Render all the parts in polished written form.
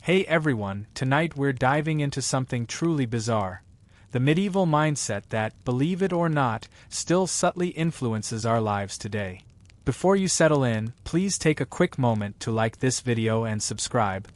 Hey everyone, tonight we're diving into something truly bizarre. The medieval mindset that, believe it or not, still subtly influences our lives today. Before you settle in, please take a quick moment to like this video and subscribe,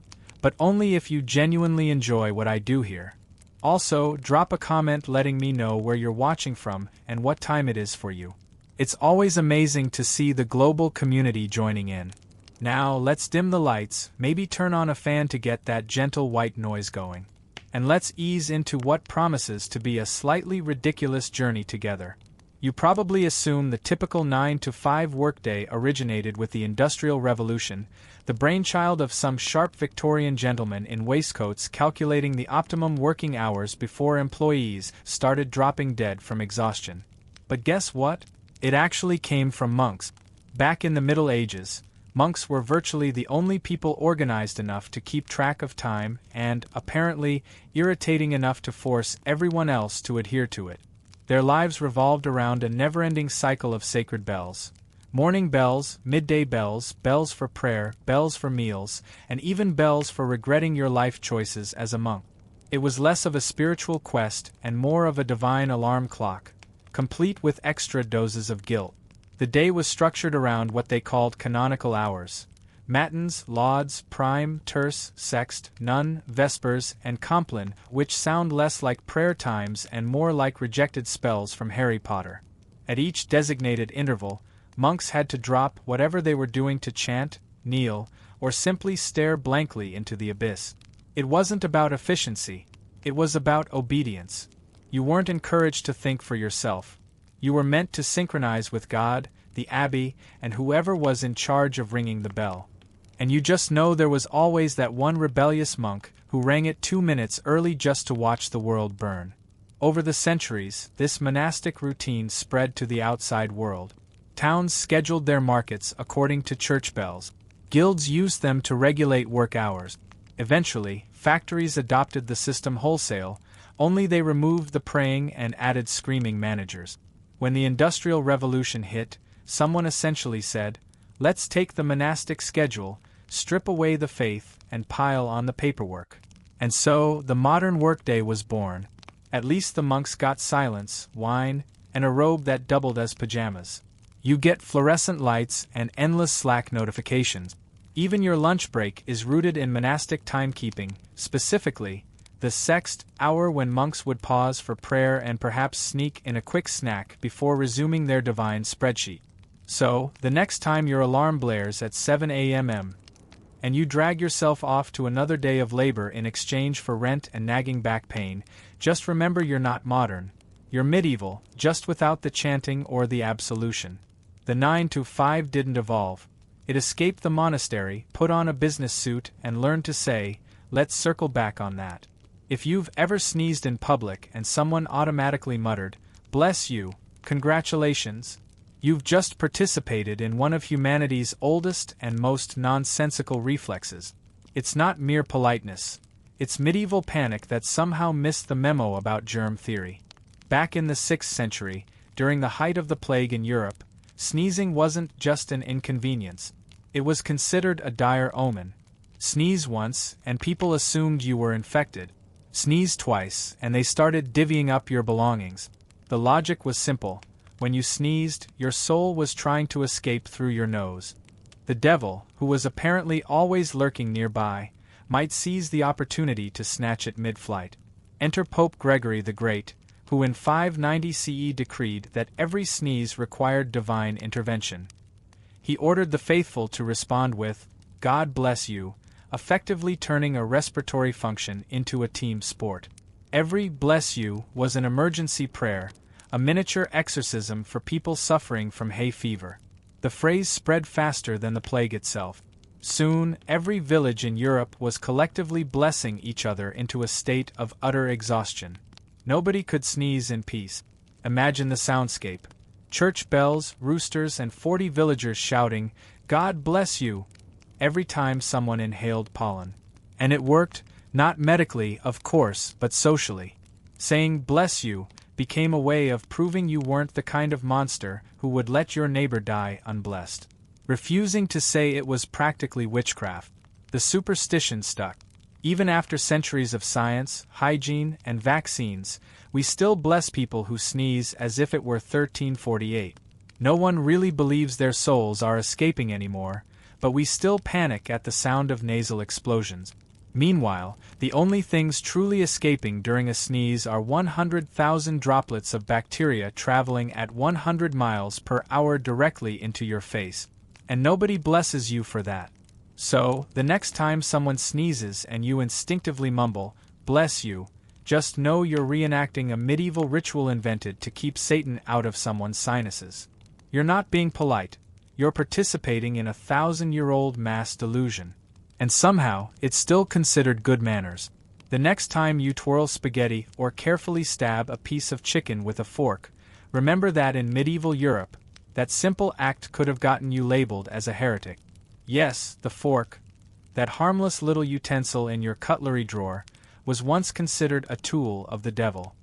but only if you genuinely enjoy what I do here. Also, drop a comment letting me know where you're watching from and what time it is for you. It's always amazing to see the global community joining in. Now, let's dim the lights, maybe turn on a fan to get that gentle white noise going. And let's ease into what promises to be a slightly ridiculous journey together. You probably assume the typical 9-to-5 workday originated with the Industrial Revolution, the brainchild of some sharp Victorian gentleman in waistcoats calculating the optimum working hours before employees started dropping dead from exhaustion. But guess what? It actually came from monks. Back in the Middle Ages, monks were virtually the only people organized enough to keep track of time and, apparently, irritating enough to force everyone else to adhere to it. Their lives revolved around a never-ending cycle of sacred bells. Morning bells, midday bells, bells for prayer, bells for meals, and even bells for regretting your life choices as a monk. It was less of a spiritual quest and more of a divine alarm clock, complete with extra doses of guilt. The day was structured around what they called canonical hours: matins, lauds, prime, terce, sext, none, vespers, and compline, which sound less like prayer times and more like rejected spells from Harry Potter. At each designated interval, monks had to drop whatever they were doing to chant, kneel, or simply stare blankly into the abyss. It wasn't about efficiency, it was about obedience. You weren't encouraged to think for yourself. You were meant to synchronize with God, the abbey, and whoever was in charge of ringing the bell. And you just know there was always that one rebellious monk who rang it 2 minutes early just to watch the world burn. Over the centuries, this monastic routine spread to the outside world. Towns scheduled their markets according to church bells. Guilds used them to regulate work hours. Eventually, factories adopted the system wholesale, only they removed the praying and added screaming managers. When the Industrial Revolution hit, someone essentially said, "Let's take the monastic schedule, strip away the faith, and pile on the paperwork." And so, the modern workday was born. At least the monks got silence, wine, and a robe that doubled as pajamas. You get fluorescent lights and endless Slack notifications. Even your lunch break is rooted in monastic timekeeping, specifically the sext hour, when monks would pause for prayer and perhaps sneak in a quick snack before resuming their divine spreadsheet. So, the next time your alarm blares at 7 a.m. and you drag yourself off to another day of labor in exchange for rent and nagging back pain, just remember you're not modern. You're medieval, just without the chanting or the absolution. The 9-to-5 didn't evolve. It escaped the monastery, put on a business suit, and learned to say, "Let's circle back on that." If you've ever sneezed in public and someone automatically muttered, "Bless you, congratulations," you've just participated in one of humanity's oldest and most nonsensical reflexes. It's not mere politeness. It's medieval panic that somehow missed the memo about germ theory. Back in the 6th century, during the height of the plague in Europe, sneezing wasn't just an inconvenience. It was considered a dire omen. Sneeze once, and people assumed you were infected. Sneeze twice, and they started divvying up your belongings. The logic was simple. When you sneezed, your soul was trying to escape through your nose. The devil, who was apparently always lurking nearby, might seize the opportunity to snatch it mid-flight. Enter Pope Gregory the Great, who in 590 CE decreed that every sneeze required divine intervention. He ordered the faithful to respond with, "God bless you," effectively turning a respiratory function into a team sport. Every "bless you" was an emergency prayer, a miniature exorcism for people suffering from hay fever. The phrase spread faster than the plague itself. Soon, every village in Europe was collectively blessing each other into a state of utter exhaustion. Nobody could sneeze in peace. Imagine the soundscape. Church bells, roosters, and 40 villagers shouting, "God bless you," every time someone inhaled pollen. And it worked, not medically, of course, but socially. Saying "bless you" became a way of proving you weren't the kind of monster who would let your neighbor die unblessed. Refusing to say it was practically witchcraft. The superstition stuck. Even after centuries of science, hygiene, and vaccines, we still bless people who sneeze as if it were 1348. No one really believes their souls are escaping anymore, but we still panic at the sound of nasal explosions. Meanwhile, the only things truly escaping during a sneeze are 100,000 droplets of bacteria traveling at 100 miles per hour directly into your face. And nobody blesses you for that. So, the next time someone sneezes and you instinctively mumble, "Bless you," just know you're reenacting a medieval ritual invented to keep Satan out of someone's sinuses. You're not being polite, you're participating in a 1,000-year-old mass delusion. And somehow, it's still considered good manners. The next time you twirl spaghetti or carefully stab a piece of chicken with a fork, remember that in medieval Europe, that simple act could have gotten you labeled as a heretic. Yes, the fork, that harmless little utensil in your cutlery drawer, was once considered a tool of the devil.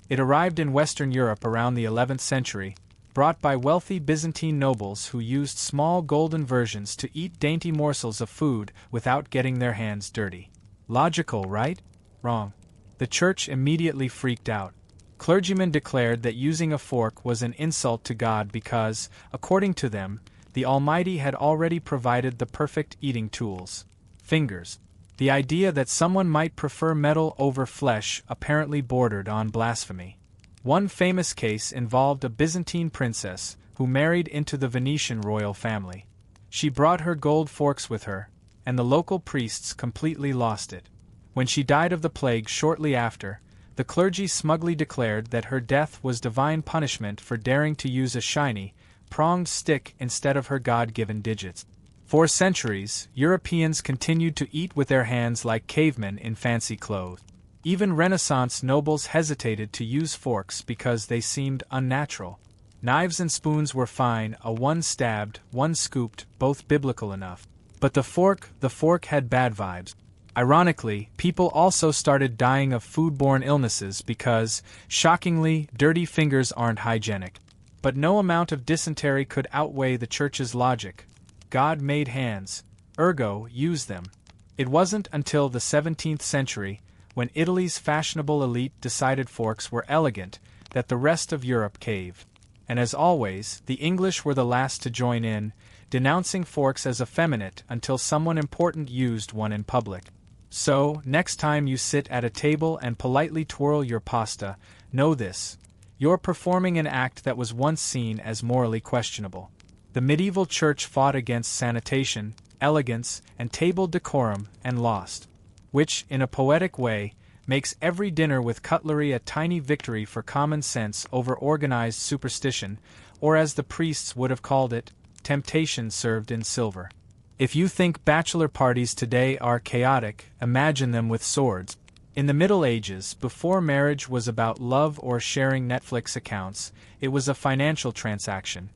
It arrived in Western Europe around the 11th century, brought by wealthy Byzantine nobles who used small golden versions to eat dainty morsels of food without getting their hands dirty. Logical, right? Wrong. The church immediately freaked out. Clergymen declared that using a fork was an insult to God because, according to them, the Almighty had already provided the perfect eating tools: fingers. The idea that someone might prefer metal over flesh apparently bordered on blasphemy. One famous case involved a Byzantine princess who married into the Venetian royal family. She brought her gold forks with her, and the local priests completely lost it. When she died of the plague shortly after, the clergy smugly declared that her death was divine punishment for daring to use a shiny, pronged stick instead of her God-given digits. For centuries, Europeans continued to eat with their hands like cavemen in fancy clothes. Even Renaissance nobles hesitated to use forks because they seemed unnatural. Knives and spoons were fine, a one stabbed, one scooped, both biblical enough. But the fork had bad vibes. Ironically, people also started dying of foodborne illnesses because, shockingly, dirty fingers aren't hygienic. But no amount of dysentery could outweigh the church's logic. God made hands, ergo, use them. It wasn't until the 17th century, when Italy's fashionable elite decided forks were elegant, that the rest of Europe caved. And as always, the English were the last to join in, denouncing forks as effeminate until someone important used one in public. So, next time you sit at a table and politely twirl your pasta, know this: you're performing an act that was once seen as morally questionable. The medieval church fought against sanitation, elegance, and table decorum and lost. Which, in a poetic way, makes every dinner with cutlery a tiny victory for common sense over organized superstition, or as the priests would have called it, temptation served in silver. If you think bachelor parties today are chaotic, imagine them with swords. In the Middle Ages, before marriage was about love or sharing Netflix accounts, it was a financial transaction.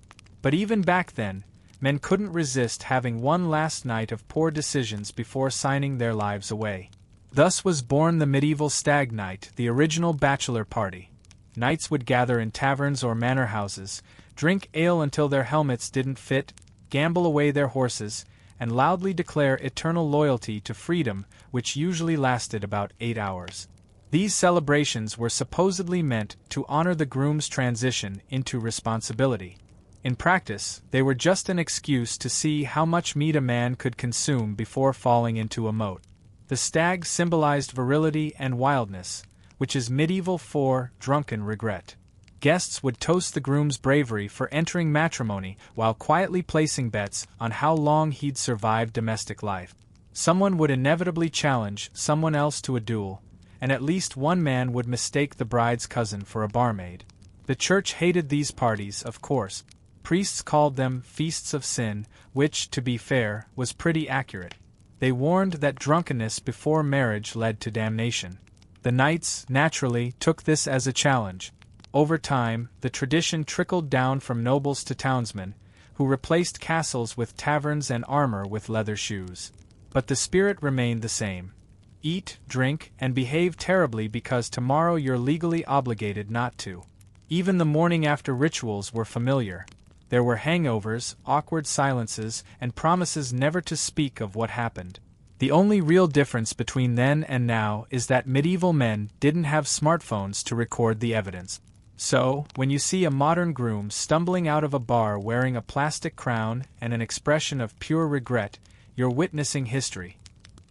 But even back then, men couldn't resist having one last night of poor decisions before signing their lives away. Thus was born the medieval stag night, the original bachelor party. Knights would gather in taverns or manor houses, drink ale until their helmets didn't fit, gamble away their horses, and loudly declare eternal loyalty to freedom, which usually lasted about 8 hours. These celebrations were supposedly meant to honor the groom's transition into responsibility. In practice, they were just an excuse to see how much meat a man could consume before falling into a moat. The stag symbolized virility and wildness, which is medieval for drunken regret. Guests would toast the groom's bravery for entering matrimony while quietly placing bets on how long he'd survive domestic life. Someone would inevitably challenge someone else to a duel, and at least one man would mistake the bride's cousin for a barmaid. The church hated these parties, of course. Priests called them feasts of sin, which, to be fair, was pretty accurate. They warned that drunkenness before marriage led to damnation. The knights, naturally, took this as a challenge. Over time, the tradition trickled down from nobles to townsmen, who replaced castles with taverns and armor with leather shoes. But the spirit remained the same. Eat, drink, and behave terribly because tomorrow you're legally obligated not to. Even the morning after rituals were familiar. There were hangovers, awkward silences, and promises never to speak of what happened. The only real difference between then and now is that medieval men didn't have smartphones to record the evidence. So, when you see a modern groom stumbling out of a bar wearing a plastic crown and an expression of pure regret, you're witnessing history.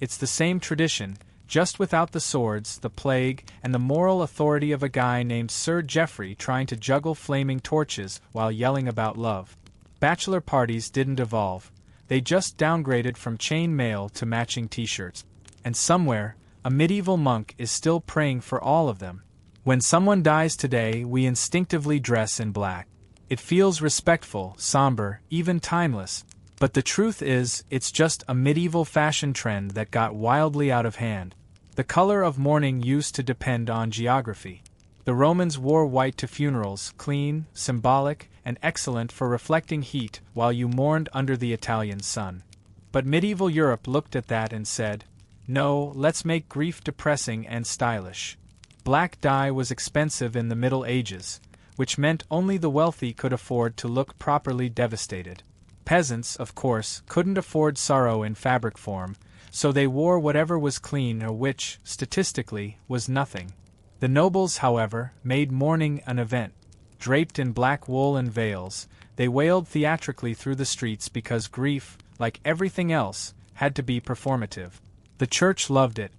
It's the same tradition, just without the swords, the plague, and the moral authority of a guy named Sir Geoffrey trying to juggle flaming torches while yelling about love. Bachelor parties didn't evolve. They just downgraded from chain mail to matching t-shirts. And somewhere, a medieval monk is still praying for all of them. When someone dies today, we instinctively dress in black. It feels respectful, somber, even timeless. But the truth is, it's just a medieval fashion trend that got wildly out of hand. The color of mourning used to depend on geography. The Romans wore white to funerals, clean, symbolic, and excellent for reflecting heat while you mourned under the Italian sun. But medieval Europe looked at that and said, "No, let's make grief depressing and stylish." Black dye was expensive in the Middle Ages, which meant only the wealthy could afford to look properly devastated. Peasants, of course, couldn't afford sorrow in fabric form, so they wore whatever was clean or which, statistically, was nothing. The nobles, however, made mourning an event. Draped in black wool and veils, they wailed theatrically through the streets because grief, like everything else, had to be performative. The church loved it.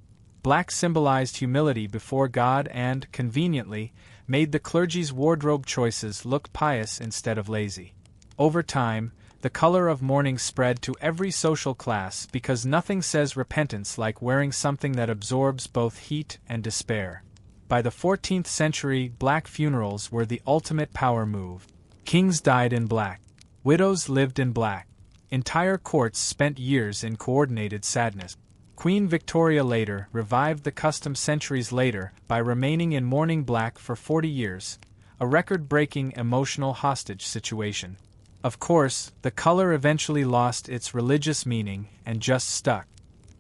Black symbolized humility before God and, conveniently, made the clergy's wardrobe choices look pious instead of lazy. Over time, the color of mourning spread to every social class because nothing says repentance like wearing something that absorbs both heat and despair. By the 14th century, black funerals were the ultimate power move. Kings died in black. Widows lived in black. Entire courts spent years in coordinated sadness. Queen Victoria later revived the custom centuries later by remaining in mourning black for 40 years, a record-breaking emotional hostage situation. Of course, the color eventually lost its religious meaning and just stuck.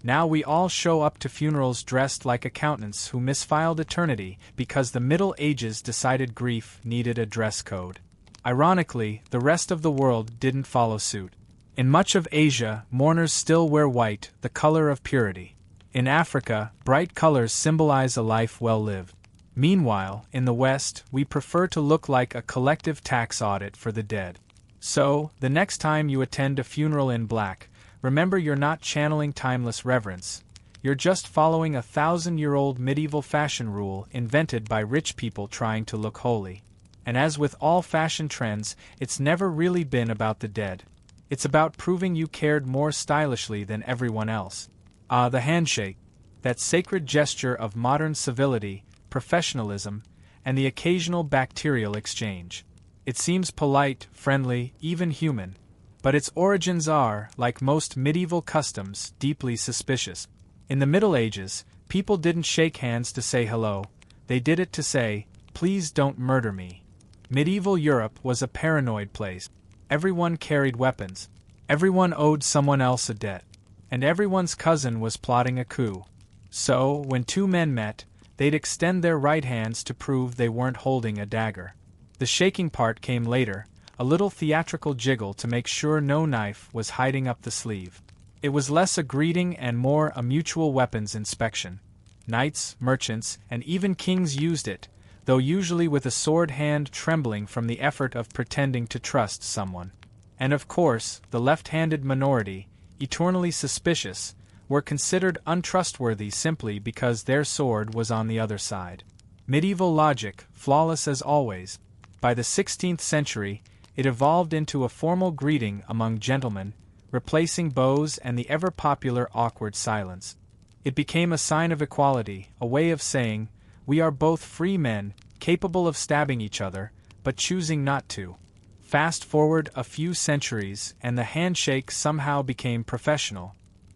Now we all show up to funerals dressed like accountants who misfiled eternity because the Middle Ages decided grief needed a dress code. Ironically, the rest of the world didn't follow suit. In much of Asia, mourners still wear white, the color of purity. In Africa, bright colors symbolize a life well lived. Meanwhile, in the West, we prefer to look like a collective tax audit for the dead. So, the next time you attend a funeral in black, remember you're not channeling timeless reverence. You're just following a 1,000-year-old medieval fashion rule invented by rich people trying to look holy. And as with all fashion trends, it's never really been about the dead. It's about proving you cared more stylishly than everyone else. The handshake. That sacred gesture of modern civility, professionalism, and the occasional bacterial exchange. It seems polite, friendly, even human. But its origins are, like most medieval customs, deeply suspicious. In the Middle Ages, people didn't shake hands to say hello, they did it to say, "Please don't murder me." Medieval Europe was a paranoid place. Everyone carried weapons. Everyone owed someone else a debt. And everyone's cousin was plotting a coup. So, when two men met, they'd extend their right hands to prove they weren't holding a dagger. The shaking part came later, a little theatrical jiggle to make sure no knife was hiding up the sleeve. It was less a greeting and more a mutual weapons inspection. Knights, merchants, and even kings used it, though usually with a sword hand trembling from the effort of pretending to trust someone. And of course, the left-handed minority, eternally suspicious, were considered untrustworthy simply because their sword was on the other side. Medieval logic, flawless as always. By the 16th century, it evolved into a formal greeting among gentlemen, replacing bows and the ever-popular awkward silence. It became a sign of equality, a way of saying, we are both free men, capable of stabbing each other, but choosing not to. Fast forward a few centuries, and the handshake somehow became professional.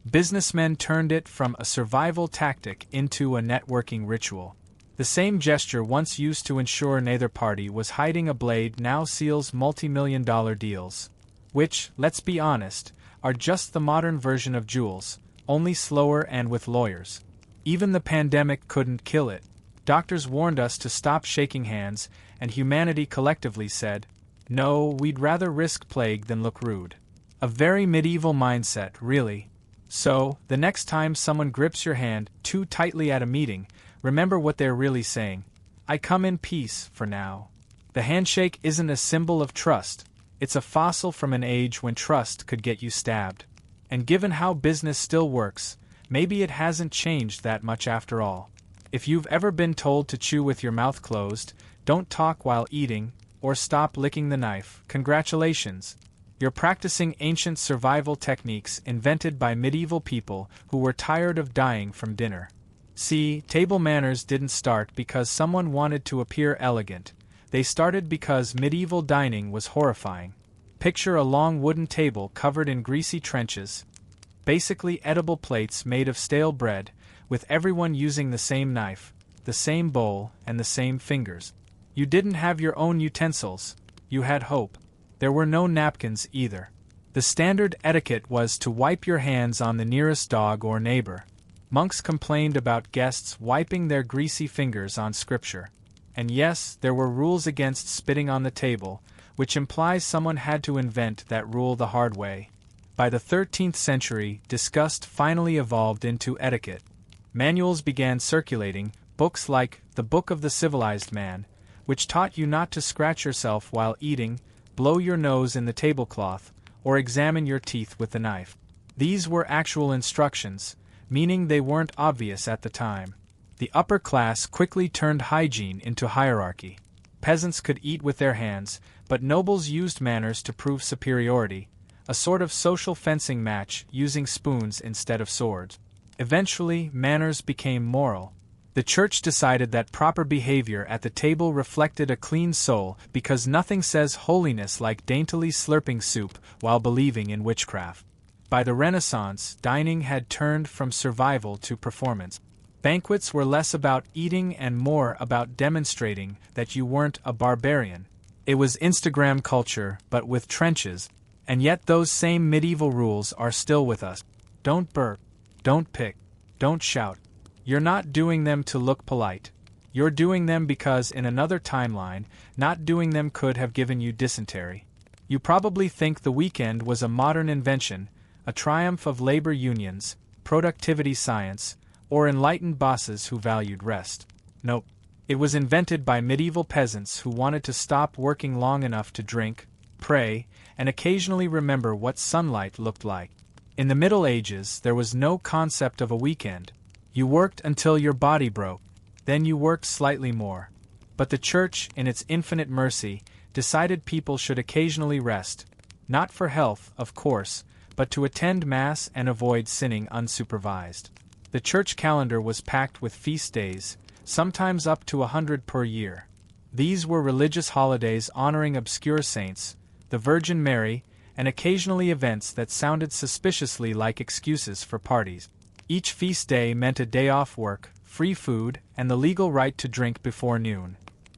Businessmen turned it from a survival tactic into a networking ritual. The same gesture once used to ensure neither party was hiding a blade now seals multi-million-dollar deals. Which, let's be honest, are just the modern version of jewels, only slower and with lawyers. Even the pandemic couldn't kill it. Doctors warned us to stop shaking hands, and humanity collectively said, no, we'd rather risk plague than look rude. A very medieval mindset, really. So, the next time someone grips your hand too tightly at a meeting, remember what they're really saying. I come in peace, for now. The handshake isn't a symbol of trust, it's a fossil from an age when trust could get you stabbed. And given how business still works, maybe it hasn't changed that much after all. If you've ever been told to chew with your mouth closed, don't talk while eating, or stop licking the knife, congratulations. You're practicing ancient survival techniques invented by medieval people who were tired of dying from dinner. See, table manners didn't start because someone wanted to appear elegant. They started because medieval dining was horrifying. Picture a long wooden table covered in greasy trenches, basically edible plates made of stale bread, with everyone using the same knife, the same bowl, and the same fingers. You didn't have your own utensils, you had hope. There were no napkins either. The standard etiquette was to wipe your hands on the nearest dog or neighbor. Monks complained about guests wiping their greasy fingers on scripture. And yes, there were rules against spitting on the table, which implies someone had to invent that rule the hard way. By the 13th century, disgust finally evolved into etiquette. Manuals began circulating, books like The Book of the Civilized Man, which taught you not to scratch yourself while eating, blow your nose in the tablecloth, or examine your teeth with the knife. These were actual instructions, meaning they weren't obvious at the time. The upper class quickly turned hygiene into hierarchy. Peasants could eat with their hands, but nobles used manners to prove superiority, a sort of social fencing match using spoons instead of swords. Eventually, manners became moral. The church decided that proper behavior at the table reflected a clean soul because nothing says holiness like daintily slurping soup while believing in witchcraft. By the Renaissance, dining had turned from survival to performance. Banquets were less about eating and more about demonstrating that you weren't a barbarian. It was Instagram culture, but with trenches. And yet those same medieval rules are still with us. Don't burp. Don't pick. Don't shout. You're not doing them to look polite. You're doing them because in another timeline, not doing them could have given you dysentery. You probably think the weekend was a modern invention, a triumph of labor unions, productivity science, or enlightened bosses who valued rest. Nope. It was invented by medieval peasants who wanted to stop working long enough to drink, pray, and occasionally remember what sunlight looked like. In the Middle Ages, there was no concept of a weekend. You worked until your body broke, then you worked slightly more. But the church, in its infinite mercy, decided people should occasionally rest, not for health, of course, but to attend Mass and avoid sinning unsupervised. The church calendar was packed with feast days, sometimes up to 100 per year. These were religious holidays honoring obscure saints, the Virgin Mary, and occasionally events that sounded suspiciously like excuses for parties. Each feast day meant a day off work, free food, and the legal right to drink before noon.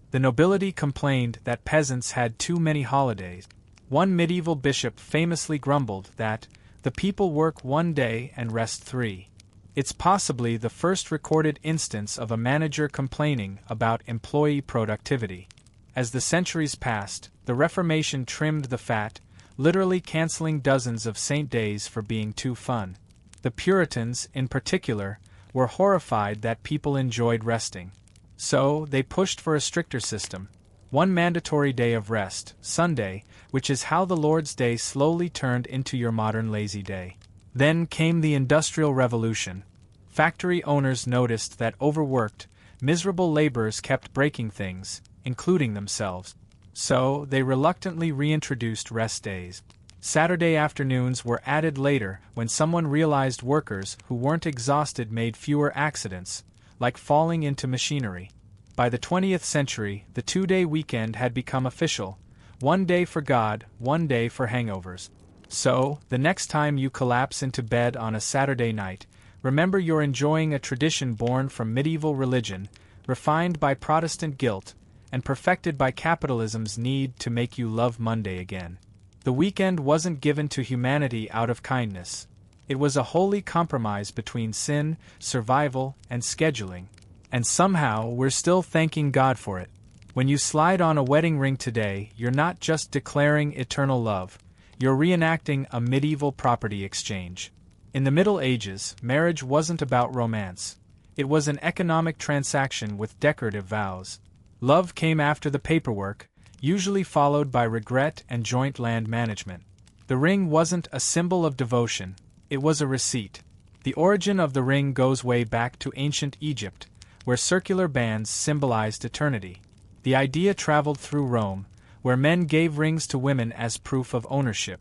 The nobility complained that peasants had too many holidays. One medieval bishop famously grumbled that the people work one day and rest 3. It's possibly the first recorded instance of a manager complaining about employee productivity. As the centuries passed, the Reformation trimmed the fat, literally canceling dozens of saint days for being too fun. The Puritans, in particular, were horrified that people enjoyed resting. So, they pushed for a stricter system. One mandatory day of rest, Sunday, which is how the Lord's Day slowly turned into your modern lazy day. Then came the Industrial Revolution. Factory owners noticed that overworked, miserable laborers kept breaking things, including themselves. So, they reluctantly reintroduced rest days. Saturday afternoons were added later when someone realized workers who weren't exhausted made fewer accidents, like falling into machinery. By the 20th century, the 2-day weekend had become official, 1 day for God, 1 day for hangovers. So, the next time you collapse into bed on a Saturday night, remember you're enjoying a tradition born from medieval religion, refined by Protestant guilt, and perfected by capitalism's need to make you love Monday again. The weekend wasn't given to humanity out of kindness. It was a holy compromise between sin, survival, and scheduling. And somehow, we're still thanking God for it. When you slide on a wedding ring today, you're not just declaring eternal love, you're reenacting a medieval property exchange. In the Middle Ages, marriage wasn't about romance. It was an economic transaction with decorative vows. Love came after the paperwork, usually followed by regret and joint land management. The ring wasn't a symbol of devotion, it was a receipt. The origin of the ring goes way back to ancient Egypt, where circular bands symbolized eternity. The idea traveled through Rome, where men gave rings to women as proof of ownership.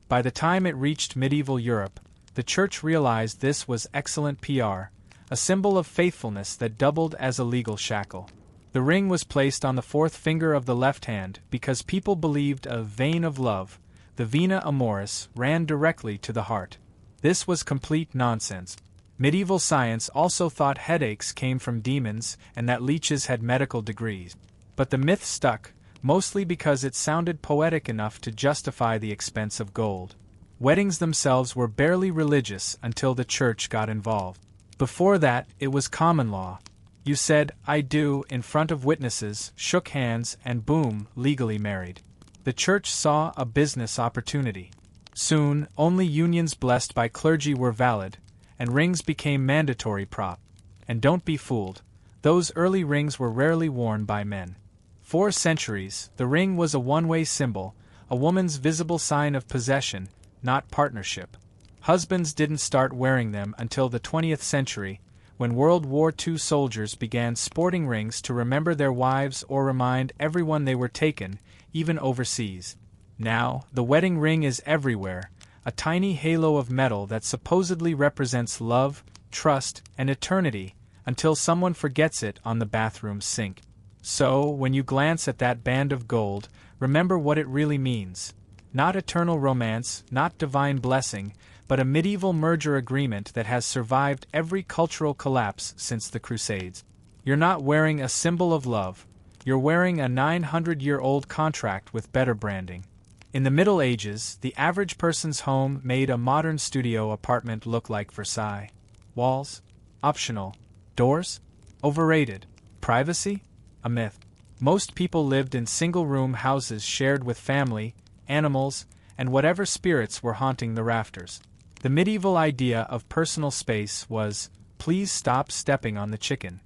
By the time it reached medieval Europe, the church realized this was excellent PR, a symbol of faithfulness that doubled as a legal shackle. The ring was placed on the fourth finger of the left hand because people believed a vein of love, the vena amoris, ran directly to the heart. This was complete nonsense. Medieval science also thought headaches came from demons and that leeches had medical degrees. But the myth stuck, mostly because it sounded poetic enough to justify the expense of gold. Weddings themselves were barely religious until the church got involved. Before that, it was common law. You said, "I do," in front of witnesses, shook hands, and boom, legally married. The church saw a business opportunity. Soon, only unions blessed by clergy were valid, and rings became mandatory prop. And don't be fooled, those early rings were rarely worn by men. For centuries, the ring was a one-way symbol, a woman's visible sign of possession, not partnership. Husbands didn't start wearing them until the 20th century, when World War II soldiers began sporting rings to remember their wives or remind everyone they were taken, even overseas. Now, the wedding ring is everywhere, a tiny halo of metal that supposedly represents love, trust, and eternity, until someone forgets it on the bathroom sink. So, when you glance at that band of gold, remember what it really means. Not eternal romance, not divine blessing, but a medieval merger agreement that has survived every cultural collapse since the Crusades. You're not wearing a symbol of love, you're wearing a 900-year-old contract with better branding. In the Middle Ages, the average person's home made a modern studio apartment look like Versailles. Walls? Optional. Doors? Overrated. Privacy? A myth. Most people lived in single-room houses shared with family, animals, and whatever spirits were haunting the rafters. The medieval idea of personal space was, "Please stop stepping on the chicken."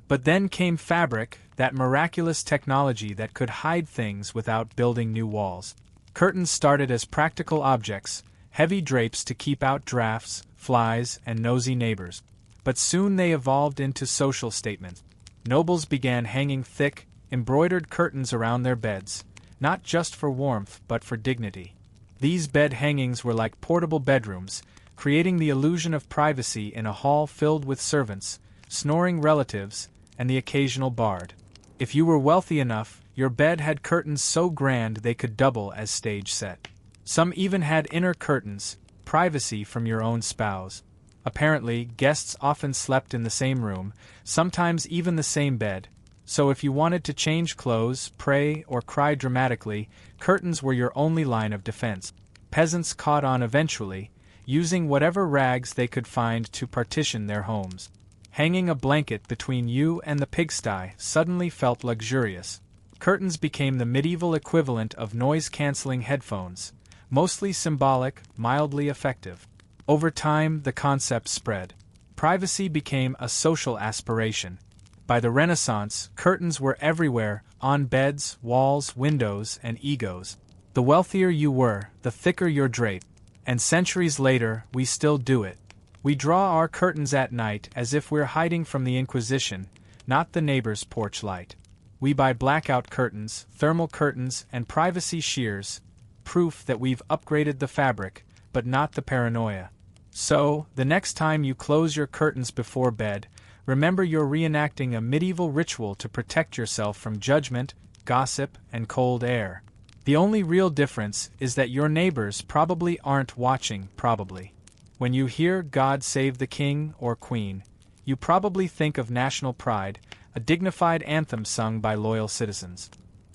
But then came fabric, that miraculous technology that could hide things without building new walls. Curtains started as practical objects, heavy drapes to keep out drafts, flies, and nosy neighbors. But soon they evolved into social statements. Nobles began hanging thick, embroidered curtains around their beds, not just for warmth but for dignity. These bed hangings were like portable bedrooms, creating the illusion of privacy in a hall filled with servants, snoring relatives, and the occasional bard. If you were wealthy enough, your bed had curtains so grand they could double as stage set. Some even had inner curtains, privacy from your own spouse. Apparently, guests often slept in the same room, sometimes even the same bed. So if you wanted to change clothes, pray, or cry dramatically, curtains were your only line of defense. Peasants caught on eventually, using whatever rags they could find to partition their homes. Hanging a blanket between you and the pigsty suddenly felt luxurious. Curtains became the medieval equivalent of noise-canceling headphones, mostly symbolic, mildly effective. Over time, the concept spread. Privacy became a social aspiration. By the Renaissance, curtains were everywhere, on beds, walls, windows, and egos. The wealthier you were, the thicker your drape. And centuries later, we still do it. We draw our curtains at night as if we're hiding from the Inquisition, not the neighbor's porch light. We buy blackout curtains, thermal curtains, and privacy shears, proof that we've upgraded the fabric, but not the paranoia. So, the next time you close your curtains before bed, remember you're reenacting a medieval ritual to protect yourself from judgment, gossip, and cold air. The only real difference is that your neighbors probably aren't watching, probably. When you hear "God Save the King" or Queen, you probably think of national pride, a dignified anthem sung by loyal citizens.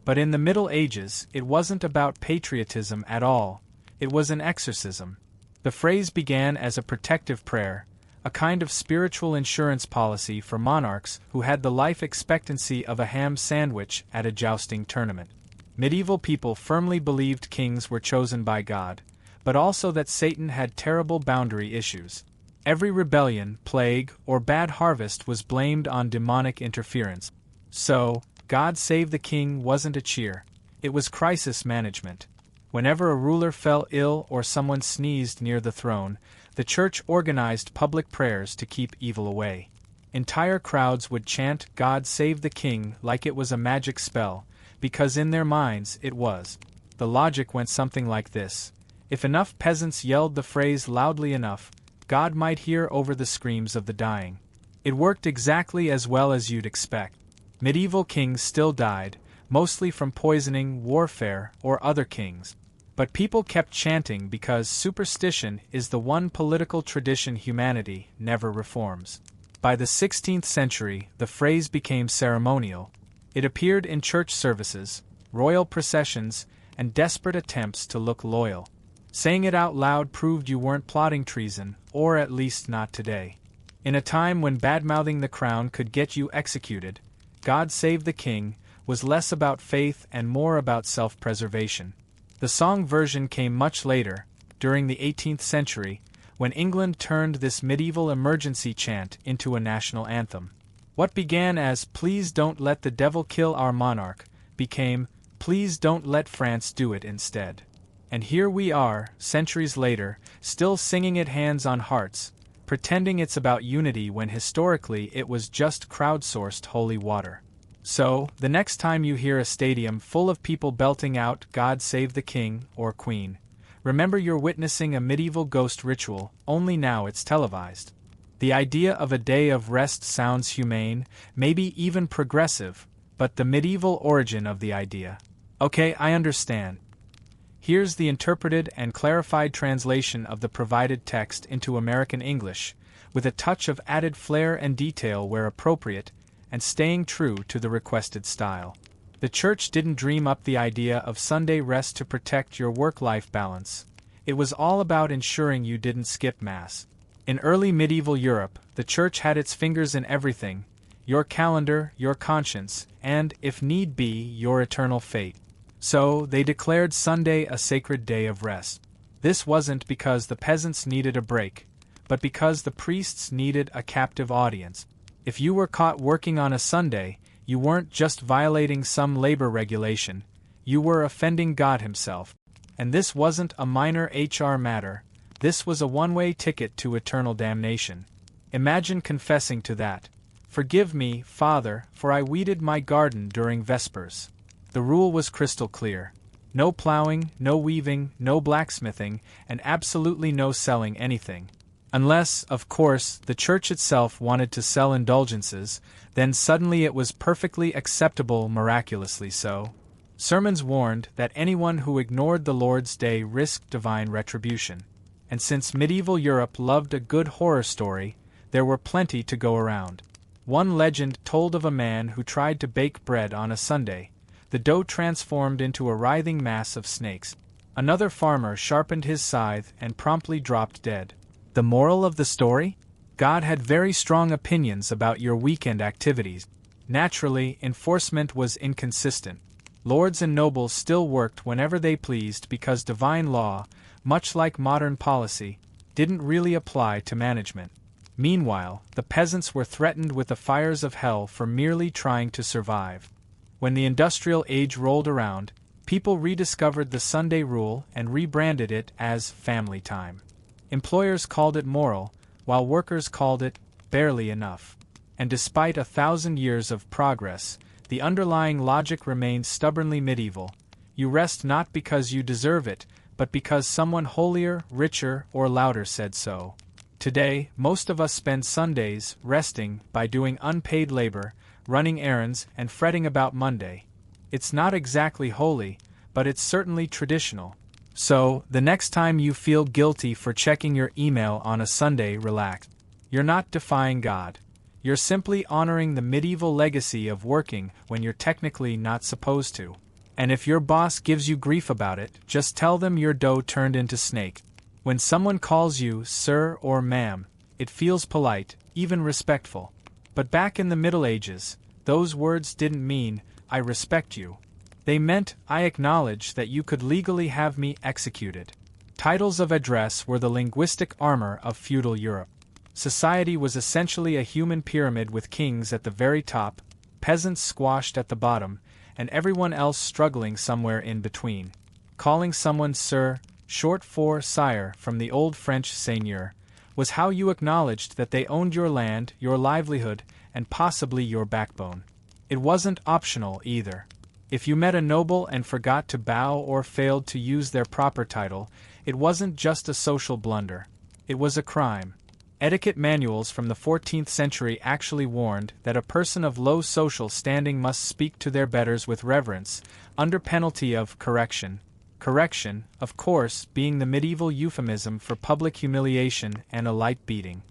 But in the Middle Ages, it wasn't about patriotism at all, it was an exorcism. The phrase began as a protective prayer, a kind of spiritual insurance policy for monarchs who had the life expectancy of a ham sandwich at a jousting tournament. Medieval people firmly believed kings were chosen by God, but also that Satan had terrible boundary issues. Every rebellion, plague, or bad harvest was blamed on demonic interference. So, God Save the King wasn't a cheer. It was crisis management. Whenever a ruler fell ill or someone sneezed near the throne, the church organized public prayers to keep evil away. Entire crowds would chant God Save the King like it was a magic spell, because in their minds it was. The logic went something like this. If enough peasants yelled the phrase loudly enough, God might hear over the screams of the dying. It worked exactly as well as you'd expect. Medieval kings still died, mostly from poisoning, warfare, or other kings. But people kept chanting because superstition is the one political tradition humanity never reforms. By the 16th century, the phrase became ceremonial. It appeared in church services, royal processions, and desperate attempts to look loyal. Saying it out loud proved you weren't plotting treason, or at least not today. In a time when badmouthing the crown could get you executed, God Save the King was less about faith and more about self-preservation. The song version came much later, during the 18th century, when England turned this medieval emergency chant into a national anthem. What began as "Please don't let the devil kill our monarch" became "Please don't let France do it instead." And here we are, centuries later, still singing it hands on hearts, pretending it's about unity when historically it was just crowdsourced holy water. So, the next time you hear a stadium full of people belting out God Save the King or Queen, remember you're witnessing a medieval ghost ritual, only now it's televised. The idea of a day of rest sounds humane, maybe even progressive, but the medieval origin of the idea. Okay, I understand. Here's the interpreted and clarified translation of the provided text into American English, with a touch of added flair and detail where appropriate, and staying true to the requested style. The church didn't dream up the idea of Sunday rest to protect your work-life balance. It was all about ensuring you didn't skip Mass. In early medieval Europe, the church had its fingers in everything: your calendar, your conscience, and, if need be, your eternal fate. So, they declared Sunday a sacred day of rest. This wasn't because the peasants needed a break, but because the priests needed a captive audience. If you were caught working on a Sunday, you weren't just violating some labor regulation, you were offending God Himself. And this wasn't a minor HR matter, this was a one-way ticket to eternal damnation. Imagine confessing to that. "Forgive me, Father, for I weeded my garden during Vespers." The rule was crystal clear. No plowing, no weaving, no blacksmithing, and absolutely no selling anything. Unless, of course, the church itself wanted to sell indulgences, then suddenly it was perfectly acceptable, miraculously so. Sermons warned that anyone who ignored the Lord's Day risked divine retribution. And since medieval Europe loved a good horror story, there were plenty to go around. One legend told of a man who tried to bake bread on a Sunday. The dough transformed into a writhing mass of snakes. Another farmer sharpened his scythe and promptly dropped dead. The moral of the story? God had very strong opinions about your weekend activities. Naturally, enforcement was inconsistent. Lords and nobles still worked whenever they pleased because divine law, much like modern policy, didn't really apply to management. Meanwhile, the peasants were threatened with the fires of hell for merely trying to survive. When the industrial age rolled around, people rediscovered the Sunday rule and rebranded it as family time. Employers called it moral, while workers called it barely enough. And despite 1,000 years of progress, the underlying logic remained stubbornly medieval. You rest not because you deserve it, but because someone holier, richer, or louder said so. Today, most of us spend Sundays resting by doing unpaid labor, running errands, and fretting about Monday. It's not exactly holy, but it's certainly traditional. So, the next time you feel guilty for checking your email on a Sunday, relax. You're not defying God. You're simply honoring the medieval legacy of working when you're technically not supposed to. And if your boss gives you grief about it, just tell them your dough turned into snake. When someone calls you sir or ma'am, it feels polite, even respectful. But back in the Middle Ages, those words didn't mean, "I respect you." They meant, "I acknowledge that you could legally have me executed." Titles of address were the linguistic armor of feudal Europe. Society was essentially a human pyramid with kings at the very top, peasants squashed at the bottom, and everyone else struggling somewhere in between. Calling someone sir, short for sire from the old French seigneur, was how you acknowledged that they owned your land, your livelihood, and possibly your backbone. It wasn't optional either. If you met a noble and forgot to bow or failed to use their proper title, it wasn't just a social blunder. It was a crime. Etiquette manuals from the 14th century actually warned that a person of low social standing must speak to their betters with reverence, under penalty of correction. Correction, of course, being the medieval euphemism for public humiliation and a light beating.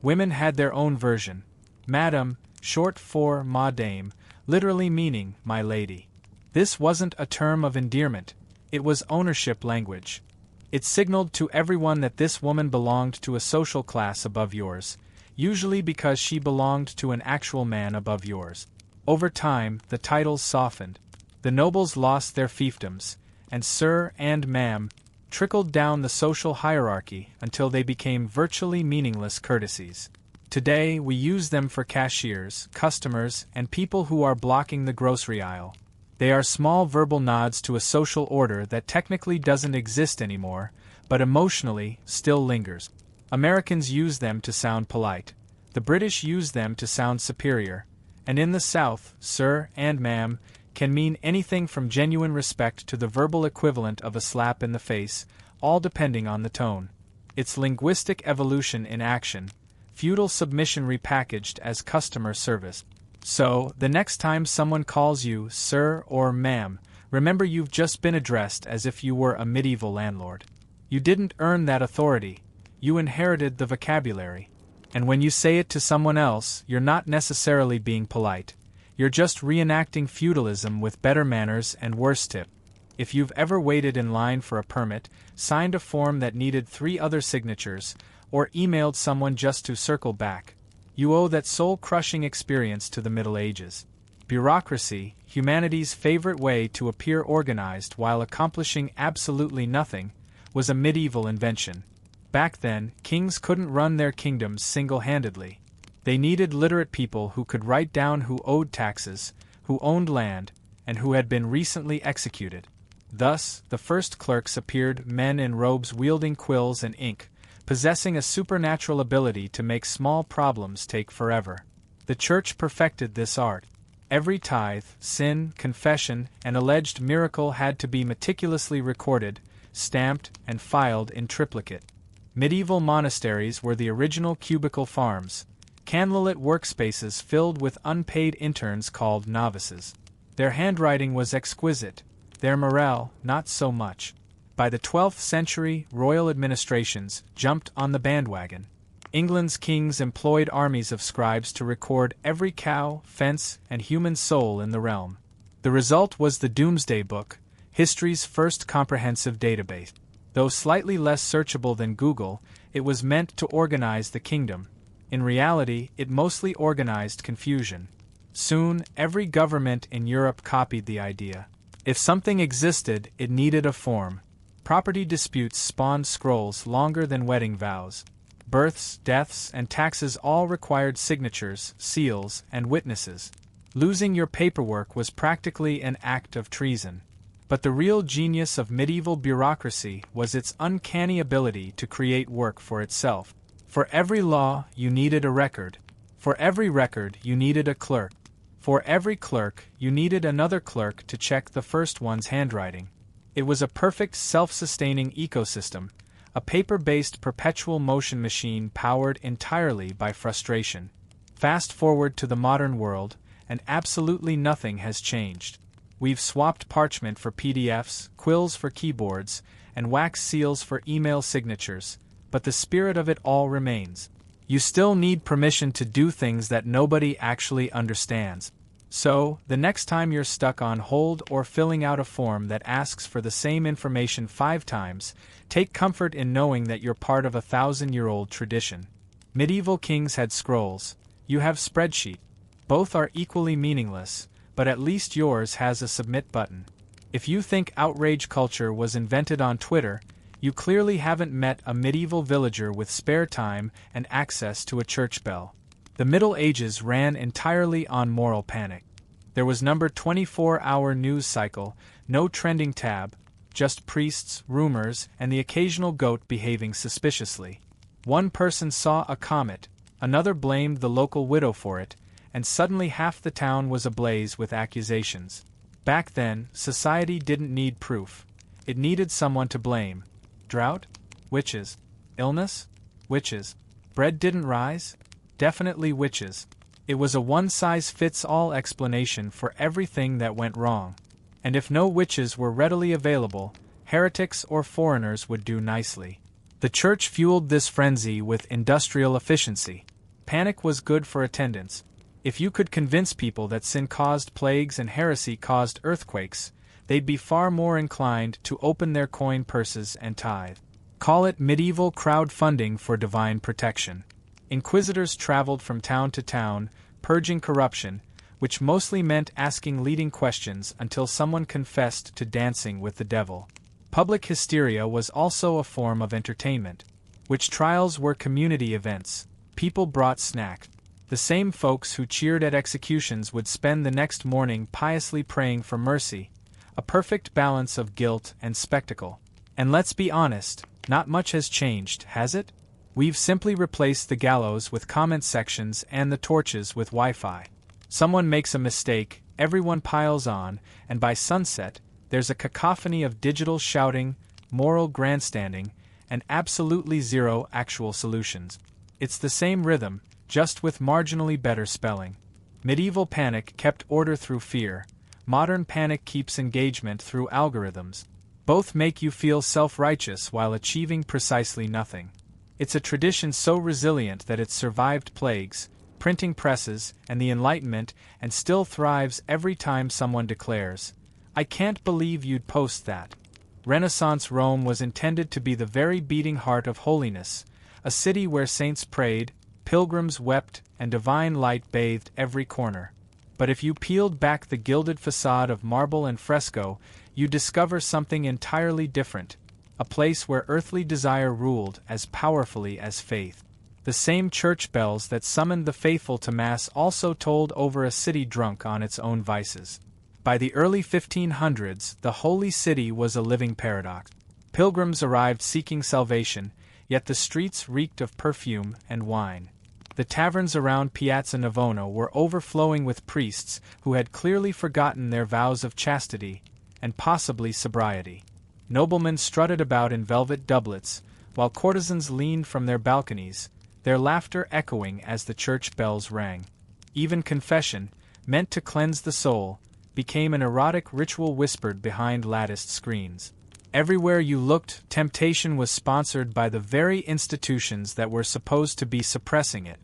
Women had their own version. Madame, short for madame, literally meaning my lady. This wasn't a term of endearment, it was ownership language. It signaled to everyone that this woman belonged to a social class above yours, usually because she belonged to an actual man above yours. Over time, the titles softened. The nobles lost their fiefdoms, and sir and ma'am trickled down the social hierarchy until they became virtually meaningless courtesies. Today, we use them for cashiers, customers, and people who are blocking the grocery aisle. They are small verbal nods to a social order that technically doesn't exist anymore, but emotionally still lingers. Americans use them to sound polite. The British use them to sound superior. And in the South, sir and ma'am can mean anything from genuine respect to the verbal equivalent of a slap in the face, all depending on the tone. It's linguistic evolution in action, feudal submission repackaged as customer service. So, the next time someone calls you sir or ma'am, remember you've just been addressed as if you were a medieval landlord. You didn't earn that authority, you inherited the vocabulary. And when you say it to someone else, you're not necessarily being polite. You're just reenacting feudalism with better manners and worse tip. If you've ever waited in line for a permit, signed a form that needed 3 other signatures, or emailed someone just to circle back, you owe that soul-crushing experience to the Middle Ages. Bureaucracy, humanity's favorite way to appear organized while accomplishing absolutely nothing, was a medieval invention. Back then, kings couldn't run their kingdoms single-handedly. They needed literate people who could write down who owed taxes, who owned land, and who had been recently executed. Thus, the first clerks appeared men in robes wielding quills and ink, possessing a supernatural ability to make small problems take forever. The Church perfected this art. Every tithe, sin, confession, and alleged miracle had to be meticulously recorded, stamped, and filed in triplicate. Medieval monasteries were the original cubicle farms, candlelit workspaces filled with unpaid interns called novices. Their handwriting was exquisite, their morale not so much. By the 12th century, royal administrations jumped on the bandwagon. England's kings employed armies of scribes to record every cow, fence, and human soul in the realm. The result was the Doomsday Book, history's first comprehensive database. Though slightly less searchable than Google, it was meant to organize the kingdom. In reality, it mostly organized confusion. Soon, every government in Europe copied the idea. If something existed, it needed a form. Property disputes spawned scrolls longer than wedding vows. Births, deaths, and taxes all required signatures, seals, and witnesses. Losing your paperwork was practically an act of treason. But the real genius of medieval bureaucracy was its uncanny ability to create work for itself. For every law, you needed a record. For every record, you needed a clerk. For every clerk, you needed another clerk to check the first one's handwriting. It was a perfect self-sustaining ecosystem, a paper-based perpetual motion machine powered entirely by frustration. Fast forward to the modern world, and absolutely nothing has changed. We've swapped parchment for PDFs, quills for keyboards, and wax seals for email signatures, but the spirit of it all remains. You still need permission to do things that nobody actually understands. So, the next time you're stuck on hold or filling out a form that asks for the same information 5 times, take comfort in knowing that you're part of a 1,000-year-old tradition. Medieval kings had scrolls. You have spreadsheet. Both are equally meaningless, but at least yours has a submit button. If you think outrage culture was invented on Twitter, You clearly haven't met a medieval villager with spare time and access to a church bell. The Middle Ages ran entirely on moral panic. There was no 24-hour news cycle, no trending tab, just priests, rumors, and the occasional goat behaving suspiciously. One person saw a comet, another blamed the local widow for it, and suddenly half the town was ablaze with accusations. Back then, society didn't need proof. It needed someone to blame. Drought? Witches. Illness? Witches. Bread didn't rise? Definitely witches. It was a one-size-fits-all explanation for everything that went wrong. And if no witches were readily available, heretics or foreigners would do nicely. The church fueled this frenzy with industrial efficiency. Panic was good for attendance. If you could convince people that sin caused plagues and heresy caused earthquakes, they'd be far more inclined to open their coin purses and tithe. Call it medieval crowdfunding for divine protection. Inquisitors traveled from town to town, purging corruption, which mostly meant asking leading questions until someone confessed to dancing with the devil. Public hysteria was also a form of entertainment. Witch trials were community events. People brought snacks. The same folks who cheered at executions would spend the next morning piously praying for mercy, a perfect balance of guilt and spectacle. And let's be honest, not much has changed, has it? We've simply replaced the gallows with comment sections and the torches with Wi-Fi. Someone makes a mistake, everyone piles on, and by sunset, there's a cacophony of digital shouting, moral grandstanding, and absolutely zero actual solutions. It's the same rhythm, just with marginally better spelling. Medieval panic kept order through fear. Modern panic keeps engagement through algorithms. Both make you feel self-righteous while achieving precisely nothing. It's a tradition so resilient that it's survived plagues, printing presses, and the Enlightenment, and still thrives every time someone declares, "I can't believe you'd post that." Renaissance Rome was intended to be the very beating heart of holiness, a city where saints prayed, pilgrims wept, and divine light bathed every corner. But if you peeled back the gilded facade of marble and fresco, you discover something entirely different, a place where earthly desire ruled as powerfully as faith. The same church bells that summoned the faithful to Mass also tolled over a city drunk on its own vices. By the early 1500s, the Holy City was a living paradox. Pilgrims arrived seeking salvation, yet the streets reeked of perfume and wine. The taverns around Piazza Navona were overflowing with priests who had clearly forgotten their vows of chastity and possibly sobriety. Noblemen strutted about in velvet doublets, while courtesans leaned from their balconies, their laughter echoing as the church bells rang. Even confession, meant to cleanse the soul, became an erotic ritual whispered behind latticed screens. Everywhere you looked, temptation was sponsored by the very institutions that were supposed to be suppressing it.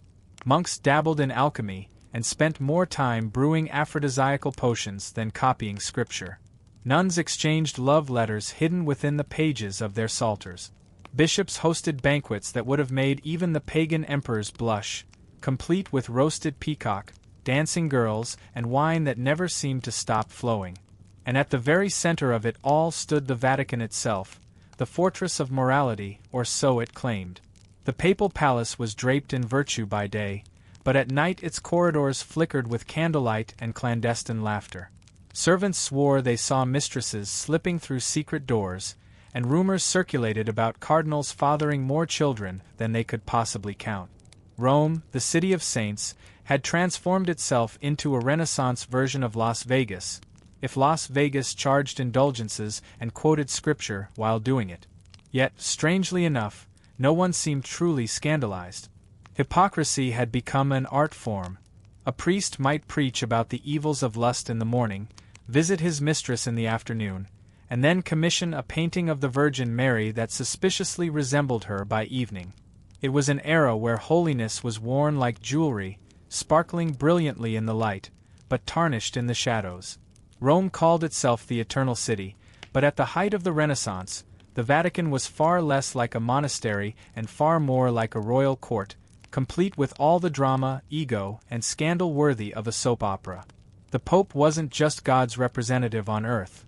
Monks dabbled in alchemy, and spent more time brewing aphrodisiacal potions than copying scripture. Nuns exchanged love letters hidden within the pages of their psalters. Bishops hosted banquets that would have made even the pagan emperors blush, complete with roasted peacock, dancing girls, and wine that never seemed to stop flowing. And at the very center of it all stood the Vatican itself, the fortress of morality, or so it claimed. The papal palace was draped in virtue by day, but at night its corridors flickered with candlelight and clandestine laughter. Servants swore they saw mistresses slipping through secret doors, and rumors circulated about cardinals fathering more children than they could possibly count. Rome, the city of saints, had transformed itself into a Renaissance version of Las Vegas, if Las Vegas charged indulgences and quoted scripture while doing it. Yet, strangely enough, no one seemed truly scandalized. Hypocrisy had become an art form. A priest might preach about the evils of lust in the morning, visit his mistress in the afternoon, and then commission a painting of the Virgin Mary that suspiciously resembled her by evening. It was an era where holiness was worn like jewelry, sparkling brilliantly in the light, but tarnished in the shadows. Rome called itself the Eternal City, but at the height of the Renaissance, the Vatican was far less like a monastery and far more like a royal court, complete with all the drama, ego, and scandal worthy of a soap opera. The Pope wasn't just God's representative on earth.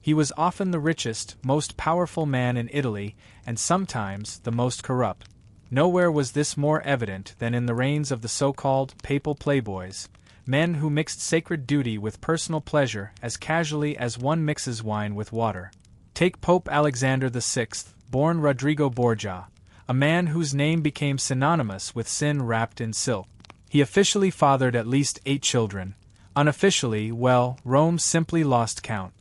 He was often the richest, most powerful man in Italy, and sometimes the most corrupt. Nowhere was this more evident than in the reigns of the so-called papal playboys, men who mixed sacred duty with personal pleasure as casually as one mixes wine with water. Take Pope Alexander VI, born Rodrigo Borgia, a man whose name became synonymous with sin wrapped in silk. He officially fathered at least 8 children. Unofficially, well, Rome simply lost count.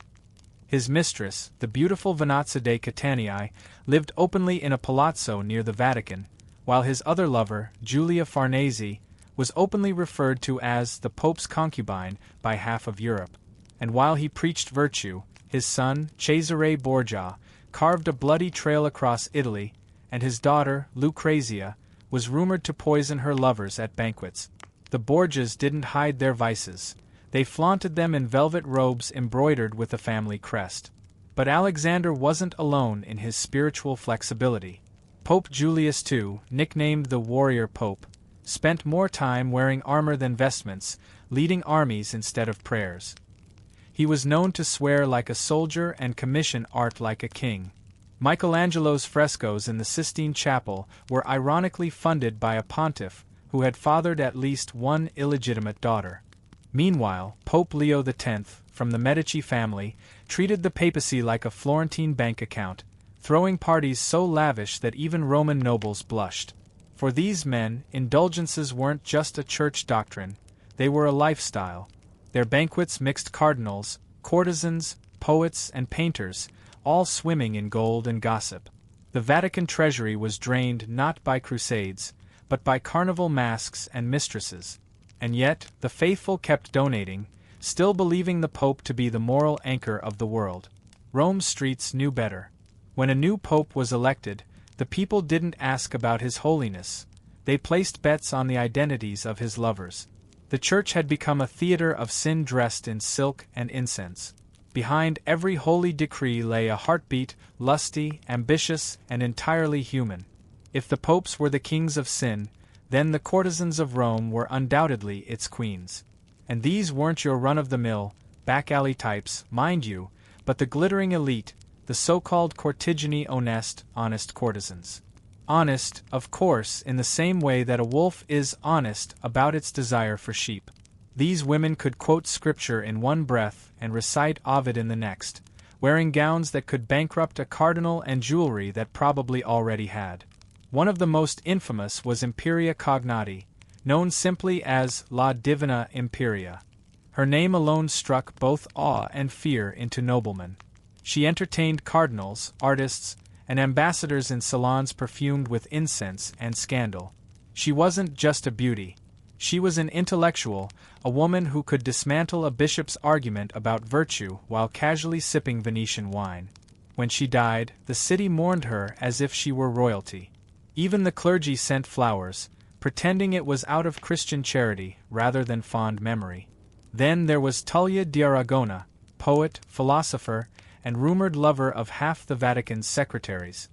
His mistress, the beautiful Venazia de Catania, lived openly in a palazzo near the Vatican, while his other lover, Giulia Farnese, was openly referred to as the Pope's concubine by half of Europe. And while he preached virtue, his son, Cesare Borgia, carved a bloody trail across Italy, and his daughter, Lucrezia, was rumored to poison her lovers at banquets. The Borgias didn't hide their vices. They flaunted them in velvet robes embroidered with the family crest. But Alexander wasn't alone in his spiritual flexibility. Pope Julius II, nicknamed the Warrior Pope, spent more time wearing armor than vestments, leading armies instead of prayers. He was known to swear like a soldier and commission art like a king. Michelangelo's frescoes in the Sistine Chapel were ironically funded by a pontiff who had fathered at least one illegitimate daughter. Meanwhile, Pope Leo X, from the Medici family, treated the papacy like a Florentine bank account, throwing parties so lavish that even Roman nobles blushed. For these men, indulgences weren't just a church doctrine, they were a lifestyle. Their banquets mixed cardinals, courtesans, poets, and painters, all swimming in gold and gossip. The Vatican treasury was drained not by crusades, but by carnival masks and mistresses. And yet, the faithful kept donating, still believing the Pope to be the moral anchor of the world. Rome's streets knew better. When a new Pope was elected, the people didn't ask about his holiness. They placed bets on the identities of his lovers. The church had become a theater of sin dressed in silk and incense. Behind every holy decree lay a heartbeat, lusty, ambitious, and entirely human. If the popes were the kings of sin, then the courtesans of Rome were undoubtedly its queens. And these weren't your run-of-the-mill, back-alley types, mind you, but the glittering elite, the so-called cortigini honest courtesans. Honest, of course, in the same way that a wolf is honest about its desire for sheep. These women could quote scripture in one breath and recite Ovid in the next, wearing gowns that could bankrupt a cardinal and jewelry that probably already had. One of the most infamous was Imperia Cognati, known simply as La Divina Imperia. Her name alone struck both awe and fear into noblemen. She entertained cardinals, artists, and ambassadors in salons perfumed with incense and scandal. She wasn't just a beauty. She was an intellectual, a woman who could dismantle a bishop's argument about virtue while casually sipping Venetian wine. When she died, the city mourned her as if she were royalty. Even the clergy sent flowers, pretending it was out of Christian charity rather than fond memory. Then there was Tullia d'Aragona, poet, philosopher, and rumored lover of half the Vatican's secretaries.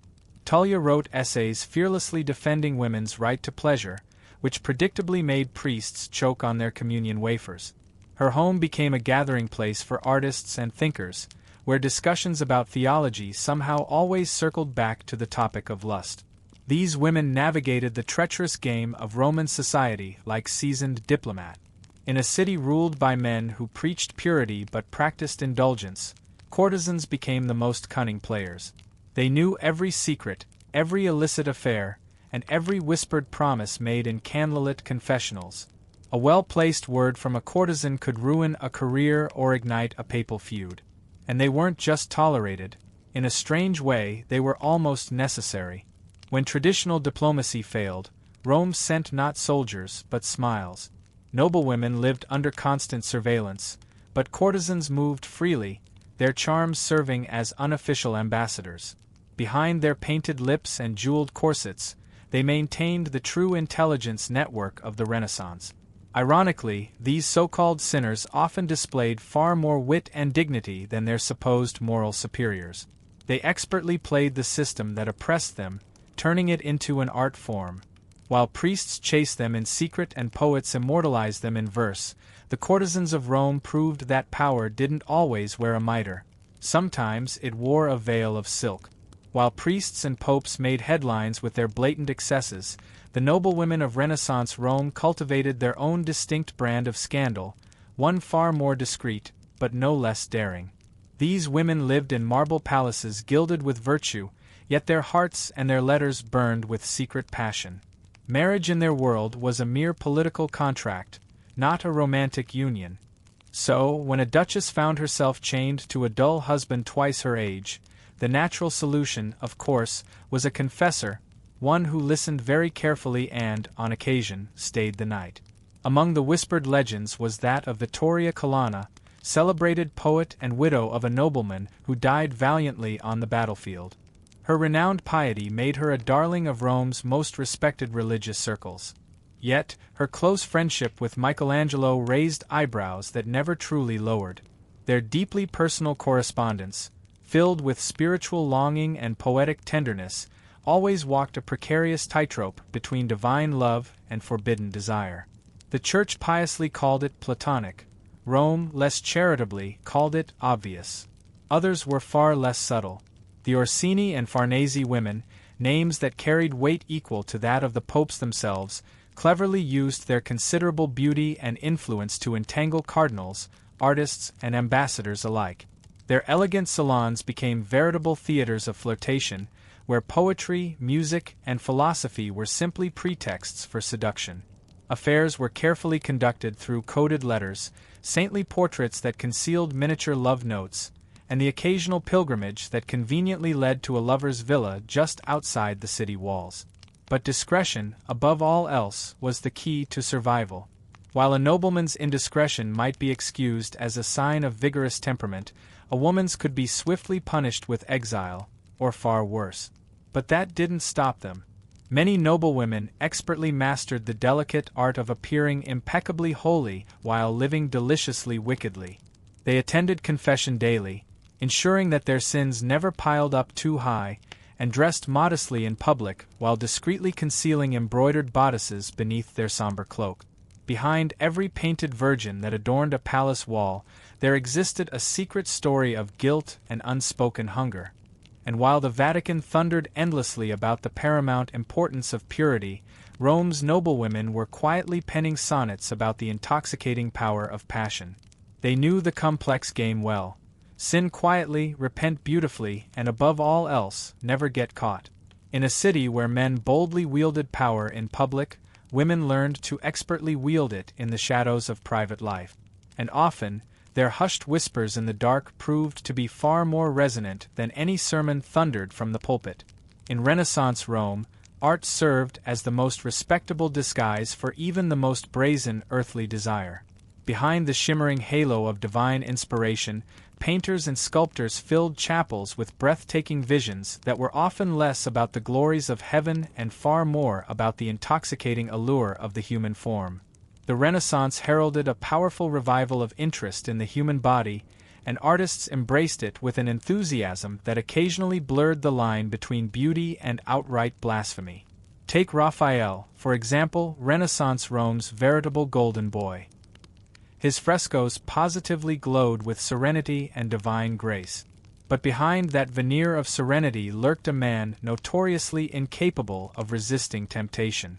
Tullia wrote essays fearlessly defending women's right to pleasure, which predictably made priests choke on their communion wafers. Her home became a gathering place for artists and thinkers, where discussions about theology somehow always circled back to the topic of lust. These women navigated the treacherous game of Roman society like seasoned diplomat. In a city ruled by men who preached purity but practiced indulgence, courtesans became the most cunning players. They knew every secret, every illicit affair, and every whispered promise made in candlelit confessionals. A well-placed word from a courtesan could ruin a career or ignite a papal feud. And they weren't just tolerated. In a strange way, they were almost necessary. When traditional diplomacy failed, Rome sent not soldiers but smiles. Noblewomen lived under constant surveillance, but courtesans moved freely, their charms serving as unofficial ambassadors. Behind their painted lips and jeweled corsets, they maintained the true intelligence network of the Renaissance. Ironically, these so-called sinners often displayed far more wit and dignity than their supposed moral superiors. They expertly played the system that oppressed them, turning it into an art form. While priests chased them in secret and poets immortalized them in verse, the courtesans of Rome proved that power didn't always wear a mitre. Sometimes it wore a veil of silk. While priests and popes made headlines with their blatant excesses, the noblewomen of Renaissance Rome cultivated their own distinct brand of scandal, one far more discreet, but no less daring. These women lived in marble palaces gilded with virtue, yet their hearts and their letters burned with secret passion. Marriage in their world was a mere political contract, not a romantic union. So, when a duchess found herself chained to a dull husband twice her age, the natural solution, of course, was a confessor, one who listened very carefully and, on occasion, stayed the night. Among the whispered legends was that of Vittoria Colonna, celebrated poet and widow of a nobleman who died valiantly on the battlefield. Her renowned piety made her a darling of Rome's most respected religious circles. Yet, her close friendship with Michelangelo raised eyebrows that never truly lowered. Their deeply personal correspondence, filled with spiritual longing and poetic tenderness, always walked a precarious tightrope between divine love and forbidden desire. The Church piously called it Platonic. Rome, less charitably, called it obvious. Others were far less subtle. The Orsini and Farnese women, names that carried weight equal to that of the popes themselves, cleverly used their considerable beauty and influence to entangle cardinals, artists, and ambassadors alike. Their elegant salons became veritable theaters of flirtation, where poetry, music, and philosophy were simply pretexts for seduction. Affairs were carefully conducted through coded letters, saintly portraits that concealed miniature love notes, and the occasional pilgrimage that conveniently led to a lover's villa just outside the city walls. But discretion, above all else, was the key to survival. While a nobleman's indiscretion might be excused as a sign of vigorous temperament, a woman's could be swiftly punished with exile, or far worse. But that didn't stop them. Many noblewomen expertly mastered the delicate art of appearing impeccably holy while living deliciously wickedly. They attended confession daily, ensuring that their sins never piled up too high, and dressed modestly in public while discreetly concealing embroidered bodices beneath their somber cloak. Behind every painted virgin that adorned a palace wall, there existed a secret story of guilt and unspoken hunger. And while the Vatican thundered endlessly about the paramount importance of purity, Rome's noblewomen were quietly penning sonnets about the intoxicating power of passion. They knew the complex game well. Sin quietly, repent beautifully, and above all else, never get caught. In a city where men boldly wielded power in public, women learned to expertly wield it in the shadows of private life. And often, their hushed whispers in the dark proved to be far more resonant than any sermon thundered from the pulpit. In Renaissance Rome, art served as the most respectable disguise for even the most brazen earthly desire. Behind the shimmering halo of divine inspiration, painters and sculptors filled chapels with breathtaking visions that were often less about the glories of heaven and far more about the intoxicating allure of the human form. The Renaissance heralded a powerful revival of interest in the human body, and artists embraced it with an enthusiasm that occasionally blurred the line between beauty and outright blasphemy. Take Raphael, for example, Renaissance Rome's veritable golden boy. His frescoes positively glowed with serenity and divine grace. But behind that veneer of serenity lurked a man notoriously incapable of resisting temptation.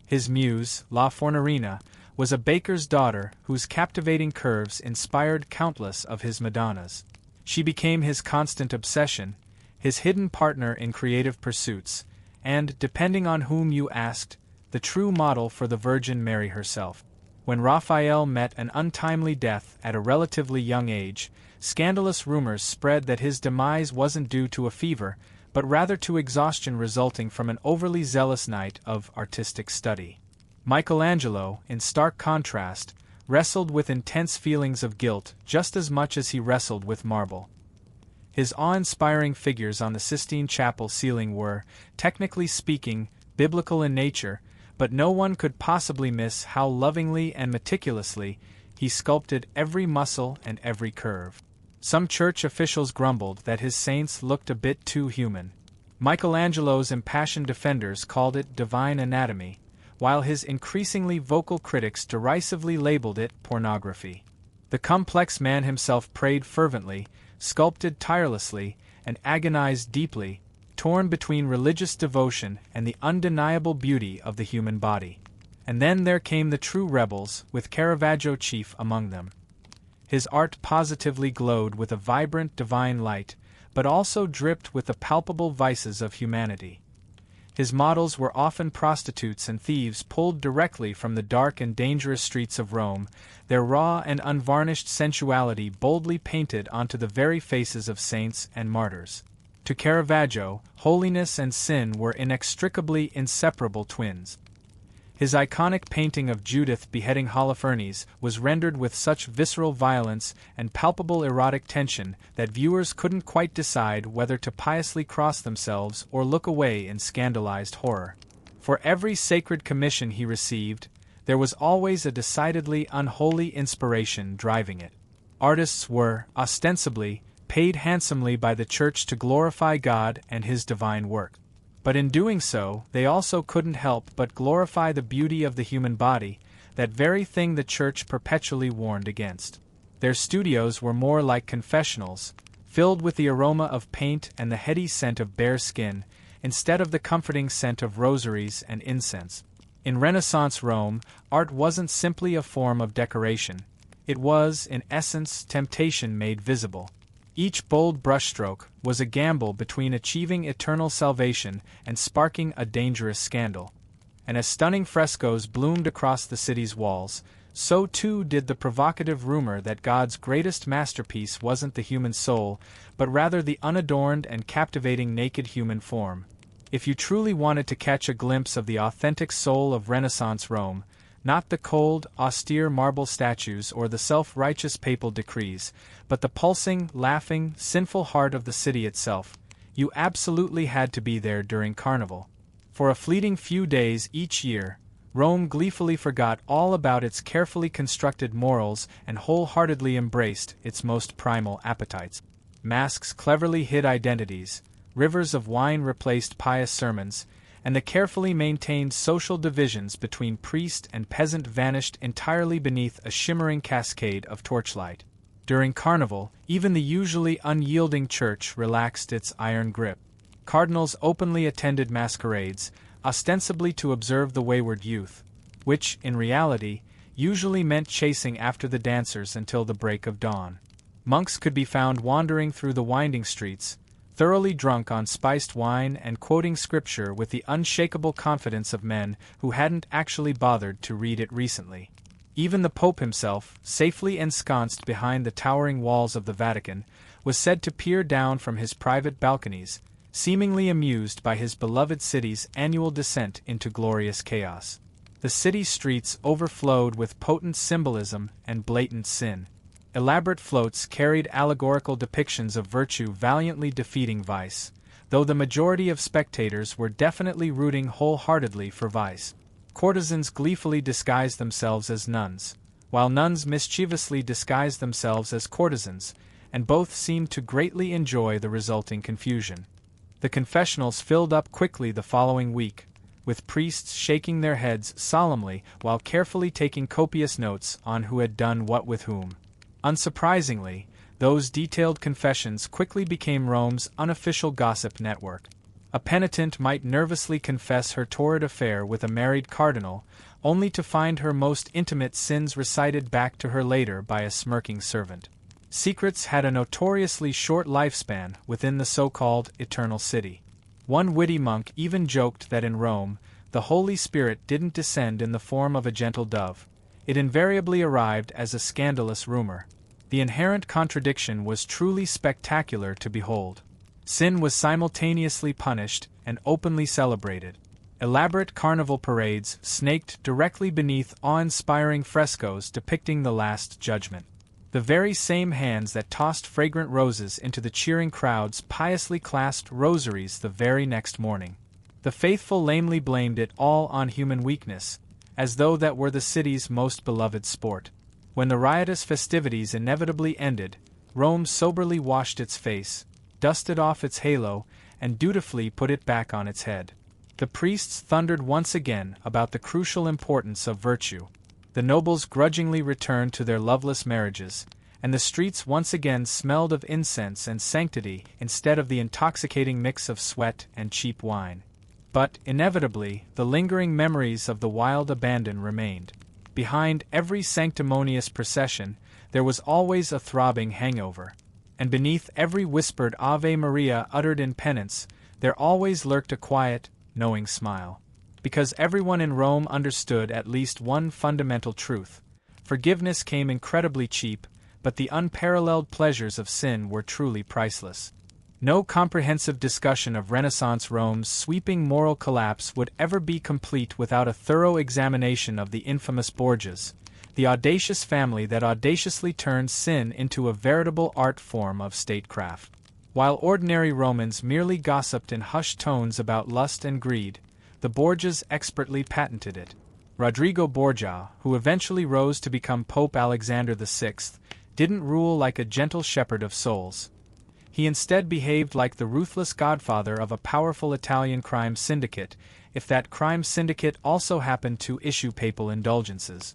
His muse, La Fornarina, was a baker's daughter whose captivating curves inspired countless of his Madonnas. She became his constant obsession, his hidden partner in creative pursuits, and, depending on whom you asked, the true model for the Virgin Mary herself. When Raphael met an untimely death at a relatively young age, scandalous rumors spread that his demise wasn't due to a fever, but rather to exhaustion resulting from an overly zealous night of artistic study. Michelangelo, in stark contrast, wrestled with intense feelings of guilt just as much as he wrestled with marble. His awe-inspiring figures on the Sistine Chapel ceiling were, technically speaking, biblical in nature, but no one could possibly miss how lovingly and meticulously he sculpted every muscle and every curve. Some church officials grumbled that his saints looked a bit too human. Michelangelo's impassioned defenders called it divine anatomy, while his increasingly vocal critics derisively labeled it pornography. The complex man himself prayed fervently, sculpted tirelessly, and agonized deeply, torn between religious devotion and the undeniable beauty of the human body. And then there came the true rebels, with Caravaggio chief among them. His art positively glowed with a vibrant divine light, but also dripped with the palpable vices of humanity. His models were often prostitutes and thieves pulled directly from the dark and dangerous streets of Rome, their raw and unvarnished sensuality boldly painted onto the very faces of saints and martyrs. To Caravaggio, holiness and sin were inextricably inseparable twins. His iconic painting of Judith beheading Holofernes was rendered with such visceral violence and palpable erotic tension that viewers couldn't quite decide whether to piously cross themselves or look away in scandalized horror. For every sacred commission he received, there was always a decidedly unholy inspiration driving it. Artists were, ostensibly, paid handsomely by the Church to glorify God and His divine work. But in doing so, they also couldn't help but glorify the beauty of the human body, that very thing the Church perpetually warned against. Their studios were more like confessionals, filled with the aroma of paint and the heady scent of bare skin, instead of the comforting scent of rosaries and incense. In Renaissance Rome, art wasn't simply a form of decoration. It was, in essence, temptation made visible. Each bold brushstroke was a gamble between achieving eternal salvation and sparking a dangerous scandal. And as stunning frescoes bloomed across the city's walls, so too did the provocative rumor that God's greatest masterpiece wasn't the human soul, but rather the unadorned and captivating naked human form. If you truly wanted to catch a glimpse of the authentic soul of Renaissance Rome, not the cold, austere marble statues or the self-righteous papal decrees, but the pulsing, laughing, sinful heart of the city itself, you absolutely had to be there during Carnival. For a fleeting few days each year, Rome gleefully forgot all about its carefully constructed morals and wholeheartedly embraced its most primal appetites. Masks cleverly hid identities, rivers of wine replaced pious sermons, and the carefully maintained social divisions between priest and peasant vanished entirely beneath a shimmering cascade of torchlight. During Carnival, even the usually unyielding church relaxed its iron grip. Cardinals openly attended masquerades, ostensibly to observe the wayward youth, which, in reality, usually meant chasing after the dancers until the break of dawn. Monks could be found wandering through the winding streets, thoroughly drunk on spiced wine and quoting scripture with the unshakable confidence of men who hadn't actually bothered to read it recently. Even the Pope himself, safely ensconced behind the towering walls of the Vatican, was said to peer down from his private balconies, seemingly amused by his beloved city's annual descent into glorious chaos. The city streets overflowed with potent symbolism and blatant sin. Elaborate floats carried allegorical depictions of virtue valiantly defeating vice, though the majority of spectators were definitely rooting wholeheartedly for vice. Courtesans gleefully disguised themselves as nuns, while nuns mischievously disguised themselves as courtesans, and both seemed to greatly enjoy the resulting confusion. The confessionals filled up quickly the following week, with priests shaking their heads solemnly while carefully taking copious notes on who had done what with whom. Unsurprisingly, those detailed confessions quickly became Rome's unofficial gossip network. A penitent might nervously confess her torrid affair with a married cardinal, only to find her most intimate sins recited back to her later by a smirking servant. Secrets had a notoriously short lifespan within the so-called Eternal City. One witty monk even joked that in Rome, the Holy Spirit didn't descend in the form of a gentle dove. It invariably arrived as a scandalous rumor. The inherent contradiction was truly spectacular to behold. Sin was simultaneously punished and openly celebrated. Elaborate carnival parades snaked directly beneath awe-inspiring frescoes depicting the Last Judgment. The very same hands that tossed fragrant roses into the cheering crowds piously clasped rosaries the very next morning. The faithful lamely blamed it all on human weakness, as though that were the city's most beloved sport. When the riotous festivities inevitably ended, Rome soberly washed its face, dusted off its halo, and dutifully put it back on its head. The priests thundered once again about the crucial importance of virtue. The nobles grudgingly returned to their loveless marriages, and the streets once again smelled of incense and sanctity instead of the intoxicating mix of sweat and cheap wine. But, inevitably, the lingering memories of the wild abandon remained. Behind every sanctimonious procession, there was always a throbbing hangover. And beneath every whispered Ave Maria uttered in penance, there always lurked a quiet, knowing smile. Because everyone in Rome understood at least one fundamental truth. Forgiveness came incredibly cheap, but the unparalleled pleasures of sin were truly priceless. No comprehensive discussion of Renaissance Rome's sweeping moral collapse would ever be complete without a thorough examination of the infamous Borgias, the audacious family that audaciously turned sin into a veritable art form of statecraft. While ordinary Romans merely gossiped in hushed tones about lust and greed, the Borgias expertly patented it. Rodrigo Borgia, who eventually rose to become Pope Alexander VI, didn't rule like a gentle shepherd of souls. He instead behaved like the ruthless godfather of a powerful Italian crime syndicate, if that crime syndicate also happened to issue papal indulgences.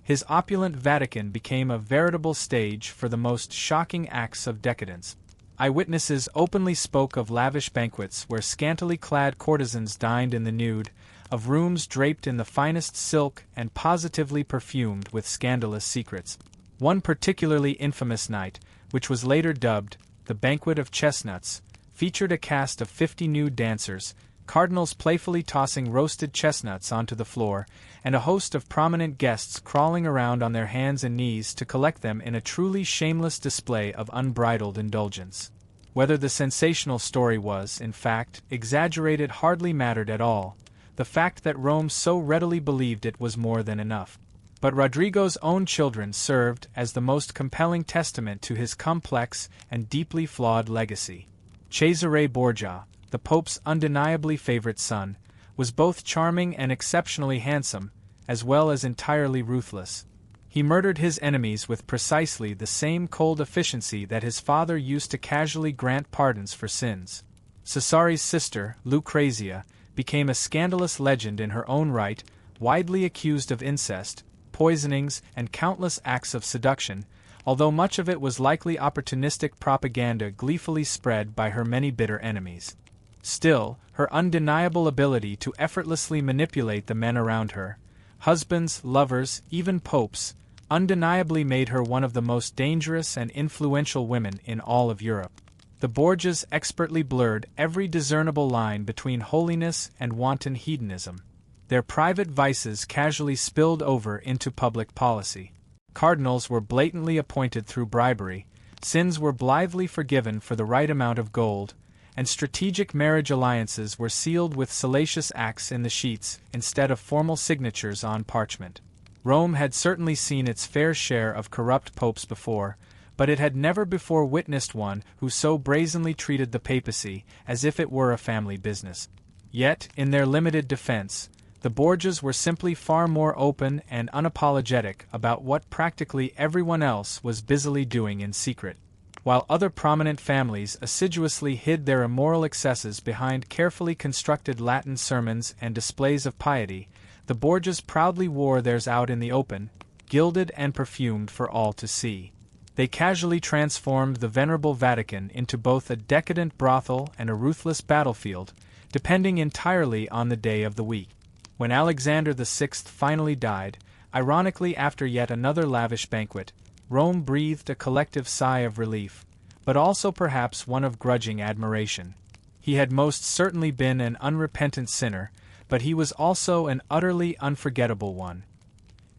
His opulent Vatican became a veritable stage for the most shocking acts of decadence. Eyewitnesses openly spoke of lavish banquets where scantily clad courtesans dined in the nude, of rooms draped in the finest silk and positively perfumed with scandalous secrets. One particularly infamous night, which was later dubbed the Banquet of Chestnuts, featured a cast of 50 nude dancers, cardinals playfully tossing roasted chestnuts onto the floor, and a host of prominent guests crawling around on their hands and knees to collect them in a truly shameless display of unbridled indulgence. Whether the sensational story was, in fact, exaggerated hardly mattered at all. The fact that Rome so readily believed it was more than enough. But Rodrigo's own children served as the most compelling testament to his complex and deeply flawed legacy. Cesare Borgia, the Pope's undeniably favorite son, was both charming and exceptionally handsome, as well as entirely ruthless. He murdered his enemies with precisely the same cold efficiency that his father used to casually grant pardons for sins. Cesare's sister, Lucrezia, became a scandalous legend in her own right, widely accused of incest, poisonings, and countless acts of seduction, although much of it was likely opportunistic propaganda gleefully spread by her many bitter enemies. Still, her undeniable ability to effortlessly manipulate the men around her, husbands, lovers, even popes, undeniably made her one of the most dangerous and influential women in all of Europe. The Borgias expertly blurred every discernible line between holiness and wanton hedonism. Their private vices casually spilled over into public policy. Cardinals were blatantly appointed through bribery, sins were blithely forgiven for the right amount of gold, and strategic marriage alliances were sealed with salacious acts in the sheets instead of formal signatures on parchment. Rome had certainly seen its fair share of corrupt popes before, but it had never before witnessed one who so brazenly treated the papacy as if it were a family business. Yet, in their limited defense, the Borgias were simply far more open and unapologetic about what practically everyone else was busily doing in secret. While other prominent families assiduously hid their immoral excesses behind carefully constructed Latin sermons and displays of piety, the Borgias proudly wore theirs out in the open, gilded and perfumed for all to see. They casually transformed the venerable Vatican into both a decadent brothel and a ruthless battlefield, depending entirely on the day of the week. When Alexander VI finally died, ironically after yet another lavish banquet, Rome breathed a collective sigh of relief, but also perhaps one of grudging admiration. He had most certainly been an unrepentant sinner, but he was also an utterly unforgettable one.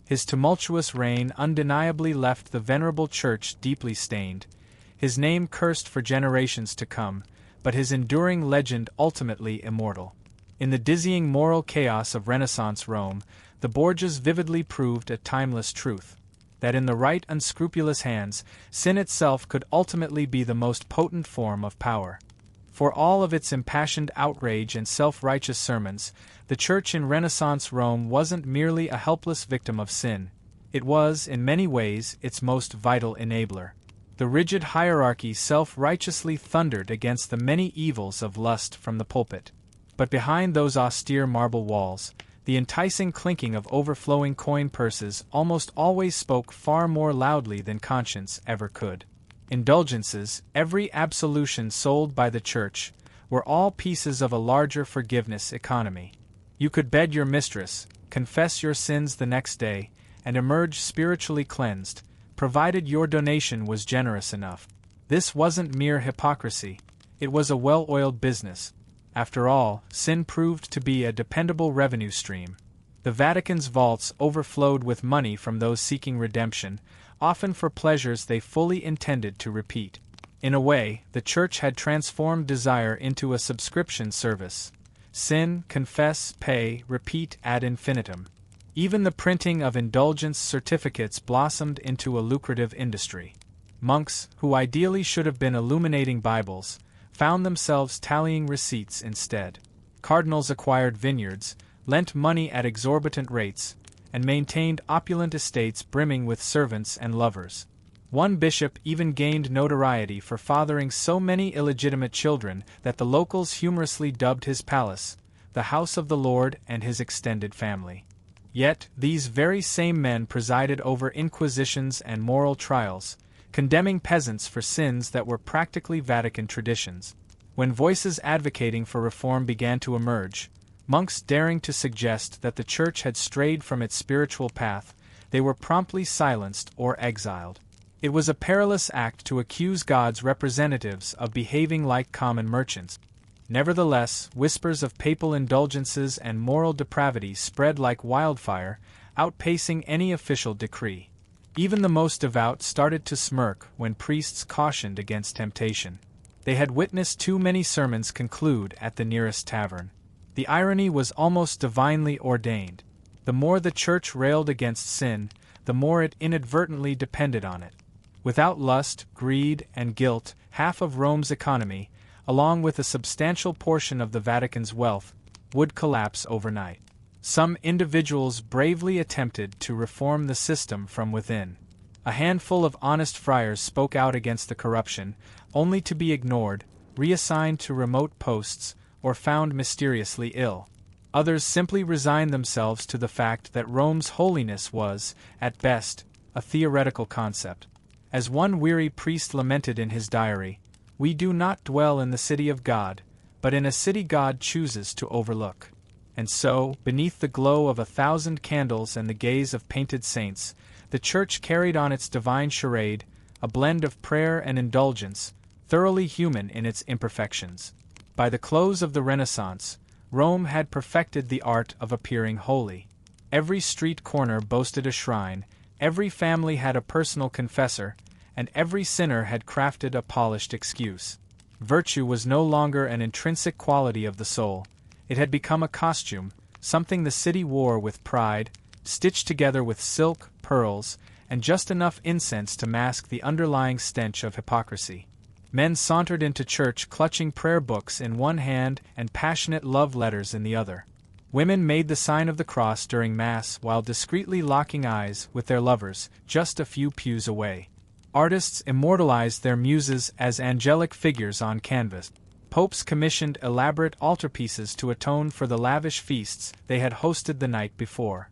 His tumultuous reign undeniably left the venerable church deeply stained, his name cursed for generations to come, but his enduring legend ultimately immortal. In the dizzying moral chaos of Renaissance Rome, the Borgias vividly proved a timeless truth, that in the right unscrupulous hands, sin itself could ultimately be the most potent form of power. For all of its impassioned outrage and self-righteous sermons, the Church in Renaissance Rome wasn't merely a helpless victim of sin. It was, in many ways, its most vital enabler. The rigid hierarchy self-righteously thundered against the many evils of lust from the pulpit. But behind those austere marble walls, the enticing clinking of overflowing coin purses almost always spoke far more loudly than conscience ever could. Indulgences, every absolution sold by the church, were all pieces of a larger forgiveness economy. You could bed your mistress, confess your sins the next day, and emerge spiritually cleansed, provided your donation was generous enough. This wasn't mere hypocrisy, it was a well-oiled business. After all, sin proved to be a dependable revenue stream. The Vatican's vaults overflowed with money from those seeking redemption, often for pleasures they fully intended to repeat. In a way, the Church had transformed desire into a subscription service. Sin, confess, pay, repeat ad infinitum. Even the printing of indulgence certificates blossomed into a lucrative industry. Monks, who ideally should have been illuminating Bibles, found themselves tallying receipts instead. Cardinals acquired vineyards, lent money at exorbitant rates, and maintained opulent estates brimming with servants and lovers. One bishop even gained notoriety for fathering so many illegitimate children that the locals humorously dubbed his palace the House of the Lord and his extended family. Yet, these very same men presided over inquisitions and moral trials, condemning peasants for sins that were practically Vatican traditions. When voices advocating for reform began to emerge, monks daring to suggest that the Church had strayed from its spiritual path, they were promptly silenced or exiled. It was a perilous act to accuse God's representatives of behaving like common merchants. Nevertheless, whispers of papal indulgences and moral depravity spread like wildfire, outpacing any official decree. Even the most devout started to smirk when priests cautioned against temptation. They had witnessed too many sermons conclude at the nearest tavern. The irony was almost divinely ordained. The more the Church railed against sin, the more it inadvertently depended on it. Without lust, greed, and guilt, half of Rome's economy, along with a substantial portion of the Vatican's wealth, would collapse overnight. Some individuals bravely attempted to reform the system from within. A handful of honest friars spoke out against the corruption, only to be ignored, reassigned to remote posts, or found mysteriously ill. Others simply resigned themselves to the fact that Rome's holiness was, at best, a theoretical concept. As one weary priest lamented in his diary, "We do not dwell in the city of God, but in a city God chooses to overlook." And so, beneath the glow of 1,000 candles and the gaze of painted saints, the Church carried on its divine charade, a blend of prayer and indulgence, thoroughly human in its imperfections. By the close of the Renaissance, Rome had perfected the art of appearing holy. Every street corner boasted a shrine, every family had a personal confessor, and every sinner had crafted a polished excuse. Virtue was no longer an intrinsic quality of the soul. It had become a costume, something the city wore with pride, stitched together with silk, pearls, and just enough incense to mask the underlying stench of hypocrisy. Men sauntered into church clutching prayer books in one hand and passionate love letters in the other. Women made the sign of the cross during Mass while discreetly locking eyes with their lovers just a few pews away. Artists immortalized their muses as angelic figures on canvas. Popes commissioned elaborate altarpieces to atone for the lavish feasts they had hosted the night before.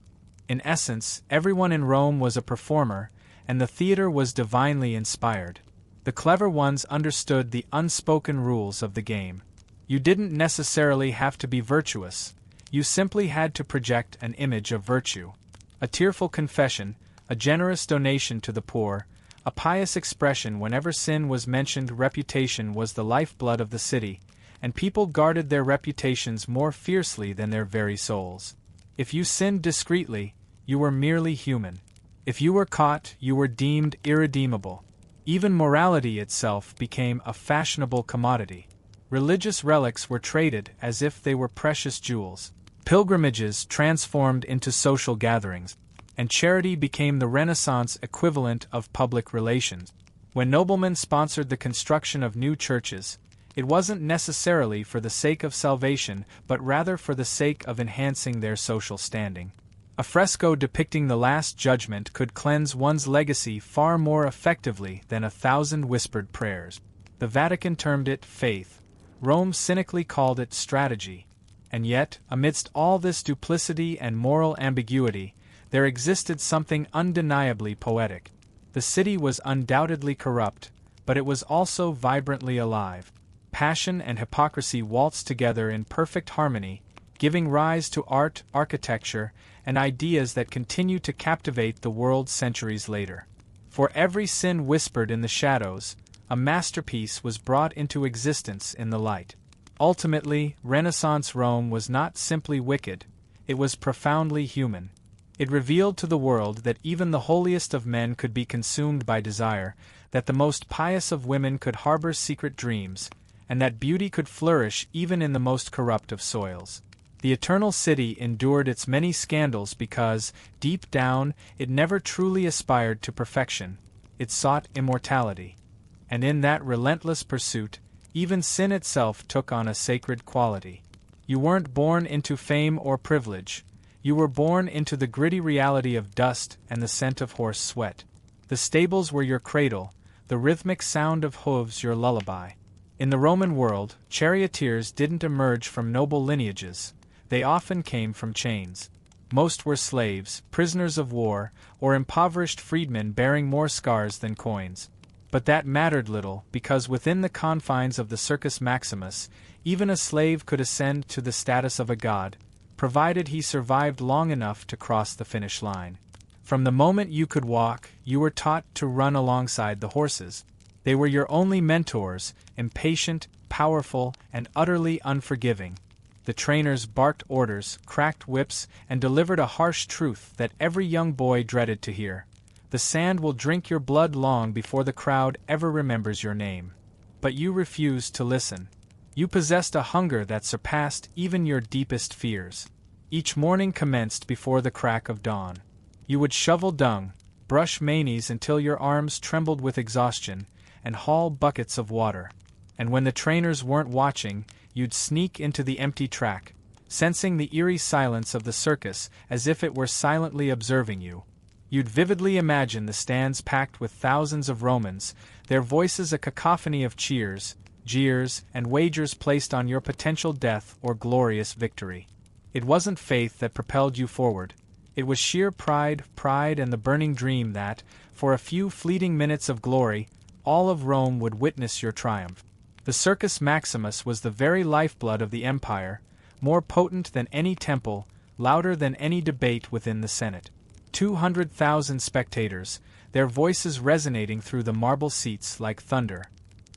In essence, everyone in Rome was a performer, and the theater was divinely inspired. The clever ones understood the unspoken rules of the game. You didn't necessarily have to be virtuous, you simply had to project an image of virtue. A tearful confession, a generous donation to the poor, a pious expression whenever sin was mentioned. Reputation was the lifeblood of the city, and people guarded their reputations more fiercely than their very souls. If you sinned discreetly, you were merely human. If you were caught, you were deemed irredeemable. Even morality itself became a fashionable commodity. Religious relics were traded as if they were precious jewels. Pilgrimages transformed into social gatherings, and charity became the Renaissance equivalent of public relations. When noblemen sponsored the construction of new churches, it wasn't necessarily for the sake of salvation, but rather for the sake of enhancing their social standing. A fresco depicting the Last Judgment could cleanse one's legacy far more effectively than 1,000 whispered prayers. The Vatican termed it faith. Rome cynically called it strategy. And yet, amidst all this duplicity and moral ambiguity, there existed something undeniably poetic. The city was undoubtedly corrupt, but it was also vibrantly alive. Passion and hypocrisy waltzed together in perfect harmony, giving rise to art, architecture, and ideas that continue to captivate the world centuries later. For every sin whispered in the shadows, a masterpiece was brought into existence in the light. Ultimately, Renaissance Rome was not simply wicked, it was profoundly human. It revealed to the world that even the holiest of men could be consumed by desire, that the most pious of women could harbor secret dreams, and that beauty could flourish even in the most corrupt of soils. The Eternal City endured its many scandals because, deep down, it never truly aspired to perfection, it sought immortality. And in that relentless pursuit, even sin itself took on a sacred quality. You weren't born into fame or privilege, you were born into the gritty reality of dust and the scent of horse sweat. The stables were your cradle, the rhythmic sound of hooves your lullaby. In the Roman world, charioteers didn't emerge from noble lineages, they often came from chains. Most were slaves, prisoners of war, or impoverished freedmen bearing more scars than coins. But that mattered little, because within the confines of the Circus Maximus, even a slave could ascend to the status of a god, provided he survived long enough to cross the finish line. From the moment you could walk, you were taught to run alongside the horses. They were your only mentors, impatient, powerful, and utterly unforgiving. The trainers barked orders, cracked whips, and delivered a harsh truth that every young boy dreaded to hear. The sand will drink your blood long before the crowd ever remembers your name. But you refused to listen. You possessed a hunger that surpassed even your deepest fears. Each morning commenced before the crack of dawn. You would shovel dung, brush manes until your arms trembled with exhaustion, and haul buckets of water. And when the trainers weren't watching, you'd sneak into the empty track, sensing the eerie silence of the circus as if it were silently observing you. You'd vividly imagine the stands packed with thousands of Romans, their voices a cacophony of cheers, jeers, and wagers placed on your potential death or glorious victory. It wasn't faith that propelled you forward. It was sheer pride and the burning dream that, for a few fleeting minutes of glory, all of Rome would witness your triumph. The Circus Maximus was the very lifeblood of the empire, more potent than any temple, louder than any debate within the Senate. 200,000 spectators, their voices resonating through the marble seats like thunder.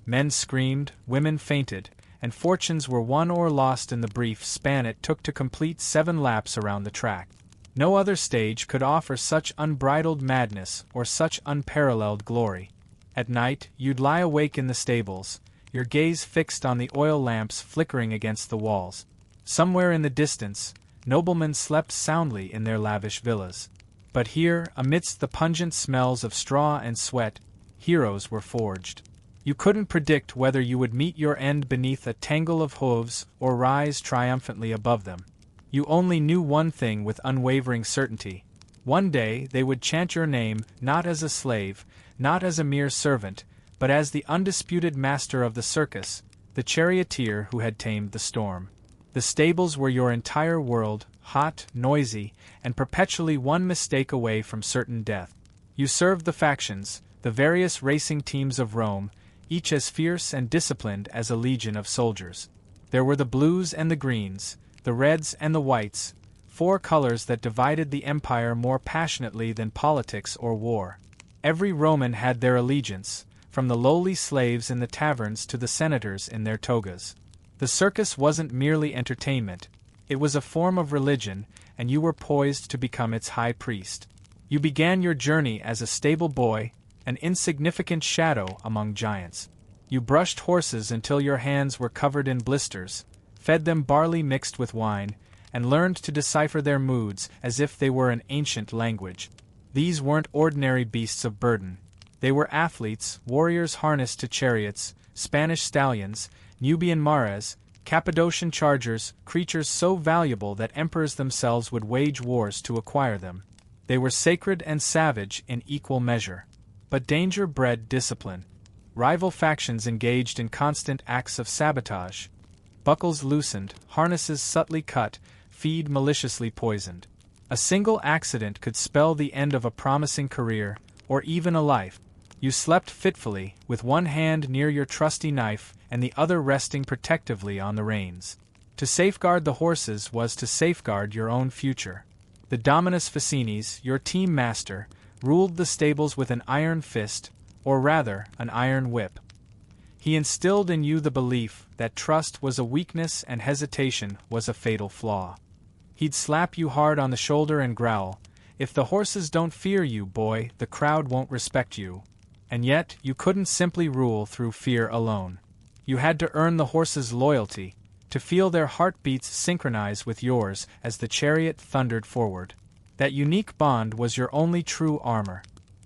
Men screamed, women fainted, and fortunes were won or lost in the brief span it took to complete 7 laps around the track. No other stage could offer such unbridled madness or such unparalleled glory. At night, you'd lie awake in the stables, your gaze fixed on the oil lamps flickering against the walls. Somewhere in the distance, noblemen slept soundly in their lavish villas. But here, amidst the pungent smells of straw and sweat, heroes were forged. You couldn't predict whether you would meet your end beneath a tangle of hooves or rise triumphantly above them. You only knew one thing with unwavering certainty. One day they would chant your name not as a slave, not as a mere servant, but as the undisputed master of the circus, the charioteer who had tamed the storm. The stables were your entire world, hot, noisy, and perpetually one mistake away from certain death. You served the factions, the various racing teams of Rome, each as fierce and disciplined as a legion of soldiers. There were the blues and the greens, the reds and the whites, 4 colors that divided the empire more passionately than politics or war. Every Roman had their allegiance, from the lowly slaves in the taverns to the senators in their togas. The circus wasn't merely entertainment, it was a form of religion, and you were poised to become its high priest. You began your journey as a stable boy, an insignificant shadow among giants. You brushed horses until your hands were covered in blisters, fed them barley mixed with wine, and learned to decipher their moods as if they were an ancient language. These weren't ordinary beasts of burden. They were athletes, warriors harnessed to chariots, Spanish stallions, Nubian mares, Cappadocian chargers, creatures so valuable that emperors themselves would wage wars to acquire them. They were sacred and savage in equal measure. But danger bred discipline. Rival factions engaged in constant acts of sabotage. buckles loosened, harnesses subtly cut, feed maliciously poisoned. A single accident could spell the end of a promising career, or even a life. You slept fitfully, with one hand near your trusty knife and the other resting protectively on the reins. To safeguard the horses was to safeguard your own future. The Dominus Facinis, your team master, ruled the stables with an iron fist, or rather, an iron whip. He instilled in you the belief that trust was a weakness and hesitation was a fatal flaw. He'd slap you hard on the shoulder and growl, "If the horses don't fear you, boy, the crowd won't respect you." And yet, you couldn't simply rule through fear alone. You had to earn the horses' loyalty, to feel their heartbeats synchronize with yours as the chariot thundered forward. That unique bond was your only true armor.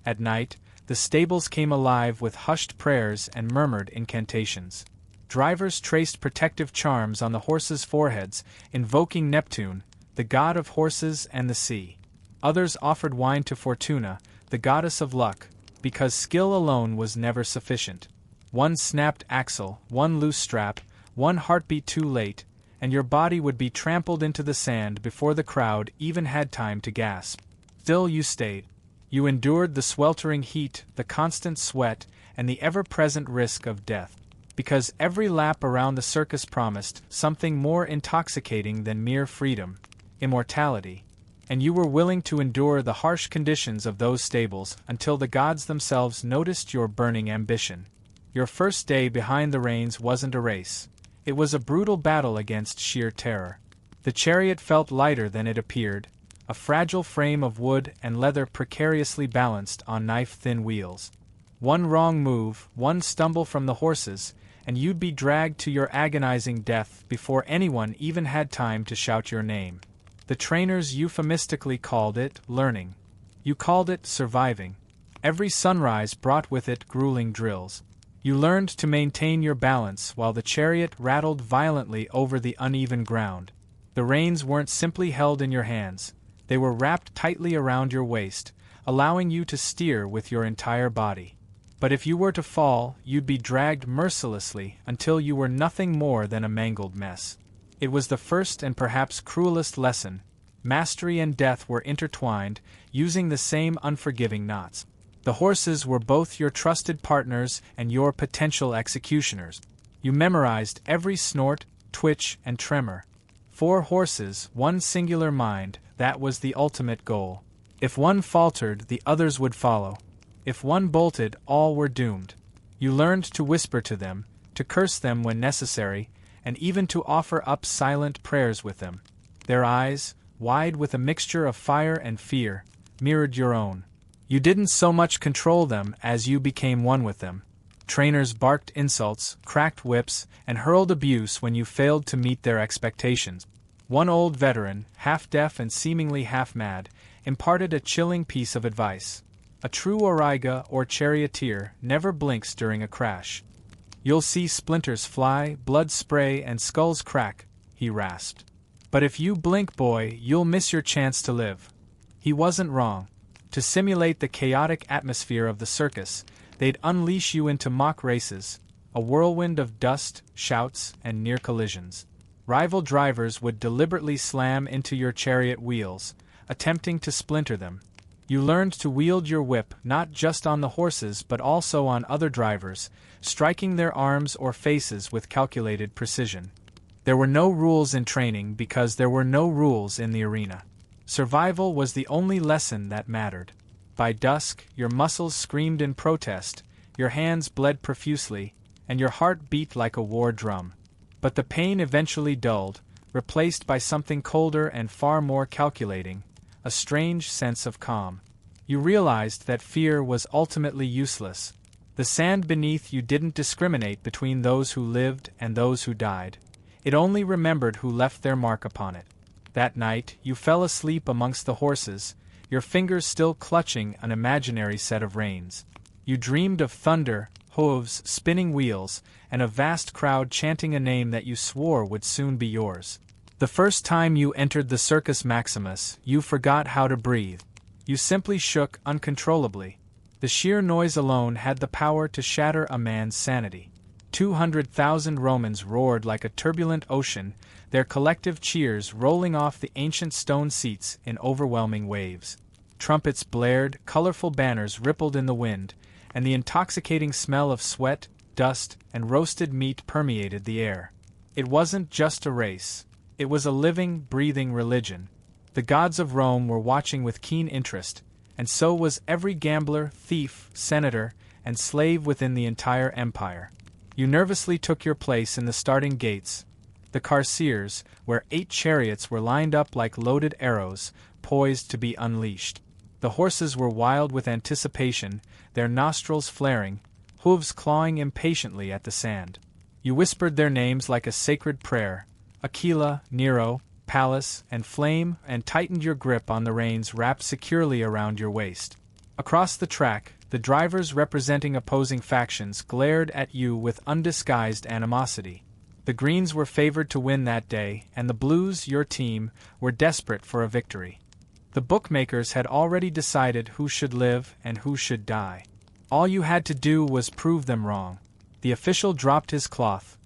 At night, the stables came alive with hushed prayers and murmured incantations. Drivers traced protective charms on the horses' foreheads, invoking Neptune, the god of horses and the sea. Others offered wine to Fortuna, the goddess of luck, because skill alone was never sufficient. One snapped axle, one loose strap, one heartbeat too late, and your body would be trampled into the sand before the crowd even had time to gasp. Still you stayed. You endured the sweltering heat, the constant sweat, and the ever-present risk of death. Because every lap around the circus promised something more intoxicating than mere freedom, immortality. And you were willing to endure the harsh conditions of those stables until the gods themselves noticed your burning ambition. Your first day behind the reins wasn't a race. It was a brutal battle against sheer terror. The chariot felt lighter than it appeared, a fragile frame of wood and leather precariously balanced on knife-thin wheels. One wrong move, one stumble from the horses, and you'd be dragged to your agonizing death before anyone even had time to shout your name. The trainers euphemistically called it learning. You called it surviving. Every sunrise brought with it grueling drills. You learned to maintain your balance while the chariot rattled violently over the uneven ground. The reins weren't simply held in your hands. They were wrapped tightly around your waist, allowing you to steer with your entire body. But if you were to fall, you'd be dragged mercilessly until you were nothing more than a mangled mess. It was the first and perhaps cruelest lesson. Mastery and death were intertwined, using the same unforgiving knots. The horses were both your trusted partners and your potential executioners. You memorized every snort, twitch, and tremor. 4 horses, one singular mind, that was the ultimate goal. If one faltered, the others would follow. If one bolted, all were doomed. You learned to whisper to them, to curse them when necessary, and even to offer up silent prayers with them. Their eyes, wide with a mixture of fire and fear, mirrored your own. You didn't so much control them as you became one with them. Trainers barked insults, cracked whips, and hurled abuse when you failed to meet their expectations. One old veteran, half-deaf and seemingly half-mad, imparted a chilling piece of advice. A true auriga or charioteer never blinks during a crash. You'll see splinters fly, blood spray, and skulls crack, he rasped. But if you blink, boy, you'll miss your chance to live. He wasn't wrong. To simulate the chaotic atmosphere of the circus, they'd unleash you into mock races, a whirlwind of dust, shouts, and near collisions. Rival drivers would deliberately slam into your chariot wheels, attempting to splinter them. You learned to wield your whip not just on the horses but also on other drivers, striking their arms or faces with calculated precision. There were no rules in training because there were no rules in the arena. Survival was the only lesson that mattered. By dusk, your muscles screamed in protest, your hands bled profusely, and your heart beat like a war drum. But the pain eventually dulled, replaced by something colder and far more calculating, a strange sense of calm. You realized that fear was ultimately useless. The sand beneath you didn't discriminate between those who lived and those who died. It only remembered who left their mark upon it. That night, you fell asleep amongst the horses, your fingers still clutching an imaginary set of reins. You dreamed of thunder, hooves, spinning wheels, and a vast crowd chanting a name that you swore would soon be yours. The first time you entered the Circus Maximus, you forgot how to breathe. You simply shook uncontrollably. The sheer noise alone had the power to shatter a man's sanity. 200,000 Romans roared like a turbulent ocean, their collective cheers rolling off the ancient stone seats in overwhelming waves. Trumpets blared, colorful banners rippled in the wind, and the intoxicating smell of sweat, dust, and roasted meat permeated the air. It wasn't just a race. It was a living, breathing religion. The gods of Rome were watching with keen interest, and so was every gambler, thief, senator, and slave within the entire empire. You nervously took your place in the starting gates, the carceres, where 8 chariots were lined up like loaded arrows, poised to be unleashed. The horses were wild with anticipation, their nostrils flaring, hooves clawing impatiently at the sand. You whispered their names like a sacred prayer, Aquila, Nero, Pallas, and Flame, and tightened your grip on the reins wrapped securely around your waist. Across the track, the drivers representing opposing factions glared at you with undisguised animosity. The Greens were favored to win that day, and the Blues, your team, were desperate for a victory. The bookmakers had already decided who should live and who should die. All you had to do was prove them wrong. The official dropped his cloth.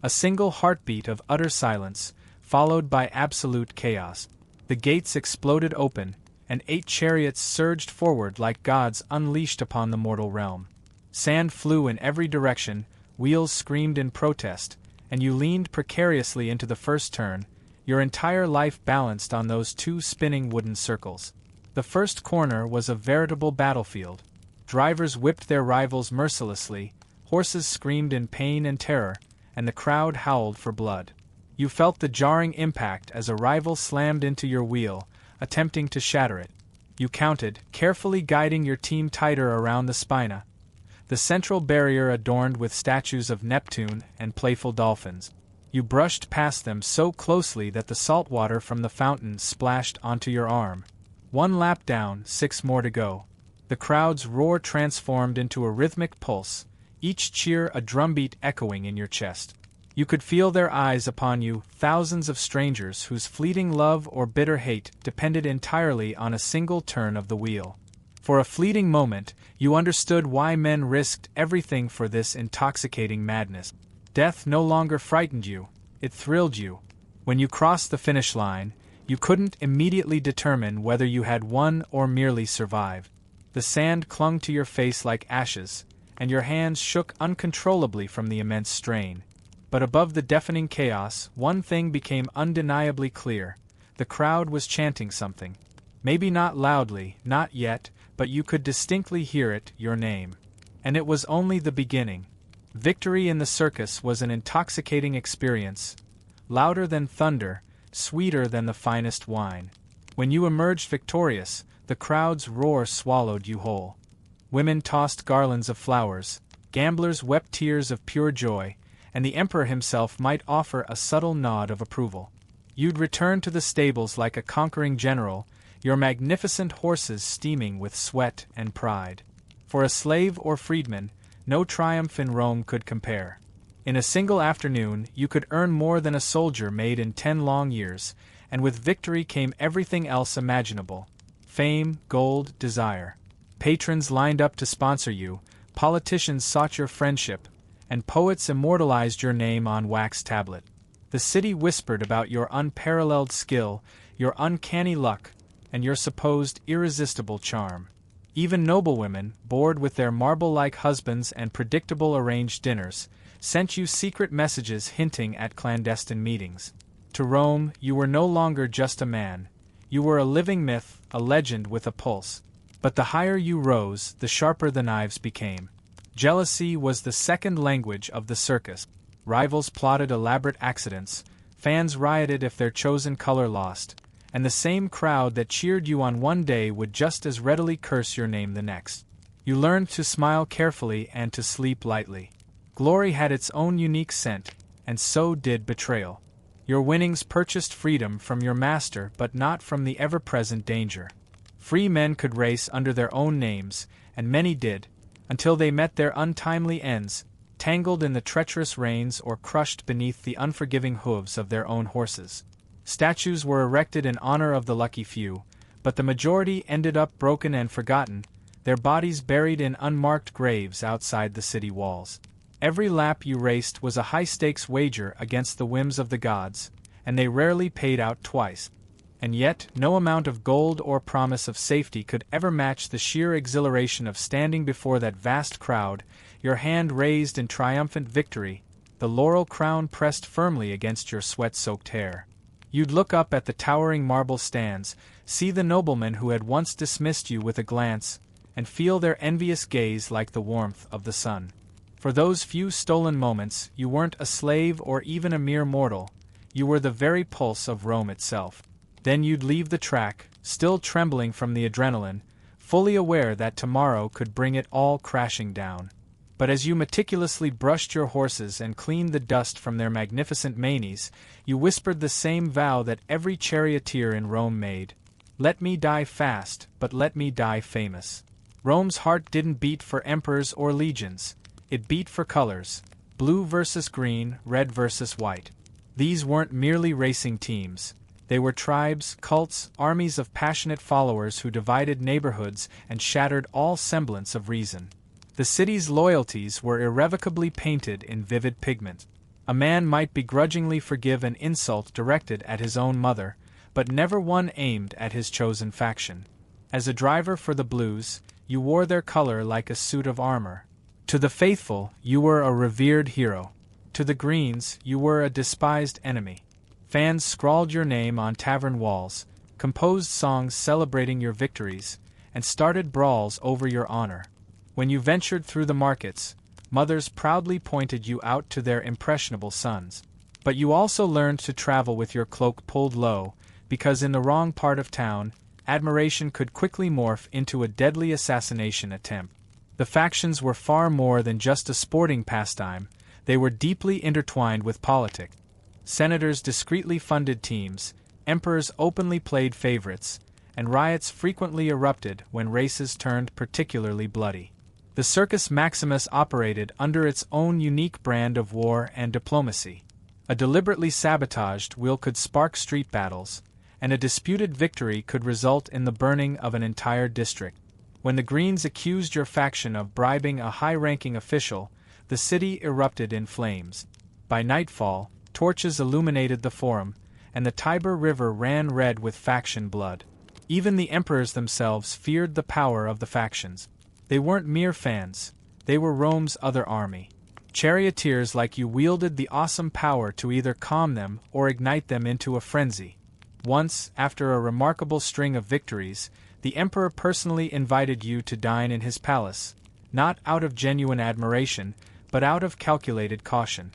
A single heartbeat of utter silence, followed by absolute chaos. The gates exploded open, and 8 chariots surged forward like gods unleashed upon the mortal realm. Sand flew in every direction, wheels screamed in protest, and you leaned precariously into the first turn, your entire life balanced on those 2 spinning wooden circles. The first corner was a veritable battlefield. Drivers whipped their rivals mercilessly, horses screamed in pain and terror, and the crowd howled for blood. You felt the jarring impact as a rival slammed into your wheel, attempting to shatter it. You counted, carefully guiding your team tighter around the spina, the central barrier adorned with statues of Neptune and playful dolphins. You brushed past them so closely that the salt water from the fountain splashed onto your arm. 1 lap down, 6 more to go. The crowd's roar transformed into a rhythmic pulse, each cheer a drumbeat echoing in your chest. You could feel their eyes upon you, thousands of strangers whose fleeting love or bitter hate depended entirely on a single turn of the wheel. For a fleeting moment, you understood why men risked everything for this intoxicating madness. Death no longer frightened you, it thrilled you. When you crossed the finish line, you couldn't immediately determine whether you had won or merely survived. The sand clung to your face like ashes, and your hands shook uncontrollably from the immense strain. But above the deafening chaos, one thing became undeniably clear. The crowd was chanting something. Maybe not loudly, not yet, but you could distinctly hear it, your name. And it was only the beginning. Victory in the circus was an intoxicating experience, louder than thunder, sweeter than the finest wine. When you emerged victorious, the crowd's roar swallowed you whole. Women tossed garlands of flowers, gamblers wept tears of pure joy, and the emperor himself might offer a subtle nod of approval. You'd return to the stables like a conquering general, your magnificent horses steaming with sweat and pride. For a slave or freedman, no triumph in Rome could compare. In a single afternoon, you could earn more than a soldier made in 10 long years, and with victory came everything else imaginable: fame, gold, desire. Patrons lined up to sponsor you, politicians sought your friendship, and poets immortalized your name on wax tablet. The city whispered about your unparalleled skill, your uncanny luck, and your supposed irresistible charm. Even noblewomen, bored with their marble-like husbands and predictable arranged dinners, sent you secret messages hinting at clandestine meetings. To Rome, you were no longer just a man. You were a living myth, a legend with a pulse. But the higher you rose, the sharper the knives became. Jealousy was the second language of the circus. Rivals plotted elaborate accidents, fans rioted if their chosen color lost, and the same crowd that cheered you on one day would just as readily curse your name the next. You learned to smile carefully and to sleep lightly. Glory had its own unique scent, and so did betrayal. Your winnings purchased freedom from your master but not from the ever-present danger. Free men could race under their own names, and many did, until they met their untimely ends, tangled in the treacherous reins or crushed beneath the unforgiving hooves of their own horses. Statues were erected in honor of the lucky few, but the majority ended up broken and forgotten, their bodies buried in unmarked graves outside the city walls. Every lap you raced was a high-stakes wager against the whims of the gods, and they rarely paid out twice. And yet, no amount of gold or promise of safety could ever match the sheer exhilaration of standing before that vast crowd, your hand raised in triumphant victory, the laurel crown pressed firmly against your sweat-soaked hair. You'd look up at the towering marble stands, see the noblemen who had once dismissed you with a glance, and feel their envious gaze like the warmth of the sun. For those few stolen moments, you weren't a slave or even a mere mortal, you were the very pulse of Rome itself. Then you'd leave the track, still trembling from the adrenaline, fully aware that tomorrow could bring it all crashing down. But as you meticulously brushed your horses and cleaned the dust from their magnificent manes, you whispered the same vow that every charioteer in Rome made. Let me die fast, but let me die famous. Rome's heart didn't beat for emperors or legions. It beat for colors, blue versus green, red versus white. These weren't merely racing teams. They were tribes, cults, armies of passionate followers who divided neighborhoods and shattered all semblance of reason. The city's loyalties were irrevocably painted in vivid pigment. A man might begrudgingly forgive an insult directed at his own mother, but never one aimed at his chosen faction. As a driver for the Blues, you wore their color like a suit of armor. To the faithful, you were a revered hero. To the Greens, you were a despised enemy. Fans scrawled your name on tavern walls, composed songs celebrating your victories, and started brawls over your honor. When you ventured through the markets, mothers proudly pointed you out to their impressionable sons. But you also learned to travel with your cloak pulled low, because in the wrong part of town, admiration could quickly morph into a deadly assassination attempt. The factions were far more than just a sporting pastime, they were deeply intertwined with politics. Senators discreetly funded teams, emperors openly played favorites, and riots frequently erupted when races turned particularly bloody. The Circus Maximus operated under its own unique brand of war and diplomacy. A deliberately sabotaged wheel could spark street battles, and a disputed victory could result in the burning of an entire district. When the Greens accused your faction of bribing a high-ranking official, the city erupted in flames. By nightfall, torches illuminated the forum, and the Tiber River ran red with faction blood. Even the emperors themselves feared the power of the factions. They weren't mere fans, they were Rome's other army. Charioteers like you wielded the awesome power to either calm them or ignite them into a frenzy. Once, after a remarkable string of victories, the emperor personally invited you to dine in his palace, not out of genuine admiration, but out of calculated caution.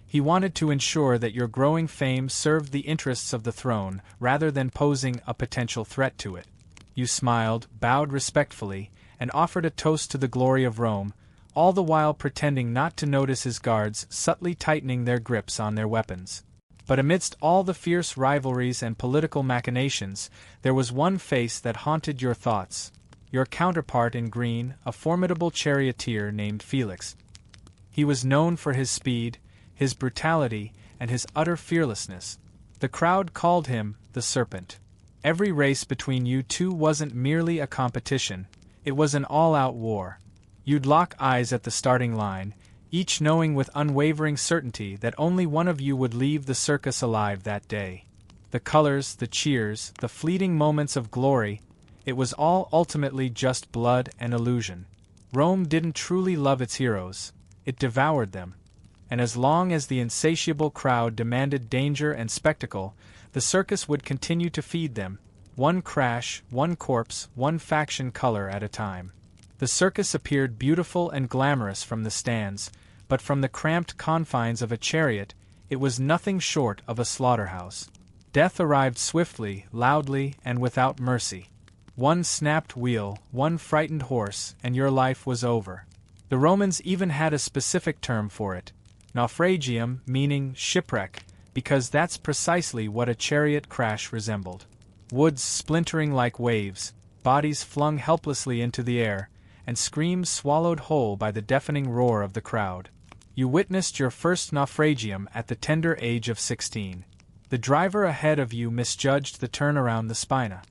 He wanted to ensure that your growing fame served the interests of the throne rather than posing a potential threat to it. You smiled, bowed respectfully, and offered a toast to the glory of Rome, all the while pretending not to notice his guards subtly tightening their grips on their weapons. But amidst all the fierce rivalries and political machinations, there was one face that haunted your thoughts. Your counterpart in green, a formidable charioteer named Felix. He was known for his speed, his brutality, and his utter fearlessness. The crowd called him the Serpent. Every race between you two wasn't merely a competition, it was an all-out war. You'd lock eyes at the starting line, each knowing with unwavering certainty that only one of you would leave the circus alive that day. The colors, the cheers, the fleeting moments of glory, it was all ultimately just blood and illusion. Rome didn't truly love its heroes, it devoured them. And as long as the insatiable crowd demanded danger and spectacle, the circus would continue to feed them, one crash, one corpse, one faction color at a time. The circus appeared beautiful and glamorous from the stands, but from the cramped confines of a chariot, it was nothing short of a slaughterhouse. Death arrived swiftly, loudly, and without mercy. One snapped wheel, one frightened horse, and your life was over. The Romans even had a specific term for it, naufragium, meaning shipwreck, because that's precisely what a chariot crash resembled. Woods splintering like waves, bodies flung helplessly into the air, and screams swallowed whole by the deafening roar of the crowd. You witnessed your first naufragium at the tender age of 16. The driver ahead of you misjudged the turn around the spina.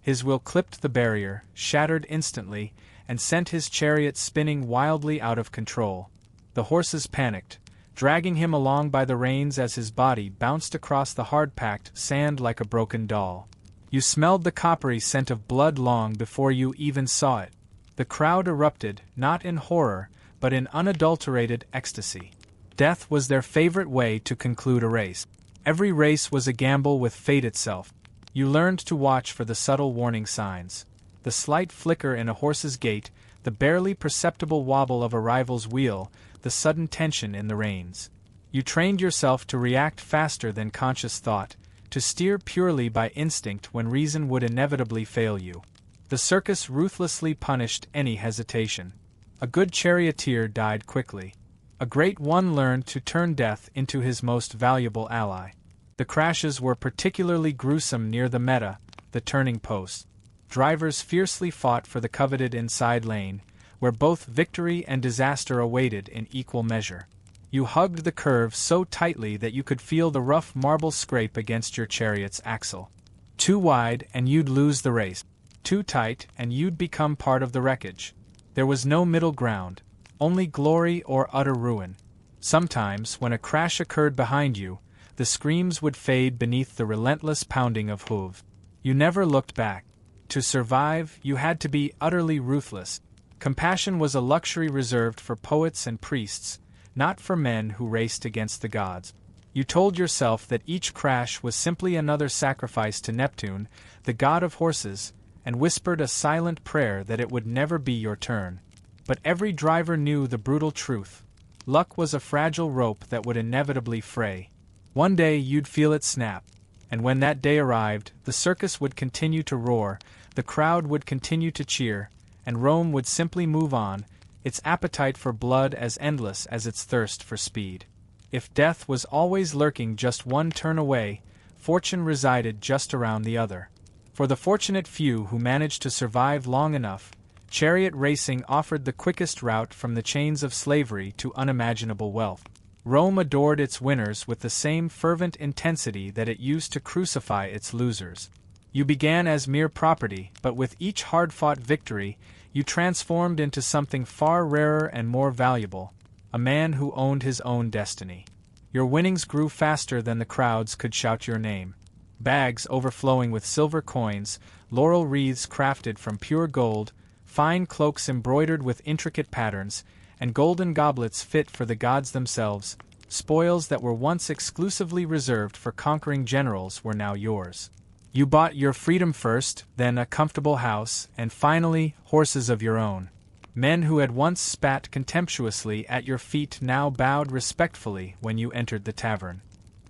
His wheel clipped the barrier, shattered instantly, and sent his chariot spinning wildly out of control. The horses panicked, dragging him along by the reins as his body bounced across the hard-packed sand like a broken doll. You smelled the coppery scent of blood long before you even saw it. The crowd erupted, not in horror, but in unadulterated ecstasy. Death was their favorite way to conclude a race. Every race was a gamble with fate itself. You learned to watch for the subtle warning signs. The slight flicker in a horse's gait, the barely perceptible wobble of a rival's wheel, the sudden tension in the reins. You trained yourself to react faster than conscious thought, to steer purely by instinct when reason would inevitably fail you. The circus ruthlessly punished any hesitation. A good charioteer died quickly. A great one learned to turn death into his most valuable ally. The crashes were particularly gruesome near the meta, the turning post. Drivers fiercely fought for the coveted inside lane, where both victory and disaster awaited in equal measure. You hugged the curve so tightly that you could feel the rough marble scrape against your chariot's axle. Too wide and you'd lose the race. Too tight and you'd become part of the wreckage. There was no middle ground, only glory or utter ruin. Sometimes, when a crash occurred behind you, the screams would fade beneath the relentless pounding of hooves. You never looked back. To survive, you had to be utterly ruthless. Compassion was a luxury reserved for poets and priests, not for men who raced against the gods. You told yourself that each crash was simply another sacrifice to Neptune, the god of horses, and whispered a silent prayer that it would never be your turn. But every driver knew the brutal truth. Luck was a fragile rope that would inevitably fray. One day you'd feel it snap. And when that day arrived, the circus would continue to roar, the crowd would continue to cheer, and Rome would simply move on, its appetite for blood as endless as its thirst for speed. If death was always lurking just one turn away, fortune resided just around the other. For the fortunate few who managed to survive long enough, chariot racing offered the quickest route from the chains of slavery to unimaginable wealth. Rome adored its winners with the same fervent intensity that it used to crucify its losers. You began as mere property, but with each hard-fought victory, you transformed into something far rarer and more valuable, a man who owned his own destiny. Your winnings grew faster than the crowds could shout your name. Bags overflowing with silver coins, laurel wreaths crafted from pure gold, fine cloaks embroidered with intricate patterns, and golden goblets fit for the gods themselves, spoils that were once exclusively reserved for conquering generals were now yours. You bought your freedom first, then a comfortable house, and finally, horses of your own. Men who had once spat contemptuously at your feet now bowed respectfully when you entered the tavern.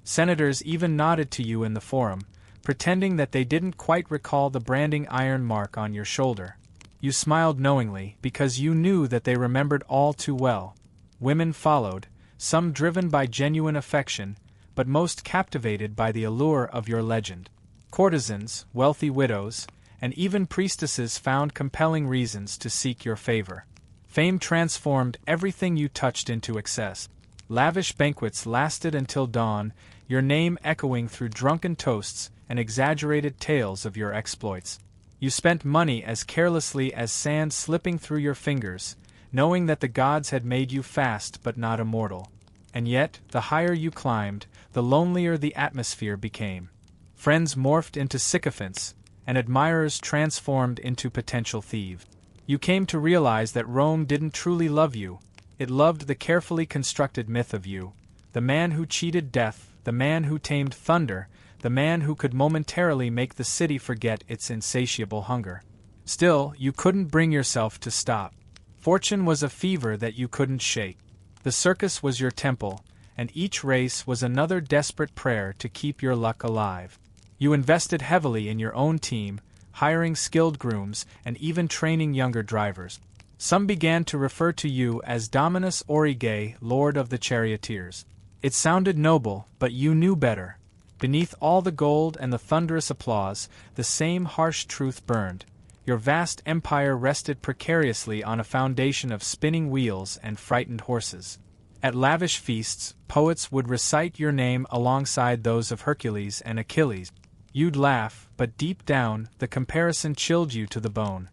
Senators even nodded to you in the forum, pretending that they didn't quite recall the branding iron mark on your shoulder. You smiled knowingly, because you knew that they remembered all too well. Women followed, some driven by genuine affection, but most captivated by the allure of your legend. Courtesans, wealthy widows, and even priestesses found compelling reasons to seek your favor. Fame transformed everything you touched into excess. Lavish banquets lasted until dawn, your name echoing through drunken toasts and exaggerated tales of your exploits. You spent money as carelessly as sand slipping through your fingers, knowing that the gods had made you fast but not immortal. And yet, the higher you climbed, the lonelier the atmosphere became. Friends morphed into sycophants, and admirers transformed into potential thieves. You came to realize that Rome didn't truly love you, it loved the carefully constructed myth of you, the man who cheated death, the man who tamed thunder, the man who could momentarily make the city forget its insatiable hunger. Still, you couldn't bring yourself to stop. Fortune was a fever that you couldn't shake. The circus was your temple, and each race was another desperate prayer to keep your luck alive. You invested heavily in your own team, hiring skilled grooms and even training younger drivers. Some began to refer to you as Dominus Aurige, Lord of the Charioteers. It sounded noble, but you knew better. Beneath all the gold and the thunderous applause, the same harsh truth burned. Your vast empire rested precariously on a foundation of spinning wheels and frightened horses. At lavish feasts, poets would recite your name alongside those of Hercules and Achilles. You'd laugh, but deep down, the comparison chilled you to the bone.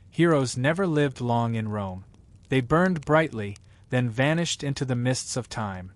Heroes never lived long in Rome. They burned brightly, then vanished into the mists of time.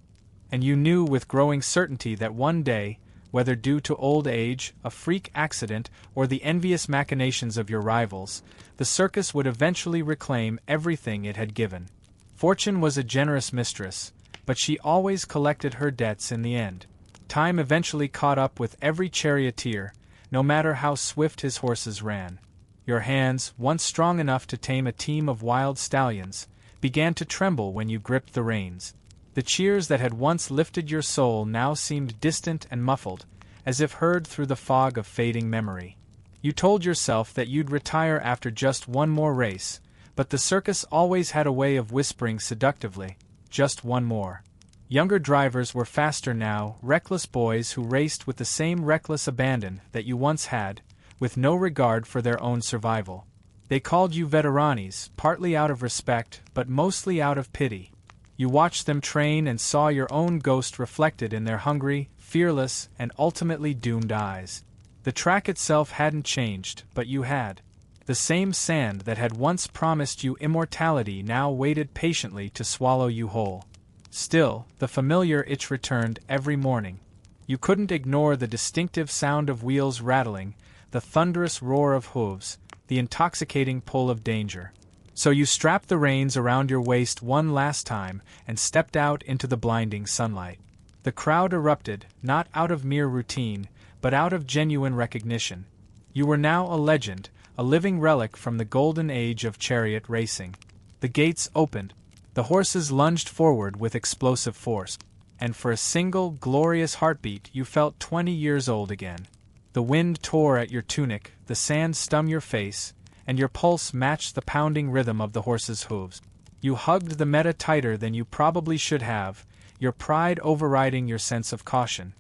And you knew with growing certainty that one day, whether due to old age, a freak accident, or the envious machinations of your rivals, the circus would eventually reclaim everything it had given. Fortune was a generous mistress, but she always collected her debts in the end. Time eventually caught up with every charioteer, no matter how swift his horses ran. Your hands, once strong enough to tame a team of wild stallions, began to tremble when you gripped the reins. The cheers that had once lifted your soul now seemed distant and muffled, as if heard through the fog of fading memory. You told yourself that you'd retire after just one more race, but the circus always had a way of whispering seductively, "Just one more." Younger drivers were faster now, reckless boys who raced with the same reckless abandon that you once had, with no regard for their own survival. They called you veteranis, partly out of respect, but mostly out of pity. You watched them train and saw your own ghost reflected in their hungry, fearless, and ultimately doomed eyes. The track itself hadn't changed, but you had. The same sand that had once promised you immortality now waited patiently to swallow you whole. Still, the familiar itch returned every morning. You couldn't ignore the distinctive sound of wheels rattling, the thunderous roar of hooves, the intoxicating pull of danger. So you strapped the reins around your waist one last time and stepped out into the blinding sunlight. The crowd erupted, not out of mere routine, but out of genuine recognition. You were now a legend, a living relic from the golden age of chariot racing. The gates opened. The horses lunged forward with explosive force, and for a single, glorious heartbeat you felt 20 years old again. The wind tore at your tunic, the sand stung your face, and your pulse matched the pounding rhythm of the horses' hooves. You hugged the meta tighter than you probably should have, your pride overriding your sense of caution.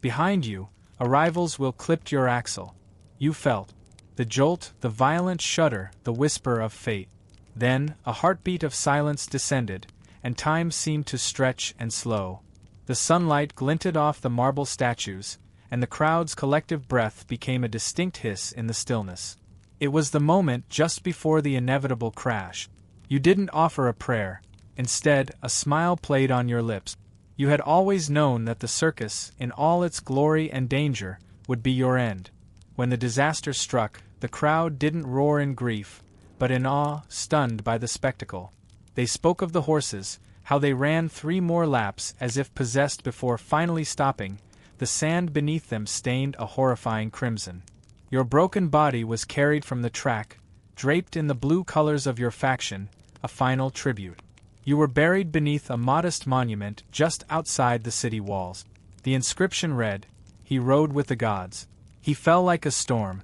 Behind you, a rival's wheel clipped your axle. You felt the jolt, the violent shudder, the whisper of fate. Then, a heartbeat of silence descended, and time seemed to stretch and slow. The sunlight glinted off the marble statues, and the crowd's collective breath became a distinct hiss in the stillness. It was the moment just before the inevitable crash. You didn't offer a prayer. Instead, a smile played on your lips. You had always known that the circus, in all its glory and danger, would be your end. When the disaster struck, the crowd didn't roar in grief, but in awe, stunned by the spectacle. They spoke of the horses, how they ran 3 more laps as if possessed before finally stopping, the sand beneath them stained a horrifying crimson. Your broken body was carried from the track, draped in the blue colors of your faction, a final tribute. You were buried beneath a modest monument just outside the city walls. The inscription read, "He rode with the gods. He fell like a storm."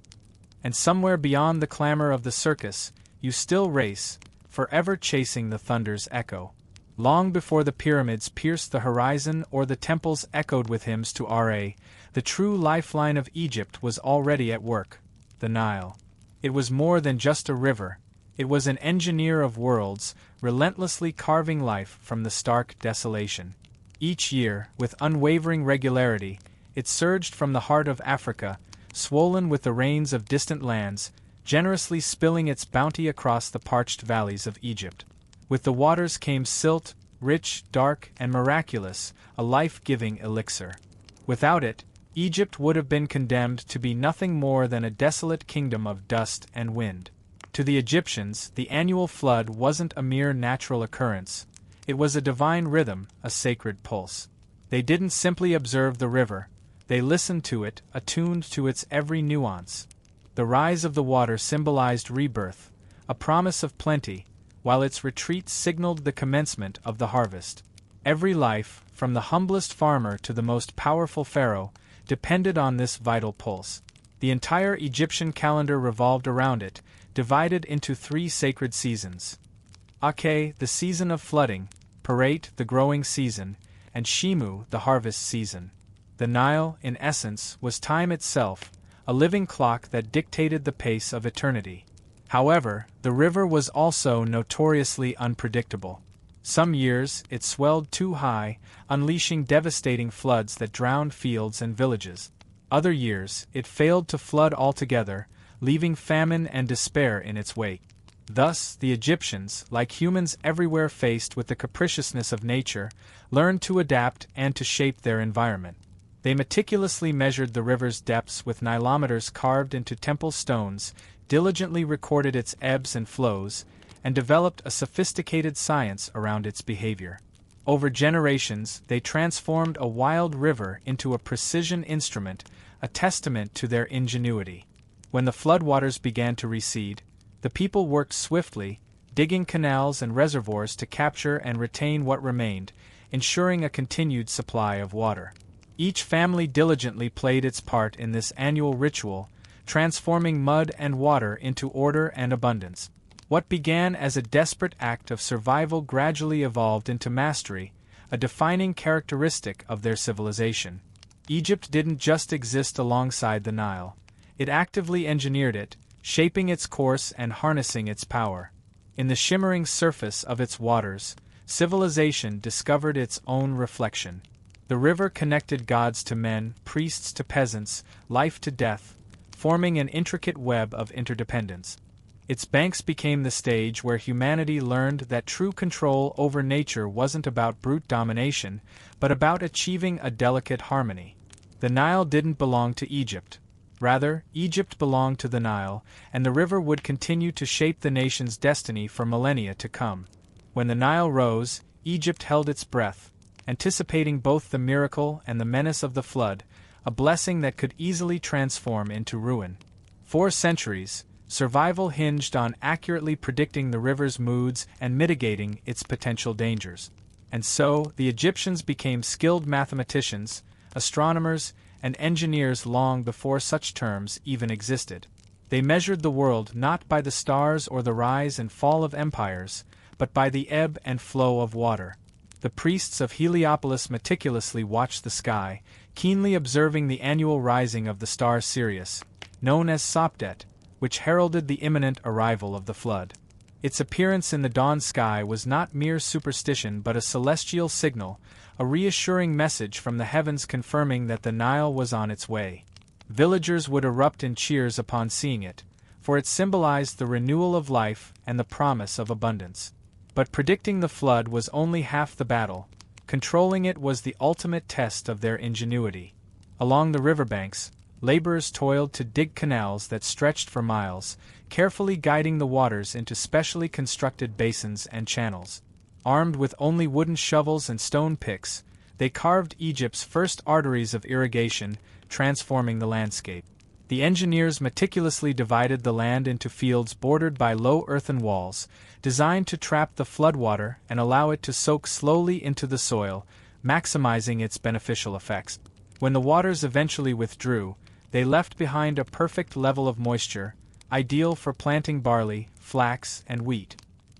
And somewhere beyond the clamor of the circus, you still race, forever chasing the thunder's echo. Long before the pyramids pierced the horizon or the temples echoed with hymns to Ra, the true lifeline of Egypt was already at work, the Nile. It was more than just a river. It was an engineer of worlds, relentlessly carving life from the stark desolation. Each year, with unwavering regularity, it surged from the heart of Africa, swollen with the rains of distant lands, generously spilling its bounty across the parched valleys of Egypt. With the waters came silt, rich, dark, and miraculous, a life-giving elixir. Without it, Egypt would have been condemned to be nothing more than a desolate kingdom of dust and wind. To the Egyptians, the annual flood wasn't a mere natural occurrence. It was a divine rhythm, a sacred pulse. They didn't simply observe the river. They listened to it, attuned to its every nuance. The rise of the water symbolized rebirth, a promise of plenty, while its retreat signaled the commencement of the harvest. Every life, from the humblest farmer to the most powerful pharaoh, depended on this vital pulse. The entire Egyptian calendar revolved around it, divided into 3 sacred seasons. Ake, the season of flooding, Parait, the growing season, and Shimu, the harvest season. The Nile, in essence, was time itself, a living clock that dictated the pace of eternity. However, the river was also notoriously unpredictable. Some years, it swelled too high, unleashing devastating floods that drowned fields and villages. Other years, it failed to flood altogether, leaving famine and despair in its wake. Thus, the Egyptians, like humans everywhere faced with the capriciousness of nature, learned to adapt and to shape their environment. They meticulously measured the river's depths with nilometers carved into temple stones, diligently recorded its ebbs and flows, and developed a sophisticated science around its behavior. Over generations, they transformed a wild river into a precision instrument, a testament to their ingenuity. When the floodwaters began to recede, the people worked swiftly, digging canals and reservoirs to capture and retain what remained, ensuring a continued supply of water. Each family diligently played its part in this annual ritual, transforming mud and water into order and abundance. What began as a desperate act of survival gradually evolved into mastery, a defining characteristic of their civilization. Egypt didn't just exist alongside the Nile. It actively engineered it, shaping its course and harnessing its power. In the shimmering surface of its waters, civilization discovered its own reflection. The river connected gods to men, priests to peasants, life to death, forming an intricate web of interdependence. Its banks became the stage where humanity learned that true control over nature wasn't about brute domination, but about achieving a delicate harmony. The Nile didn't belong to Egypt. Rather, Egypt belonged to the Nile, and the river would continue to shape the nation's destiny for millennia to come. When the Nile rose, Egypt held its breath, anticipating both the miracle and the menace of the flood, a blessing that could easily transform into ruin. For centuries, survival hinged on accurately predicting the river's moods and mitigating its potential dangers. And so, the Egyptians became skilled mathematicians, astronomers, and engineers long before such terms even existed. They measured the world not by the stars or the rise and fall of empires, but by the ebb and flow of water. The priests of Heliopolis meticulously watched the sky, keenly observing the annual rising of the star Sirius, known as Sopdet, which heralded the imminent arrival of the flood. Its appearance in the dawn sky was not mere superstition but a celestial signal, a reassuring message from the heavens confirming that the Nile was on its way. Villagers would erupt in cheers upon seeing it, for it symbolized the renewal of life and the promise of abundance. But predicting the flood was only half the battle. Controlling it was the ultimate test of their ingenuity. Along the riverbanks, laborers toiled to dig canals that stretched for miles, carefully guiding the waters into specially constructed basins and channels. Armed with only wooden shovels and stone picks, they carved Egypt's first arteries of irrigation, transforming the landscape. The engineers meticulously divided the land into fields bordered by low earthen walls, designed to trap the floodwater and allow it to soak slowly into the soil, maximizing its beneficial effects. When the waters eventually withdrew, they left behind a perfect level of moisture, ideal for planting barley, flax, and wheat.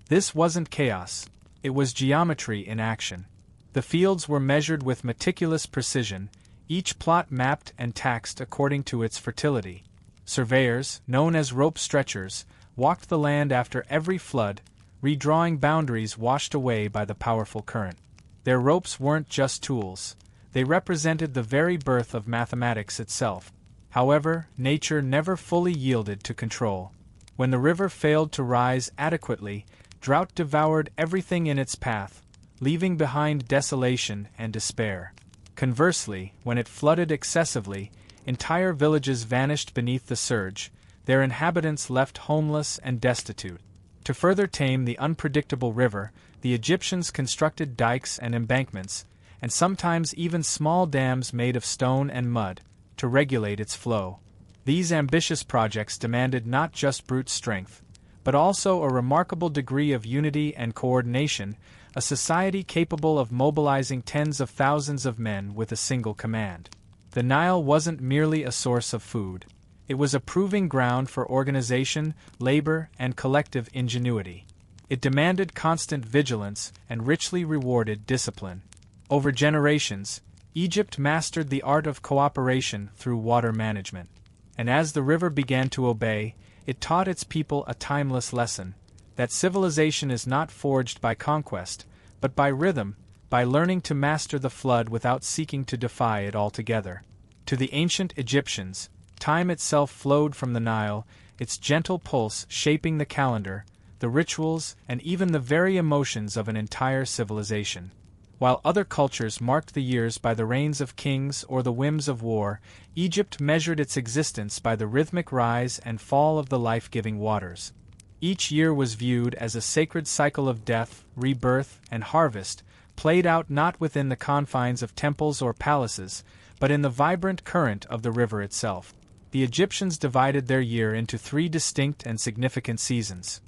This wasn't chaos. It was geometry in action. The fields were measured with meticulous precision, each plot mapped and taxed according to its fertility. Surveyors, known as rope stretchers, walked the land after every flood, redrawing boundaries washed away by the powerful current. Their ropes weren't just tools. They represented the very birth of mathematics itself. However, nature never fully yielded to control. When the river failed to rise adequately, drought devoured everything in its path, leaving behind desolation and despair. Conversely, when it flooded excessively, entire villages vanished beneath the surge, their inhabitants left homeless and destitute. To further tame the unpredictable river, the Egyptians constructed dikes and embankments, and sometimes even small dams made of stone and mud, to regulate its flow. These ambitious projects demanded not just brute strength, but also a remarkable degree of unity and coordination, a society capable of mobilizing tens of thousands of men with a single command. The Nile wasn't merely a source of food. It was a proving ground for organization, labor, and collective ingenuity. It demanded constant vigilance and richly rewarded discipline. Over generations, Egypt mastered the art of cooperation through water management. And as the river began to obey, it taught its people a timeless lesson, that civilization is not forged by conquest, but by rhythm, by learning to master the flood without seeking to defy it altogether. To the ancient Egyptians, time itself flowed from the Nile, its gentle pulse shaping the calendar, the rituals, and even the very emotions of an entire civilization. While other cultures marked the years by the reigns of kings or the whims of war, Egypt measured its existence by the rhythmic rise and fall of the life-giving waters. Each year was viewed as a sacred cycle of death, rebirth, and harvest, played out not within the confines of temples or palaces, but in the vibrant current of the river itself. The Egyptians divided their year into 3 distinct and significant seasons.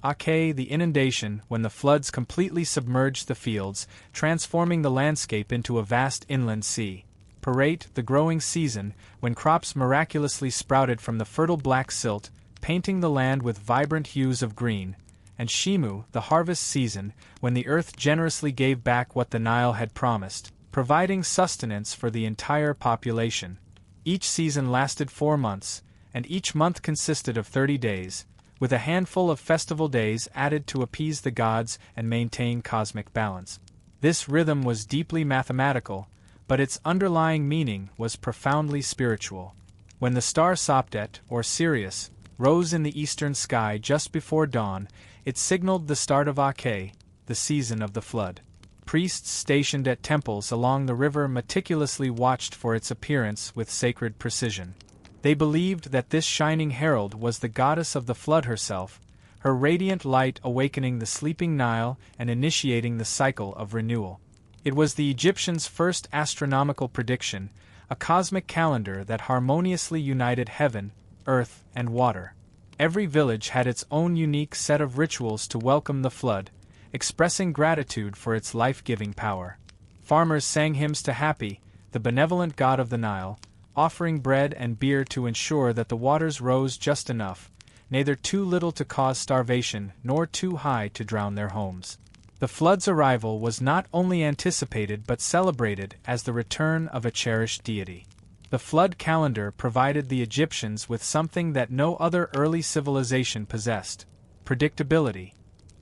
Ake, the inundation, when the floods completely submerged the fields, transforming the landscape into a vast inland sea. Parate, the growing season, when crops miraculously sprouted from the fertile black silt, painting the land with vibrant hues of green. And Shimu, the harvest season, when the earth generously gave back what the Nile had promised, providing sustenance for the entire population. Each season lasted 4 months, and each month consisted of 30 days, with a handful of festival days added to appease the gods and maintain cosmic balance. This rhythm was deeply mathematical, but its underlying meaning was profoundly spiritual. When the star Sopdet, or Sirius, rose in the eastern sky just before dawn, it signaled the start of Ake, the season of the flood. Priests stationed at temples along the river meticulously watched for its appearance with sacred precision. They believed that this shining herald was the goddess of the flood herself, her radiant light awakening the sleeping Nile and initiating the cycle of renewal. It was the Egyptians' first astronomical prediction, a cosmic calendar that harmoniously united heaven, earth, and water. Every village had its own unique set of rituals to welcome the flood, expressing gratitude for its life-giving power. Farmers sang hymns to Hapi, the benevolent god of the Nile, offering bread and beer to ensure that the waters rose just enough, neither too little to cause starvation nor too high to drown their homes. The flood's arrival was not only anticipated but celebrated as the return of a cherished deity. The flood calendar provided the Egyptians with something that no other early civilization possessed: predictability.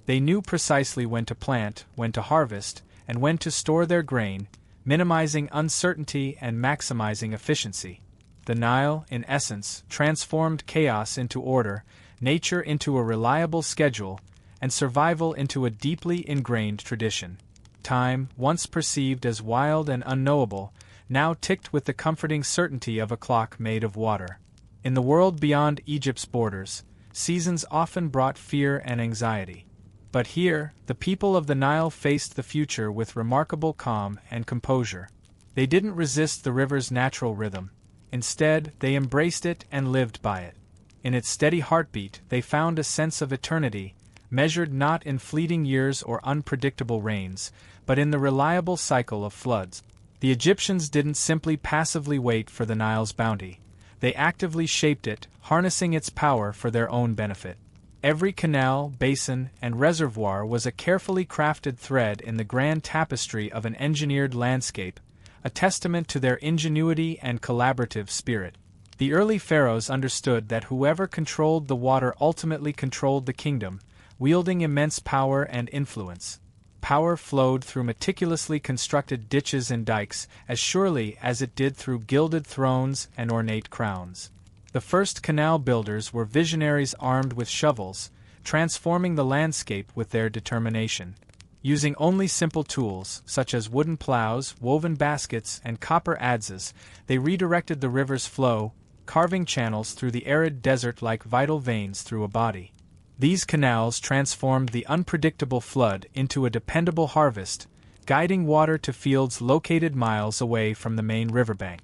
They knew precisely when to plant, when to harvest, and when to store their grain, minimizing uncertainty and maximizing efficiency. The Nile, in essence, transformed chaos into order, nature into a reliable schedule, and survival into a deeply ingrained tradition. Time, once perceived as wild and unknowable, now ticked with the comforting certainty of a clock made of water. In the world beyond Egypt's borders, seasons often brought fear and anxiety. But here, the people of the Nile faced the future with remarkable calm and composure. They didn't resist the river's natural rhythm. Instead, they embraced it and lived by it. In its steady heartbeat, they found a sense of eternity, measured not in fleeting years or unpredictable rains, but in the reliable cycle of floods. The Egyptians didn't simply passively wait for the Nile's bounty. They actively shaped it, harnessing its power for their own benefit. Every canal, basin, and reservoir was a carefully crafted thread in the grand tapestry of an engineered landscape, a testament to their ingenuity and collaborative spirit. The early pharaohs understood that whoever controlled the water ultimately controlled the kingdom, wielding immense power and influence. Power flowed through meticulously constructed ditches and dikes as surely as it did through gilded thrones and ornate crowns. The first canal builders were visionaries armed with shovels, transforming the landscape with their determination. Using only simple tools, such as wooden plows, woven baskets, and copper adzes, they redirected the river's flow, carving channels through the arid desert like vital veins through a body. These canals transformed the unpredictable flood into a dependable harvest, guiding water to fields located miles away from the main riverbank.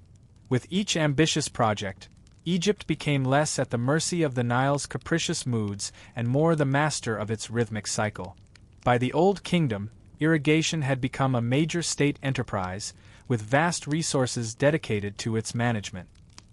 With each ambitious project, Egypt became less at the mercy of the Nile's capricious moods and more the master of its rhythmic cycle. By the Old Kingdom, irrigation had become a major state enterprise, with vast resources dedicated to its management.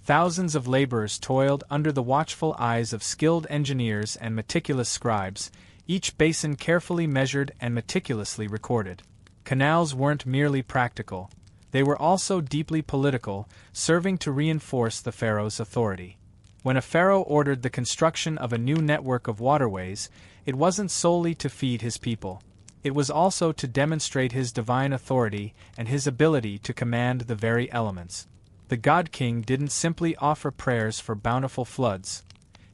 Thousands of laborers toiled under the watchful eyes of skilled engineers and meticulous scribes, each basin carefully measured and meticulously recorded. Canals weren't merely practical. They were also deeply political, serving to reinforce the pharaoh's authority. When a pharaoh ordered the construction of a new network of waterways, it wasn't solely to feed his people. It was also to demonstrate his divine authority and his ability to command the very elements. The god-king didn't simply offer prayers for bountiful floods.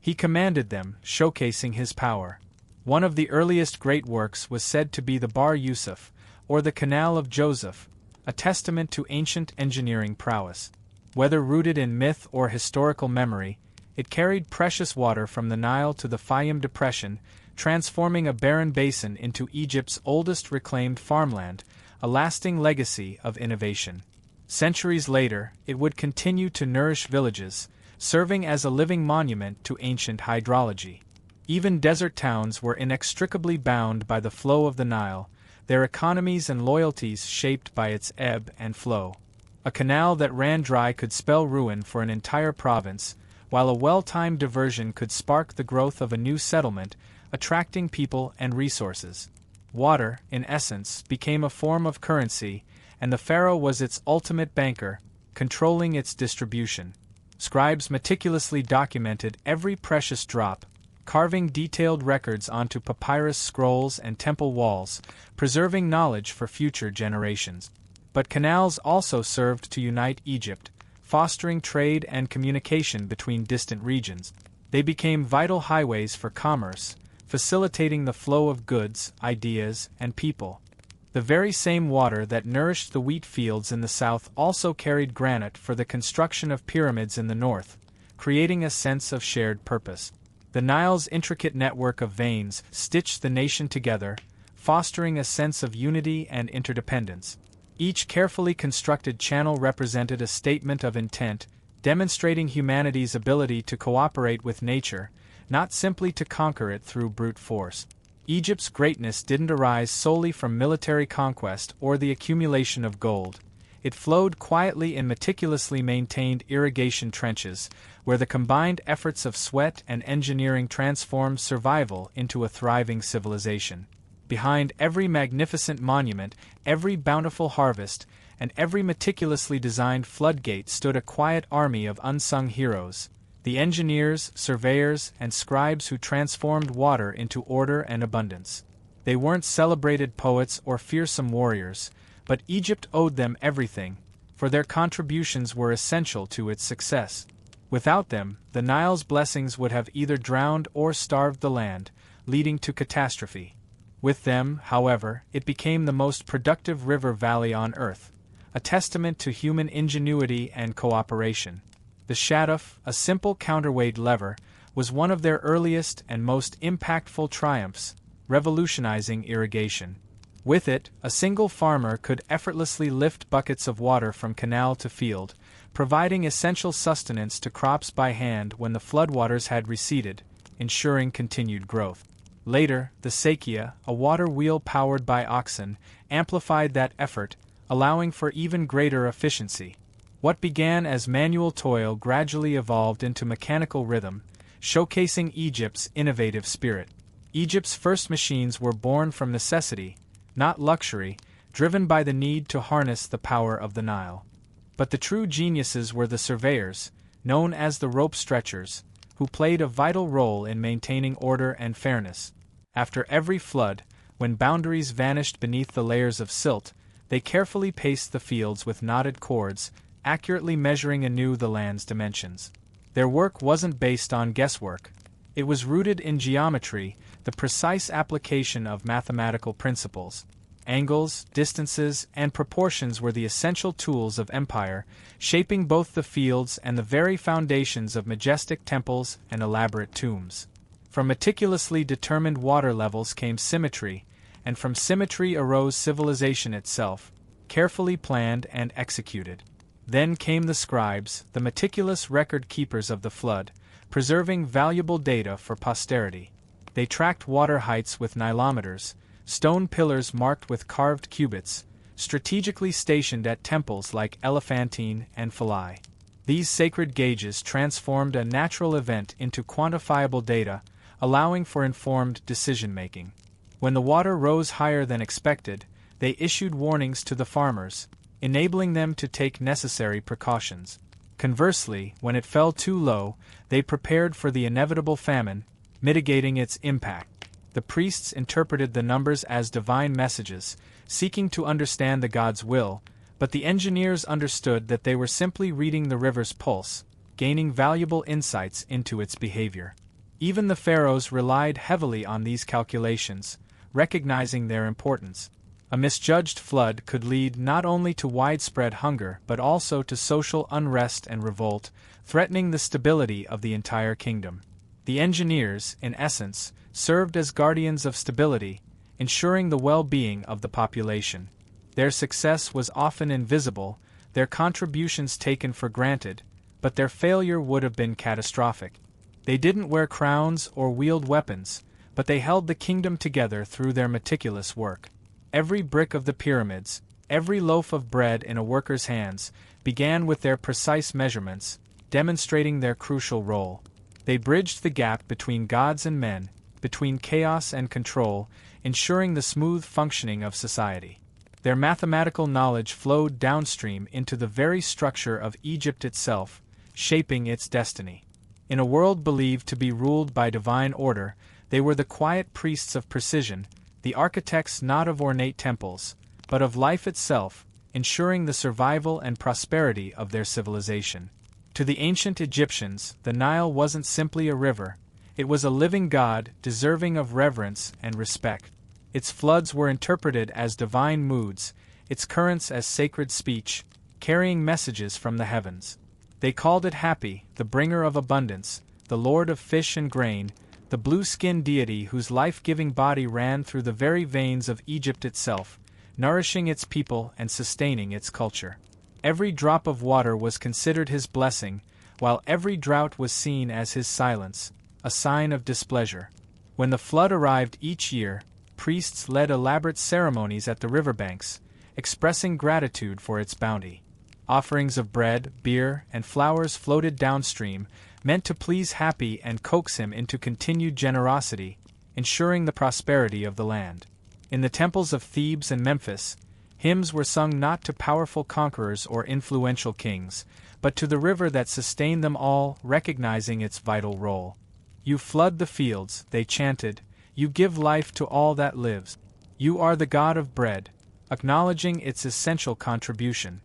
He commanded them, showcasing his power. One of the earliest great works was said to be the Bar Yusuf, or the Canal of Joseph, a testament to ancient engineering prowess. Whether rooted in myth or historical memory, it carried precious water from the Nile to the Fayum Depression, transforming a barren basin into Egypt's oldest reclaimed farmland, a lasting legacy of innovation. Centuries later, it would continue to nourish villages, serving as a living monument to ancient hydrology. Even desert towns were inextricably bound by the flow of the Nile, their economies and loyalties shaped by its ebb and flow. A canal that ran dry could spell ruin for an entire province, while a well-timed diversion could spark the growth of a new settlement, attracting people and resources. Water, in essence, became a form of currency, and the pharaoh was its ultimate banker, controlling its distribution. Scribes meticulously documented every precious drop, carving detailed records onto papyrus scrolls and temple walls, preserving knowledge for future generations. But canals also served to unite Egypt, fostering trade and communication between distant regions. They became vital highways for commerce, facilitating the flow of goods, ideas, and people. The very same water that nourished the wheat fields in the south also carried granite for the construction of pyramids in the north, creating a sense of shared purpose. The Nile's intricate network of veins stitched the nation together, fostering a sense of unity and interdependence. Each carefully constructed channel represented a statement of intent, demonstrating humanity's ability to cooperate with nature, not simply to conquer it through brute force. Egypt's greatness didn't arise solely from military conquest or the accumulation of gold. It flowed quietly in meticulously maintained irrigation trenches, where the combined efforts of sweat and engineering transformed survival into a thriving civilization. Behind every magnificent monument, every bountiful harvest, and every meticulously designed floodgate stood a quiet army of unsung heroes, the engineers, surveyors, and scribes who transformed water into order and abundance. They weren't celebrated poets or fearsome warriors, but Egypt owed them everything, for their contributions were essential to its success. Without them, the Nile's blessings would have either drowned or starved the land, leading to catastrophe. With them, however, it became the most productive river valley on earth, a testament to human ingenuity and cooperation. The shaduf, a simple counterweight lever, was one of their earliest and most impactful triumphs, revolutionizing irrigation. With it, a single farmer could effortlessly lift buckets of water from canal to field, providing essential sustenance to crops by hand when the floodwaters had receded, ensuring continued growth. Later, the Sakia, a water wheel powered by oxen, amplified that effort, allowing for even greater efficiency. What began as manual toil gradually evolved into mechanical rhythm, showcasing Egypt's innovative spirit. Egypt's first machines were born from necessity, not luxury, driven by the need to harness the power of the Nile. But the true geniuses were the surveyors, known as the rope stretchers, who played a vital role in maintaining order and fairness. After every flood, when boundaries vanished beneath the layers of silt, they carefully paced the fields with knotted cords, accurately measuring anew the land's dimensions. Their work wasn't based on guesswork. It was rooted in geometry, the precise application of mathematical principles. Angles, distances, and proportions were the essential tools of empire, shaping both the fields and the very foundations of majestic temples and elaborate tombs. From meticulously determined water levels came symmetry, and from symmetry arose civilization itself, carefully planned and executed. Then came the scribes, the meticulous record keepers of the flood, preserving valuable data for posterity. They tracked water heights with nilometers, stone pillars marked with carved cubits, strategically stationed at temples like Elephantine and Philae. These sacred gauges transformed a natural event into quantifiable data, allowing for informed decision-making. When the water rose higher than expected, they issued warnings to the farmers, enabling them to take necessary precautions. Conversely, when it fell too low, they prepared for the inevitable famine, mitigating its impact. The priests interpreted the numbers as divine messages, seeking to understand the god's will, but the engineers understood that they were simply reading the river's pulse, gaining valuable insights into its behavior. Even the pharaohs relied heavily on these calculations, recognizing their importance. A misjudged flood could lead not only to widespread hunger but also to social unrest and revolt, threatening the stability of the entire kingdom. The engineers, in essence, served as guardians of stability, ensuring the well-being of the population. Their success was often invisible, their contributions taken for granted, but their failure would have been catastrophic. They didn't wear crowns or wield weapons, but they held the kingdom together through their meticulous work. Every brick of the pyramids, every loaf of bread in a worker's hands, began with their precise measurements, demonstrating their crucial role. They bridged the gap between gods and men, between chaos and control, ensuring the smooth functioning of society. Their mathematical knowledge flowed downstream into the very structure of Egypt itself, shaping its destiny. In a world believed to be ruled by divine order, they were the quiet priests of precision, the architects not of ornate temples, but of life itself, ensuring the survival and prosperity of their civilization. To the ancient Egyptians, the Nile wasn't simply a river, it was a living god deserving of reverence and respect. Its floods were interpreted as divine moods, its currents as sacred speech, carrying messages from the heavens. They called it Happy, the bringer of abundance, the lord of fish and grain, the blue-skinned deity whose life-giving body ran through the very veins of Egypt itself, nourishing its people and sustaining its culture. Every drop of water was considered his blessing, while every drought was seen as his silence, a sign of displeasure. When the flood arrived each year, priests led elaborate ceremonies at the riverbanks, expressing gratitude for its bounty. Offerings of bread, beer, and flowers floated downstream, meant to please Happy and coax him into continued generosity, ensuring the prosperity of the land. In the temples of Thebes and Memphis, hymns were sung not to powerful conquerors or influential kings, but to the river that sustained them all, recognizing its vital role. You flood the fields, they chanted, you give life to all that lives. You are the god of bread, acknowledging its essential contribution.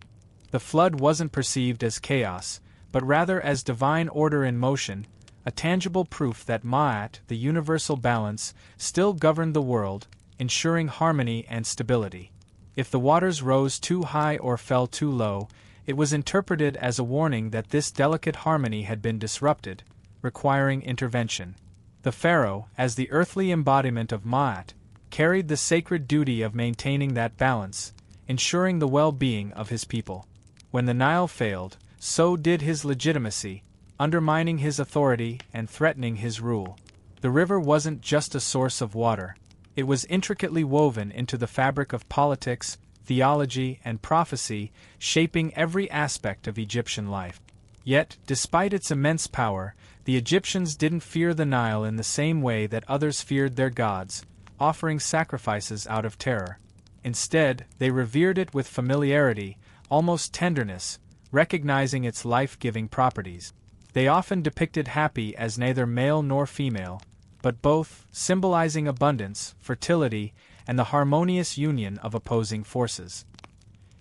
The flood wasn't perceived as chaos, but rather as divine order in motion, a tangible proof that Ma'at, the universal balance, still governed the world, ensuring harmony and stability. If the waters rose too high or fell too low, it was interpreted as a warning that this delicate harmony had been disrupted, requiring intervention. The pharaoh, as the earthly embodiment of Ma'at, carried the sacred duty of maintaining that balance, ensuring the well-being of his people. When the Nile failed, so did his legitimacy, undermining his authority and threatening his rule. The river wasn't just a source of water, it was intricately woven into the fabric of politics, theology, and prophecy, shaping every aspect of Egyptian life. Yet, despite its immense power, the Egyptians didn't fear the Nile in the same way that others feared their gods, offering sacrifices out of terror. Instead, they revered it with familiarity, almost tenderness, recognizing its life-giving properties. They often depicted Happy as neither male nor female, but both, symbolizing abundance, fertility, and the harmonious union of opposing forces.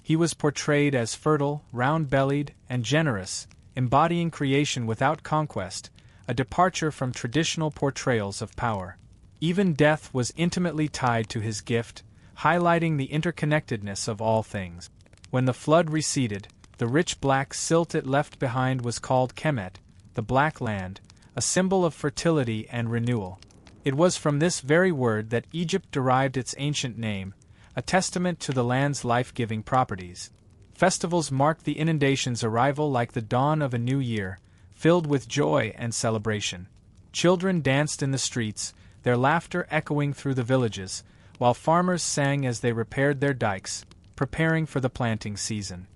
He was portrayed as fertile, round-bellied, and generous, embodying creation without conquest, a departure from traditional portrayals of power. Even death was intimately tied to his gift, highlighting the interconnectedness of all things. When the flood receded, the rich black silt it left behind was called Kemet, the Black Land, a symbol of fertility and renewal. It was from this very word that Egypt derived its ancient name, a testament to the land's life-giving properties. Festivals marked the inundation's arrival like the dawn of a new year, filled with joy and celebration. Children danced in the streets, their laughter echoing through the villages, while farmers sang as they repaired their dikes, preparing for the planting season.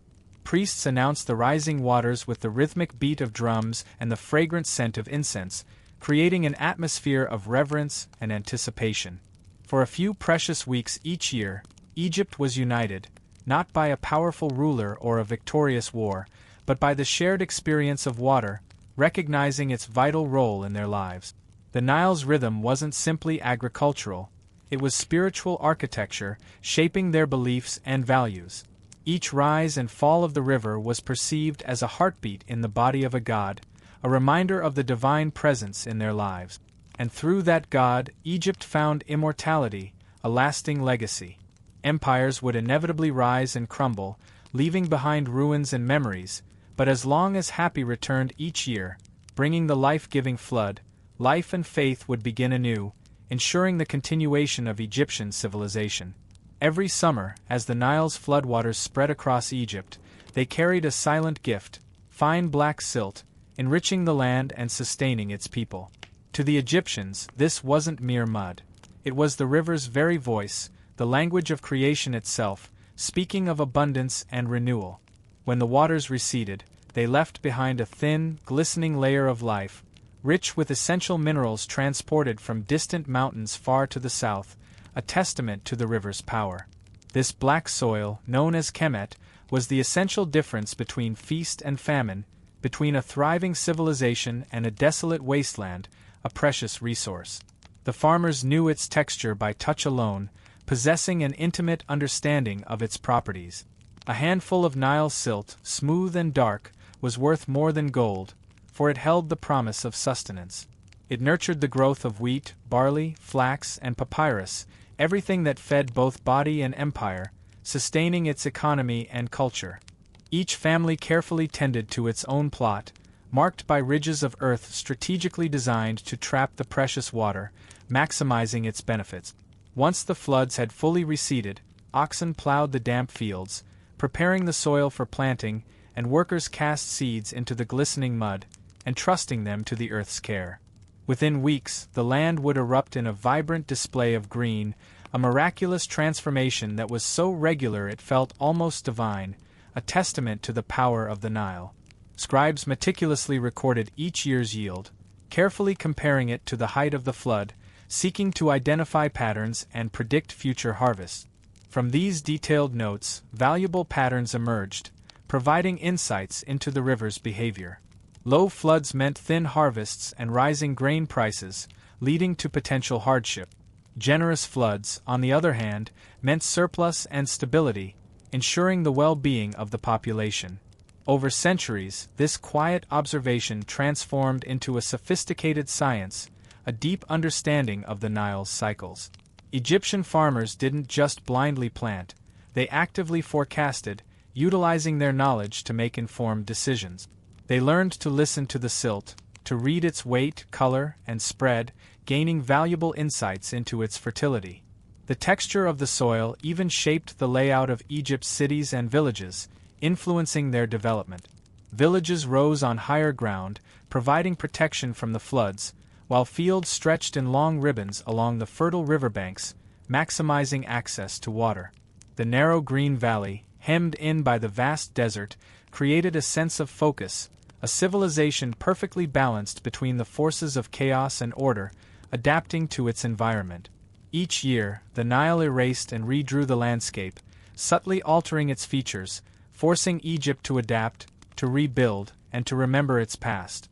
Priests announced the rising waters with the rhythmic beat of drums and the fragrant scent of incense, creating an atmosphere of reverence and anticipation. For a few precious weeks each year, Egypt was united, not by a powerful ruler or a victorious war, but by the shared experience of water, recognizing its vital role in their lives. The Nile's rhythm wasn't simply agricultural, it was spiritual architecture, shaping their beliefs and values. Each rise and fall of the river was perceived as a heartbeat in the body of a god, a reminder of the divine presence in their lives. And through that god, Egypt found immortality, a lasting legacy. Empires would inevitably rise and crumble, leaving behind ruins and memories, but as long as Happy returned each year, bringing the life-giving flood, life and faith would begin anew, ensuring the continuation of Egyptian civilization. Every summer, as the Nile's floodwaters spread across Egypt, they carried a silent gift, fine black silt, enriching the land and sustaining its people. To the Egyptians, this wasn't mere mud. It was the river's very voice, the language of creation itself, speaking of abundance and renewal. When the waters receded, they left behind a thin, glistening layer of life, rich with essential minerals transported from distant mountains far to the south, a testament to the river's power. This black soil, known as Kemet, was the essential difference between feast and famine, between a thriving civilization and a desolate wasteland, a precious resource. The farmers knew its texture by touch alone, possessing an intimate understanding of its properties. A handful of Nile silt, smooth and dark, was worth more than gold, for it held the promise of sustenance. It nurtured the growth of wheat, barley, flax, and papyrus, everything that fed both body and empire, sustaining its economy and culture. Each family carefully tended to its own plot, marked by ridges of earth strategically designed to trap the precious water, maximizing its benefits. Once the floods had fully receded, oxen plowed the damp fields, preparing the soil for planting, and workers cast seeds into the glistening mud, entrusting them to the earth's care. Within weeks, the land would erupt in a vibrant display of green, a miraculous transformation that was so regular it felt almost divine, a testament to the power of the Nile. Scribes meticulously recorded each year's yield, carefully comparing it to the height of the flood, seeking to identify patterns and predict future harvests. From these detailed notes, valuable patterns emerged, providing insights into the river's behavior. Low floods meant thin harvests and rising grain prices, leading to potential hardship. Generous floods, on the other hand, meant surplus and stability, ensuring the well-being of the population. Over centuries, this quiet observation transformed into a sophisticated science, a deep understanding of the Nile's cycles. Egyptian farmers didn't just blindly plant, they actively forecasted, utilizing their knowledge to make informed decisions. They learned to listen to the silt, to read its weight, color, and spread, gaining valuable insights into its fertility. The texture of the soil even shaped the layout of Egypt's cities and villages, influencing their development. Villages rose on higher ground, providing protection from the floods, while fields stretched in long ribbons along the fertile riverbanks, maximizing access to water. The narrow green valley, hemmed in by the vast desert, created a sense of focus, a civilization perfectly balanced between the forces of chaos and order, adapting to its environment. Each year, the Nile erased and redrew the landscape, subtly altering its features, forcing Egypt to adapt, to rebuild, and to remember its past.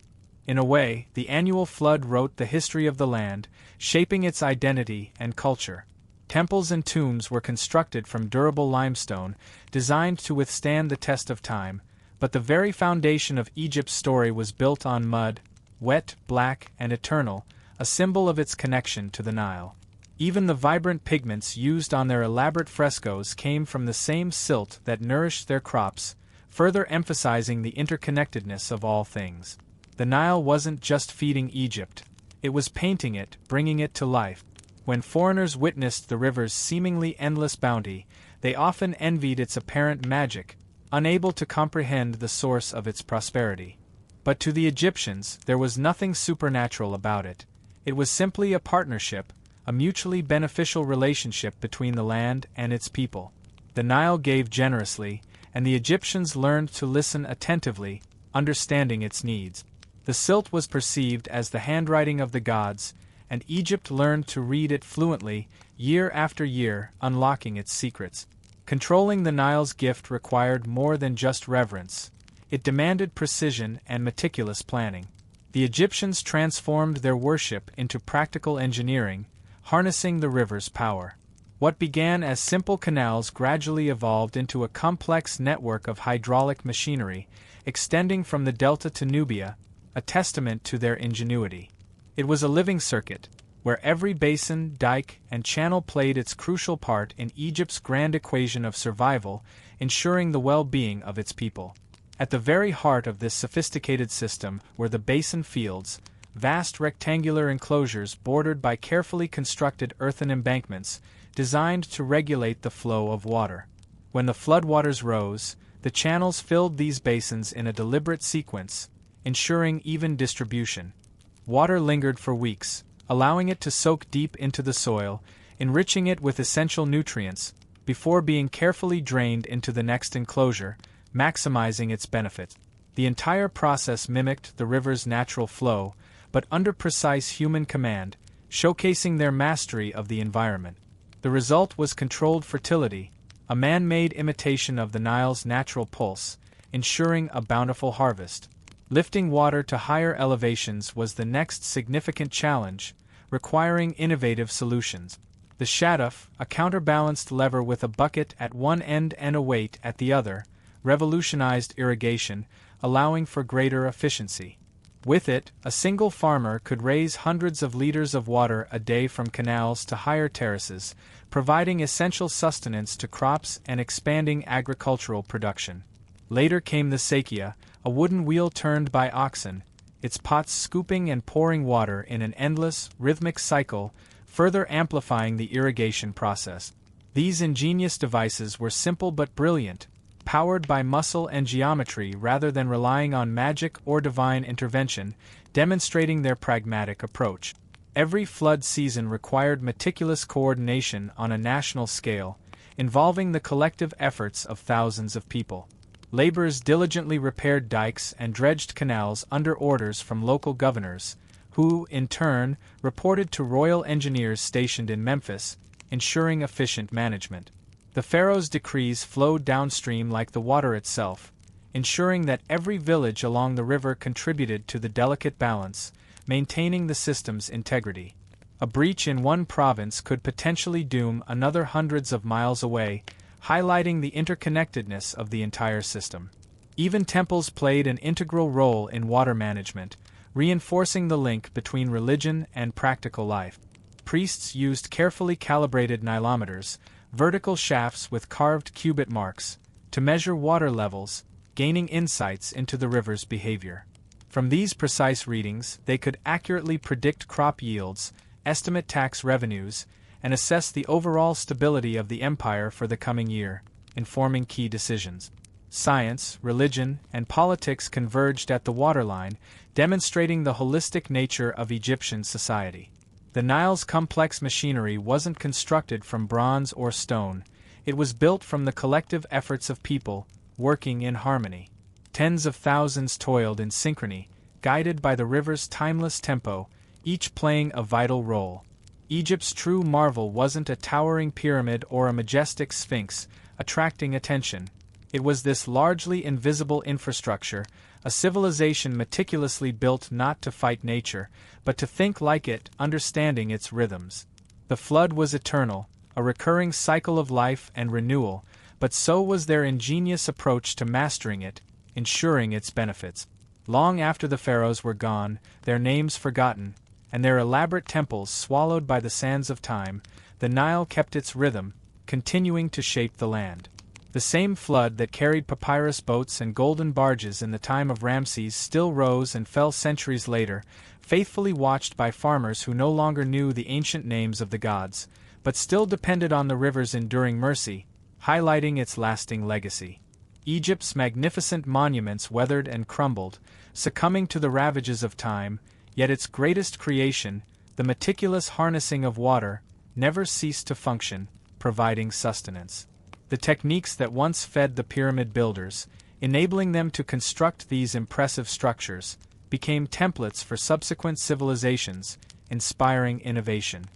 In a way, the annual flood wrote the history of the land, shaping its identity and culture. Temples and tombs were constructed from durable limestone, designed to withstand the test of time, but the very foundation of Egypt's story was built on mud, wet, black, and eternal, a symbol of its connection to the Nile. Even the vibrant pigments used on their elaborate frescoes came from the same silt that nourished their crops, further emphasizing the interconnectedness of all things. The Nile wasn't just feeding Egypt, it was painting it, bringing it to life. When foreigners witnessed the river's seemingly endless bounty, they often envied its apparent magic, unable to comprehend the source of its prosperity. But to the Egyptians, there was nothing supernatural about it. It was simply a partnership, a mutually beneficial relationship between the land and its people. The Nile gave generously, and the Egyptians learned to listen attentively, understanding its needs. The silt was perceived as the handwriting of the gods, and Egypt learned to read it fluently, year after year, unlocking its secrets. Controlling the Nile's gift required more than just reverence. It demanded precision and meticulous planning. The Egyptians transformed their worship into practical engineering, harnessing the river's power. What began as simple canals gradually evolved into a complex network of hydraulic machinery, extending from the delta to Nubia, a testament to their ingenuity. It was a living circuit, where every basin, dike, and channel played its crucial part in Egypt's grand equation of survival, ensuring the well-being of its people. At the very heart of this sophisticated system were the basin fields, vast rectangular enclosures bordered by carefully constructed earthen embankments, designed to regulate the flow of water. When the floodwaters rose, the channels filled these basins in a deliberate sequence, ensuring even distribution. Water lingered for weeks, allowing it to soak deep into the soil, enriching it with essential nutrients, before being carefully drained into the next enclosure, maximizing its benefit. The entire process mimicked the river's natural flow, but under precise human command, showcasing their mastery of the environment. The result was controlled fertility, a man-made imitation of the Nile's natural pulse, ensuring a bountiful harvest. Lifting water to higher elevations was the next significant challenge, requiring innovative solutions. The shaduf, a counterbalanced lever with a bucket at one end and a weight at the other, revolutionized irrigation, allowing for greater efficiency. With it, a single farmer could raise hundreds of liters of water a day from canals to higher terraces, providing essential sustenance to crops and expanding agricultural production. Later came the sakia, a wooden wheel turned by oxen, its pots scooping and pouring water in an endless, rhythmic cycle, further amplifying the irrigation process. These ingenious devices were simple but brilliant, powered by muscle and geometry rather than relying on magic or divine intervention, demonstrating their pragmatic approach. Every flood season required meticulous coordination on a national scale, involving the collective efforts of thousands of people. Laborers diligently repaired dikes and dredged canals under orders from local governors, who, in turn, reported to royal engineers stationed in Memphis, ensuring efficient management. The pharaoh's decrees flowed downstream like the water itself, ensuring that every village along the river contributed to the delicate balance, maintaining the system's integrity. A breach in one province could potentially doom another hundreds of miles away, highlighting the interconnectedness of the entire system. Even temples played an integral role in water management, reinforcing the link between religion and practical life. Priests used carefully calibrated nilometers, vertical shafts with carved cubit marks, to measure water levels, gaining insights into the river's behavior. From these precise readings, they could accurately predict crop yields, estimate tax revenues, and assess the overall stability of the empire for the coming year, informing key decisions. Science, religion, and politics converged at the waterline, demonstrating the holistic nature of Egyptian society. The Nile's complex machinery wasn't constructed from bronze or stone, it was built from the collective efforts of people, working in harmony. Tens of thousands toiled in synchrony, guided by the river's timeless tempo, each playing a vital role. Egypt's true marvel wasn't a towering pyramid or a majestic sphinx, attracting attention. It was this largely invisible infrastructure, a civilization meticulously built not to fight nature, but to think like it, understanding its rhythms. The flood was eternal, a recurring cycle of life and renewal, but so was their ingenious approach to mastering it, ensuring its benefits. Long after the pharaohs were gone, their names forgotten, and their elaborate temples swallowed by the sands of time, the Nile kept its rhythm, continuing to shape the land. The same flood that carried papyrus boats and golden barges in the time of Ramses still rose and fell centuries later, faithfully watched by farmers who no longer knew the ancient names of the gods, but still depended on the river's enduring mercy, highlighting its lasting legacy. Egypt's magnificent monuments weathered and crumbled, succumbing to the ravages of time, yet its greatest creation, the meticulous harnessing of water, never ceased to function, providing sustenance. The techniques that once fed the pyramid builders, enabling them to construct these impressive structures, became templates for subsequent civilizations, inspiring innovation.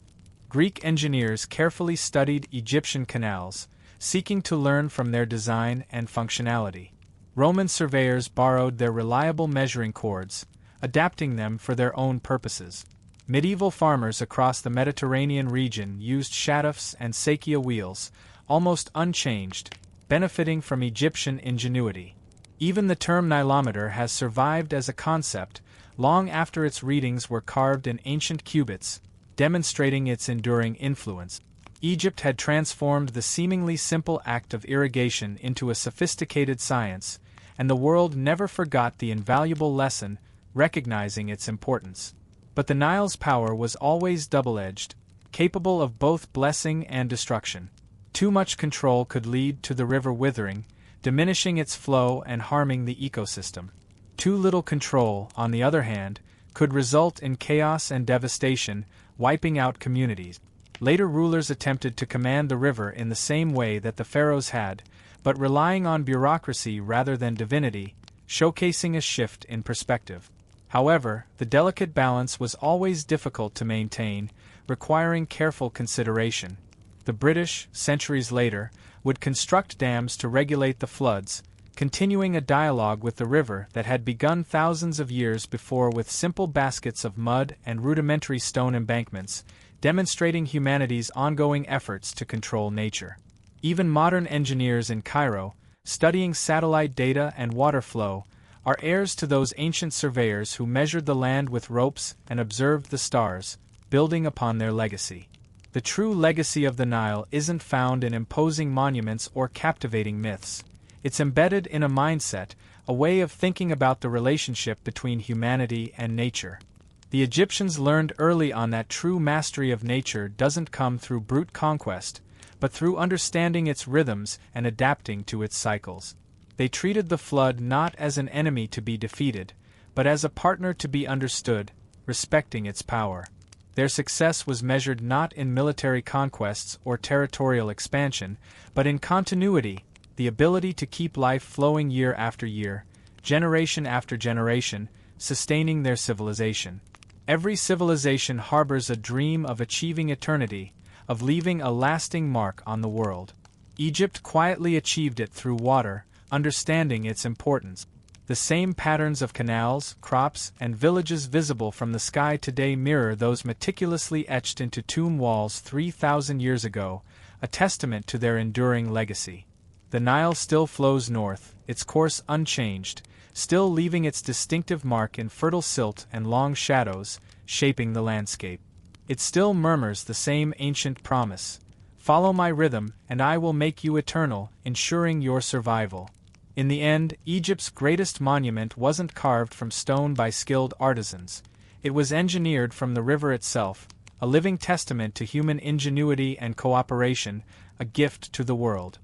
Greek engineers carefully studied Egyptian canals, seeking to learn from their design and functionality. Roman surveyors borrowed their reliable measuring cords, adapting them for their own purposes. Medieval farmers across the Mediterranean region used shadufs and sakia wheels, almost unchanged, benefiting from Egyptian ingenuity. Even the term nilometer has survived as a concept, long after its readings were carved in ancient cubits, demonstrating its enduring influence. Egypt had transformed the seemingly simple act of irrigation into a sophisticated science, and the world never forgot the invaluable lesson, recognizing its importance. But the Nile's power was always double-edged, capable of both blessing and destruction. Too much control could lead to the river withering, diminishing its flow and harming the ecosystem. Too little control, on the other hand, could result in chaos and devastation, wiping out communities. Later rulers attempted to command the river in the same way that the pharaohs had, but relying on bureaucracy rather than divinity, showcasing a shift in perspective. However, the delicate balance was always difficult to maintain, requiring careful consideration. The British, centuries later, would construct dams to regulate the floods, continuing a dialogue with the river that had begun thousands of years before with simple baskets of mud and rudimentary stone embankments, demonstrating humanity's ongoing efforts to control nature. Even modern engineers in Cairo, studying satellite data and water flow, are heirs to those ancient surveyors who measured the land with ropes and observed the stars, building upon their legacy. The true legacy of the Nile isn't found in imposing monuments or captivating myths. It's embedded in a mindset, a way of thinking about the relationship between humanity and nature. The Egyptians learned early on that true mastery of nature doesn't come through brute conquest, but through understanding its rhythms and adapting to its cycles. They treated the flood not as an enemy to be defeated, but as a partner to be understood, respecting its power. Their success was measured not in military conquests or territorial expansion, but in continuity, the ability to keep life flowing year after year, generation after generation, sustaining their civilization. Every civilization harbors a dream of achieving eternity, of leaving a lasting mark on the world. Egypt quietly achieved it through water, understanding its importance. The same patterns of canals, crops, and villages visible from the sky today mirror those meticulously etched into tomb walls 3,000 years ago, a testament to their enduring legacy. The Nile still flows north, its course unchanged, still leaving its distinctive mark in fertile silt and long shadows, shaping the landscape. It still murmurs the same ancient promise: "Follow my rhythm, and I will make you eternal, ensuring your survival." In the end, Egypt's greatest monument wasn't carved from stone by skilled artisans. It was engineered from the river itself, a living testament to human ingenuity and cooperation, a gift to the world.